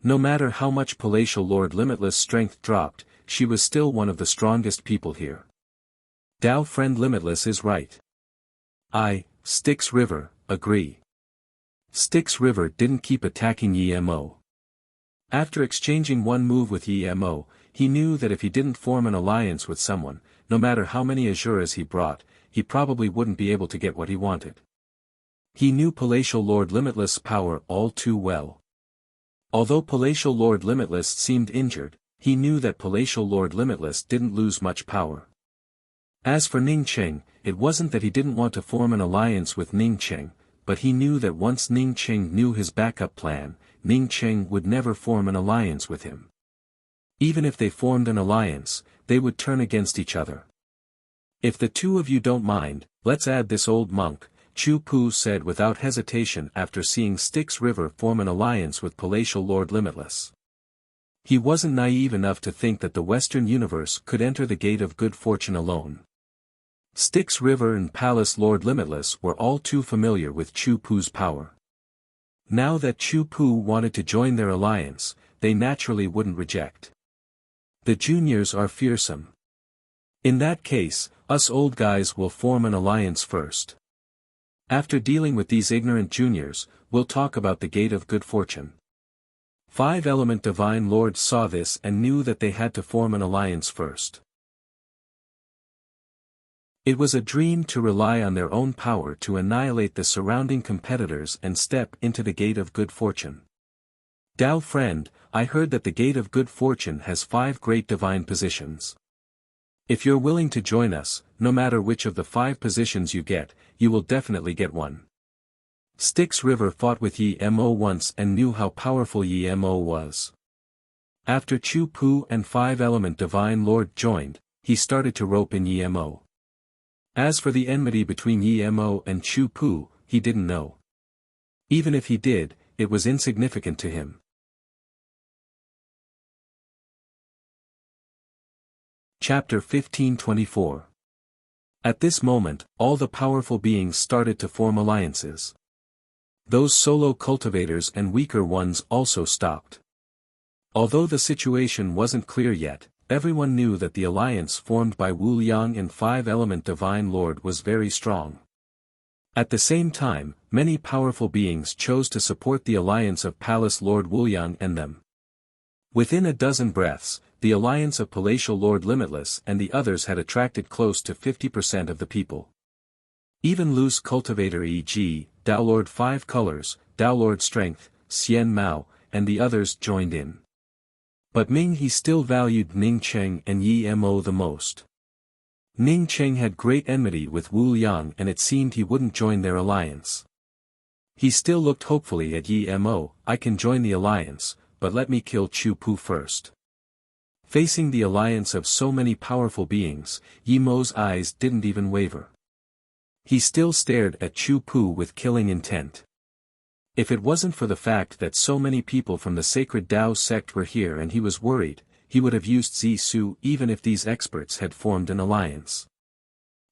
No matter how much Palatial Lord Limitless' strength dropped, she was still one of the strongest people here. Tao Friend Limitless is right. I, Styx River, agree. Styx River didn't keep attacking Emo. After exchanging one move with Emo, he knew that if he didn't form an alliance with someone, no matter how many Azuras he brought, he probably wouldn't be able to get what he wanted. He knew Palatial Lord Limitless' power all too well. Although Palatial Lord Limitless seemed injured, he knew that Palatial Lord Limitless didn't lose much power. As for Ning Cheng, it wasn't that he didn't want to form an alliance with Ning Cheng, but he knew that once Ning Cheng knew his backup plan, Ning Cheng would never form an alliance with him. Even if they formed an alliance, they would turn against each other. If the two of you don't mind, let's add this old monk, Chu Pu said without hesitation after seeing Styx River form an alliance with Palatial Lord Limitless. He wasn't naive enough to think that the Western universe could enter the Gate of Good Fortune alone. Styx River and Palace Lord Limitless were all too familiar with Chu Pu's power. Now that Chu Pu wanted to join their alliance, they naturally wouldn't reject. The juniors are fearsome. In that case, us old guys will form an alliance first. After dealing with these ignorant juniors, we'll talk about the Gate of Good Fortune. 5-element Divine Lords saw this and knew that they had to form an alliance first. It was a dream to rely on their own power to annihilate the surrounding competitors and step into the Gate of Good Fortune. Tao Friend, I heard that the Gate of Good Fortune has 5 great divine positions. If you're willing to join us, no matter which of the 5 positions you get, you will definitely get one. Styx River fought with Emo once and knew how powerful Emo was. After Chu Pu and 5-element Divine Lord joined, he started to rope in Emo. As for the enmity between Emo and Chu Pu, he didn't know. Even if he did, it was insignificant to him. Chapter 1524. At this moment, all the powerful beings started to form alliances. Those solo cultivators and weaker ones also stopped. Although the situation wasn't clear yet, everyone knew that the alliance formed by Wu Liang and 5-element Divine Lord was very strong. At the same time, many powerful beings chose to support the alliance of Palace Lord Wu Liang and them. Within a dozen breaths, the alliance of Palatial Lord Limitless and the others had attracted close to 50% of the people. Even loose cultivator e.g., Tao Lord 5 Colors, Tao Lord Strength, Xian Mao, and the others joined in. But Ming He still valued Ning Cheng and Emo the most. Ning Cheng had great enmity with Wu Liang and it seemed he wouldn't join their alliance. He still looked hopefully at Emo, I can join the alliance, but let me kill Chu Pu first. Facing the alliance of so many powerful beings, Emo's eyes didn't even waver. He still stared at Chu Pu with killing intent. If it wasn't for the fact that so many people from the sacred Tao sect were here and he was worried, he would have used Zisu even if these experts had formed an alliance.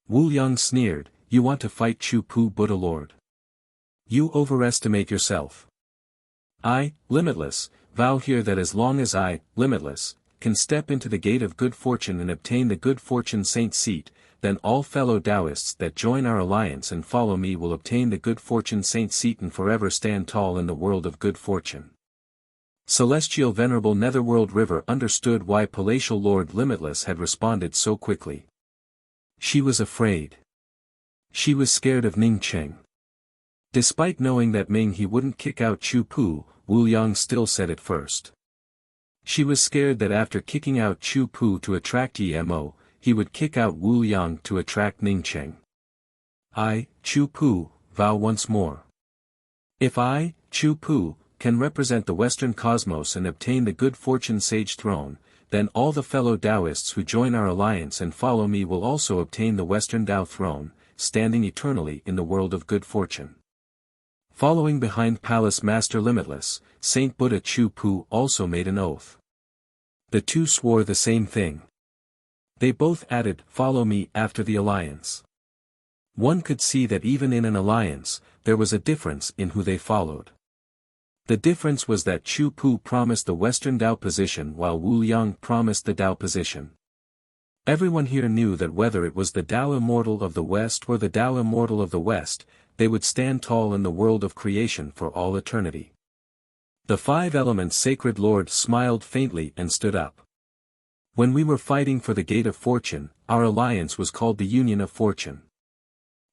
Wu Liang sneered, you want to fight Chu Pu Buddha Lord? You overestimate yourself. I, Limitless, vow here that as long as I, Limitless, can step into the gate of good fortune and obtain the good fortune saint seat, then all fellow Taoists that join our alliance and follow me will obtain the good fortune saint seat and forever stand tall in the world of good fortune. Celestial Venerable Netherworld River understood why Palatial Lord Limitless had responded so quickly. She was afraid. She was scared of Ning Cheng. Despite knowing that Ming he wouldn't kick out Chu Pu, Wu Yang still said it first. She was scared that after kicking out Chu Pu to attract Emo, he would kick out Wu Yang to attract Ning Cheng. I, Chu Pu, vow once more. If I, Chu Pu, can represent the Western cosmos and obtain the good fortune sage throne, then all the fellow Taoists who join our alliance and follow me will also obtain the Western Tao throne, standing eternally in the world of good fortune. Following behind Palace Master Limitless, Saint Buddha Chu Pu also made an oath. The two swore the same thing. They both added, "Follow me," after the alliance. One could see that even in an alliance, there was a difference in who they followed. The difference was that Chu Pu promised the Western Tao position while Wu Yang promised the Tao position. Everyone here knew that whether it was the Tao Immortal of the West or the Tao Immortal of the West, they would stand tall in the world of creation for all eternity. The five elements Sacred Lord smiled faintly and stood up. When we were fighting for the Gate of Fortune, our alliance was called the Union of Fortune.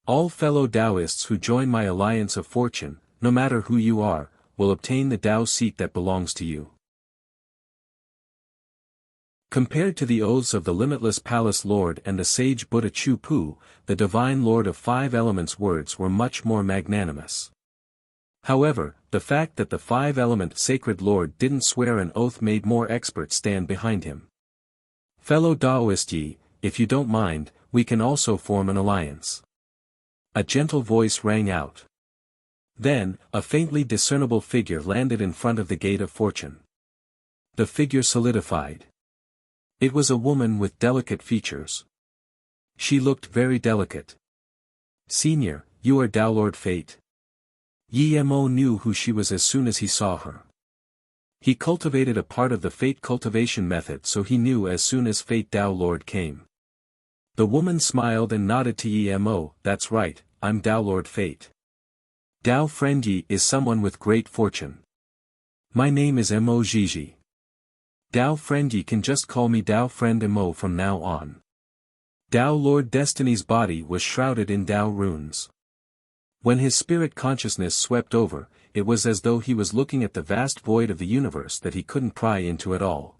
All fellow Taoists who join my alliance of fortune, no matter who you are, will obtain the Tao seat that belongs to you. Compared to the oaths of the Limitless Palace Lord and the sage Buddha Chu Pu, the Divine Lord of Five Elements' words were much more magnanimous. However, the fact that the five-element Sacred Lord didn't swear an oath made more experts stand behind him. Fellow Taoist Yi, if you don't mind, we can also form an alliance. A gentle voice rang out. Then, a faintly discernible figure landed in front of the Gate of Fortune. The figure solidified. It was a woman with delicate features. She looked very delicate. "Senior, you are Tao Lord Fate." Yi Mo knew who she was as soon as he saw her. He cultivated a part of the Fate cultivation method, so he knew as soon as Fate Tao Lord came. The woman smiled and nodded to Yi Mo, "That's right, I'm Tao Lord Fate. Tao Friend Yi is someone with great fortune. My name is Mo Jiji. Tao Friend Yi can just call me Tao Friend Mo from now on." Tao Lord Destiny's body was shrouded in Tao runes. When his spirit consciousness swept over, it was as though he was looking at the vast void of the universe that he couldn't pry into at all.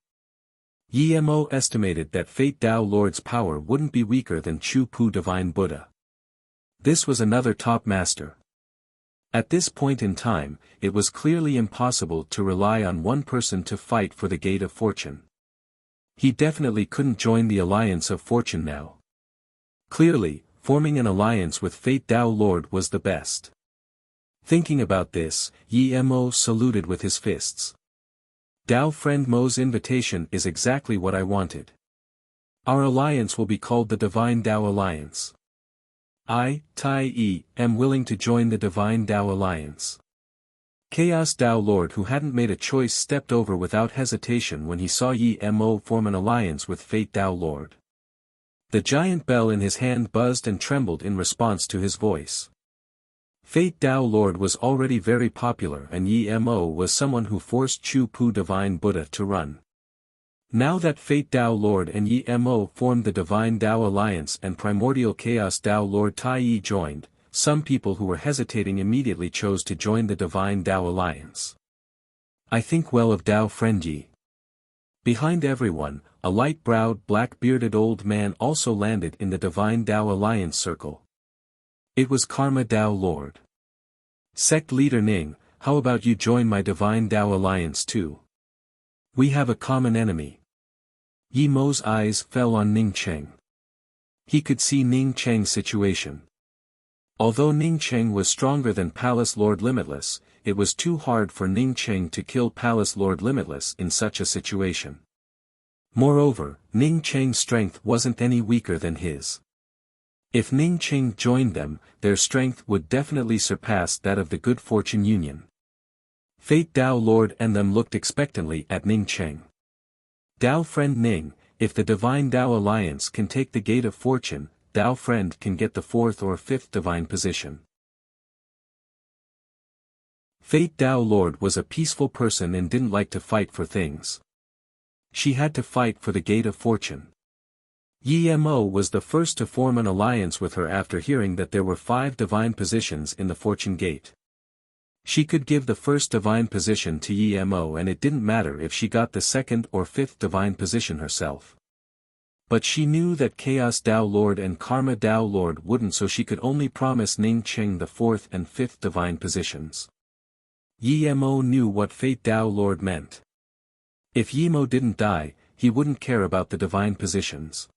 Yi Mo estimated that Fate Tao Lord's power wouldn't be weaker than Chu Pu Divine Buddha. This was another top master. At this point in time, it was clearly impossible to rely on one person to fight for the Gate of Fortune. He definitely couldn't join the Alliance of Fortune now. Clearly, forming an alliance with Fate Tao Lord was the best. Thinking about this, Yi Mo saluted with his fists. Tao Friend Mo's invitation is exactly what I wanted. Our alliance will be called the Divine Tao Alliance. I, Tai Yi, am willing to join the Divine Tao Alliance. Chaos Tao Lord, who hadn't made a choice, stepped over without hesitation when he saw Yi Mo form an alliance with Fate Tao Lord. The giant bell in his hand buzzed and trembled in response to his voice. Fate Tao Lord was already very popular, and Yi Mo was someone who forced Chu Pu Divine Buddha to run. Now that Fate Tao Lord and Yi Mo formed the Divine Tao Alliance and Primordial Chaos Tao Lord Tai Yi joined, some people who were hesitating immediately chose to join the Divine Tao Alliance. I think well of Tao Friend Yi. Behind everyone, a light-browed black-bearded old man also landed in the Divine Tao Alliance circle. It was Karma Tao Lord. Sect Leader Ning, how about you join my Divine Tao Alliance too? We have a common enemy. Yi Mo's eyes fell on Ning Cheng. He could see Ning Cheng's situation. Although Ning Cheng was stronger than Palace Lord Limitless, it was too hard for Ning Cheng to kill Palace Lord Limitless in such a situation. Moreover, Ning Cheng's strength wasn't any weaker than his. If Ning Cheng joined them, their strength would definitely surpass that of the Good Fortune Union. Fate Tao Lord and them looked expectantly at Ning Cheng. Tao friend Ning, if the Divine Tao Alliance can take the Gate of Fortune, Tao friend can get the 4th or 5th divine position. Fate Tao Lord was a peaceful person and didn't like to fight for things. She had to fight for the Gate of Fortune. Yi Mo was the first to form an alliance with her after hearing that there were 5 divine positions in the Fortune Gate. She could give the first divine position to Yi Mo and it didn't matter if she got the 2nd or 5th divine position herself. But she knew that Chaos Tao Lord and Karma Tao Lord wouldn't, so she could only promise Ning Cheng the 4th and 5th divine positions. Yi Mo knew what Fate Tao Lord meant. If Yi Mo didn't die, he wouldn't care about the divine positions.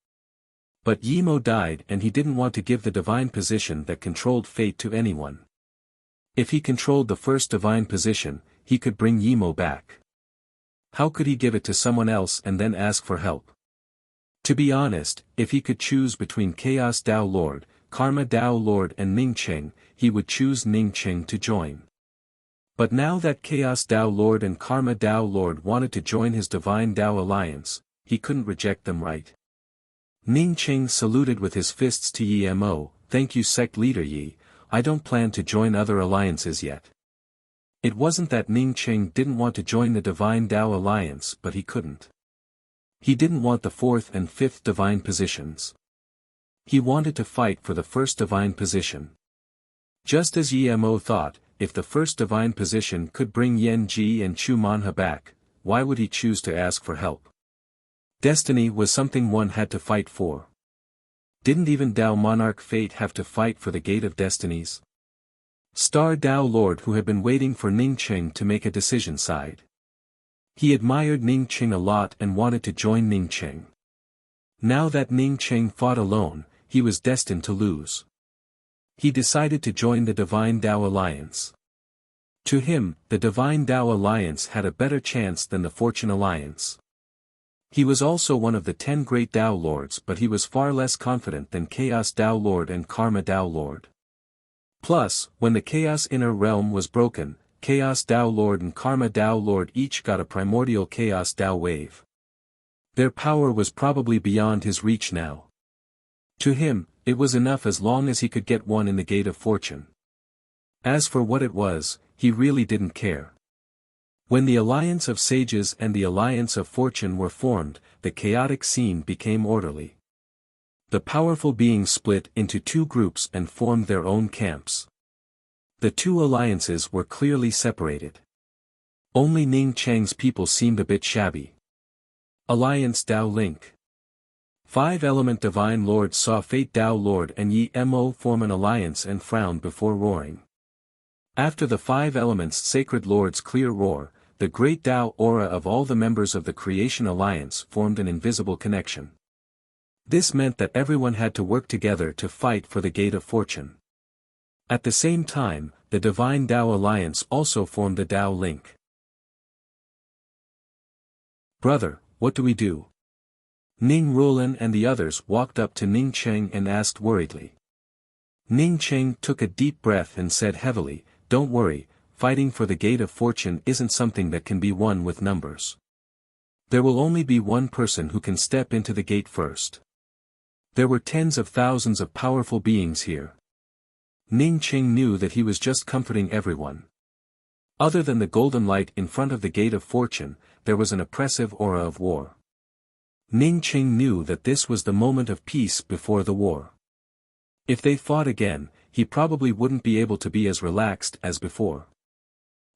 But Yi Mo died and he didn't want to give the divine position that controlled fate to anyone. If he controlled the first divine position, he could bring Yi Mo back. How could he give it to someone else and then ask for help? To be honest, if he could choose between Chaos Tao Lord, Karma Tao Lord and Ning Cheng, he would choose Ning Cheng to join. But now that Chaos Tao Lord and Karma Tao Lord wanted to join his Divine Tao Alliance, he couldn't reject them, right? Ning Cheng saluted with his fists to Yi Mo, "Thank you sect leader Yi, I don't plan to join other alliances yet." It wasn't that Ning Cheng didn't want to join the Divine Tao Alliance, but he couldn't. He didn't want the 4th and 5th divine positions. He wanted to fight for the first divine position. Just as Yi Mo thought, if the first divine position could bring Yen Ji and Chu Manha back, why would he choose to ask for help? Destiny was something one had to fight for. Didn't even Tao Monarch Fate have to fight for the Gate of Destinies? Star Tao Lord who had been waiting for Ning Cheng to make a decision sighed. He admired Ning Cheng a lot and wanted to join Ning Cheng. Now that Ning Cheng fought alone, he was destined to lose. He decided to join the Divine Tao Alliance. To him, the Divine Tao Alliance had a better chance than the Fortune Alliance. He was also one of the 10 great Tao Lords, but he was far less confident than Chaos Tao Lord and Karma Tao Lord. Plus, when the Chaos Inner Realm was broken, Chaos Tao Lord and Karma Tao Lord each got a primordial Chaos Tao wave. Their power was probably beyond his reach now. To him, it was enough as long as he could get one in the Gate of Fortune. As for what it was, he really didn't care. When the Alliance of Sages and the Alliance of Fortune were formed, the chaotic scene became orderly. The powerful beings split into 2 groups and formed their own camps. The 2 alliances were clearly separated. Only Ning Cheng's people seemed a bit shabby. Alliance Tao Link. 5-element Divine Lords saw Fate Tao Lord and Yi Mo form an alliance and frowned before roaring. After the 5 elements Sacred Lord's clear roar, the great Tao aura of all the members of the Creation Alliance formed an invisible connection. This meant that everyone had to work together to fight for the Gate of Fortune. At the same time, the Divine Tao Alliance also formed the Tao Link. "Brother, what do we do?" Ning Ruolin and the others walked up to Ning Cheng and asked worriedly. Ning Cheng took a deep breath and said heavily, "Don't worry, fighting for the Gate of Fortune isn't something that can be won with numbers. There will only be one person who can step into the gate first. There were tens of thousands of powerful beings here." Ning Cheng knew that he was just comforting everyone. Other than the golden light in front of the Gate of Fortune, there was an oppressive aura of war. Ning Cheng knew that this was the moment of peace before the war. If they fought again, he probably wouldn't be able to be as relaxed as before.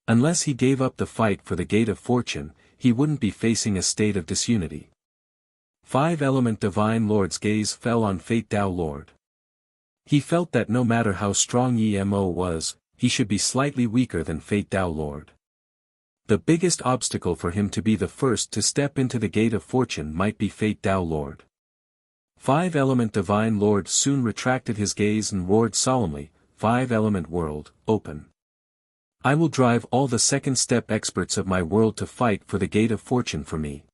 Unless he gave up the fight for the Gate of Fortune, he wouldn't be facing a state of disunity. 5-element Divine Lord's gaze fell on Fate Tao Lord. He felt that no matter how strong Yi Mo was, he should be slightly weaker than Fate Tao Lord. The biggest obstacle for him to be the first to step into the Gate of Fortune might be Fate Tao Lord. 5-element Divine Lord soon retracted his gaze and roared solemnly, "5-element world, open. I will drive all the second step experts of my world to fight for the Gate of Fortune for me.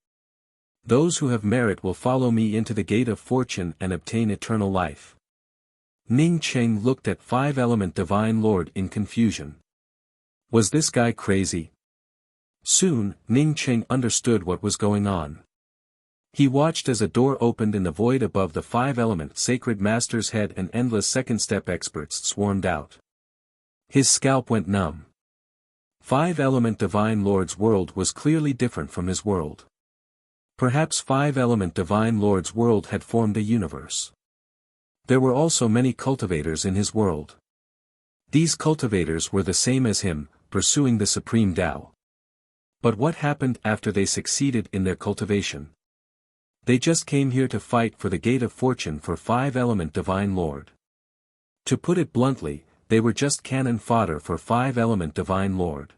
Those who have merit will follow me into the Gate of Fortune and obtain eternal life." Ning Cheng looked at 5-element Divine Lord in confusion. Was this guy crazy? Soon, Ning Cheng understood what was going on. He watched as a door opened in the void above the five-element sacred master's head and endless second-step experts swarmed out. His scalp went numb. Five-element Divine Lord's world was clearly different from his world. Perhaps five-element Divine Lord's world had formed a universe. There were also many cultivators in his world. These cultivators were the same as him, pursuing the supreme Tao. But what happened after they succeeded in their cultivation? They just came here to fight for the Gate of Fortune for five-element Divine Lord. To put it bluntly, they were just cannon fodder for five-element Divine Lord.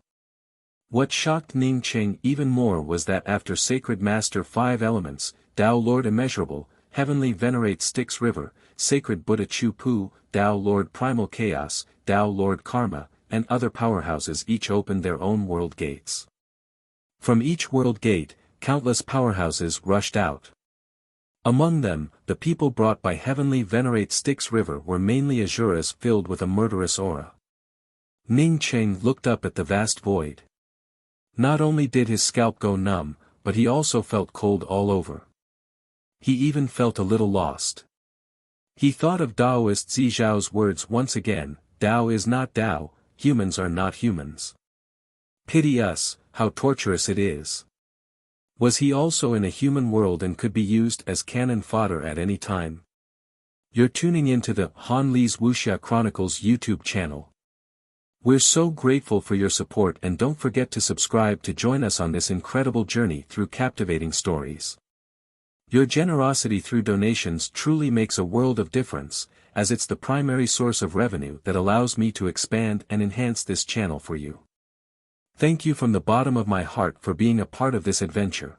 What shocked Ning Cheng even more was that after Sacred Master Five Elements, Tao Lord Immeasurable, Heavenly Venerate Styx River, Sacred Buddha Chu Pu, Tao Lord Primal Chaos, Tao Lord Karma, and other powerhouses each opened their own world gates. From each world gate, countless powerhouses rushed out. Among them, the people brought by Heavenly Venerate Styx River were mainly Azuras filled with a murderous aura. Ning Cheng looked up at the vast void. Not only did his scalp go numb, but he also felt cold all over. He even felt a little lost. He thought of Taoist Zizhao's words once again, Tao is not Tao, humans are not humans. Pity us, how torturous it is. Was he also in a human world and could be used as cannon fodder at any time? You're tuning into the Han Li's Wuxia Chronicles YouTube channel. We're so grateful for your support and don't forget to subscribe to join us on this incredible journey through captivating stories. Your generosity through donations truly makes a world of difference, as it's the primary source of revenue that allows me to expand and enhance this channel for you. Thank you from the bottom of my heart for being a part of this adventure.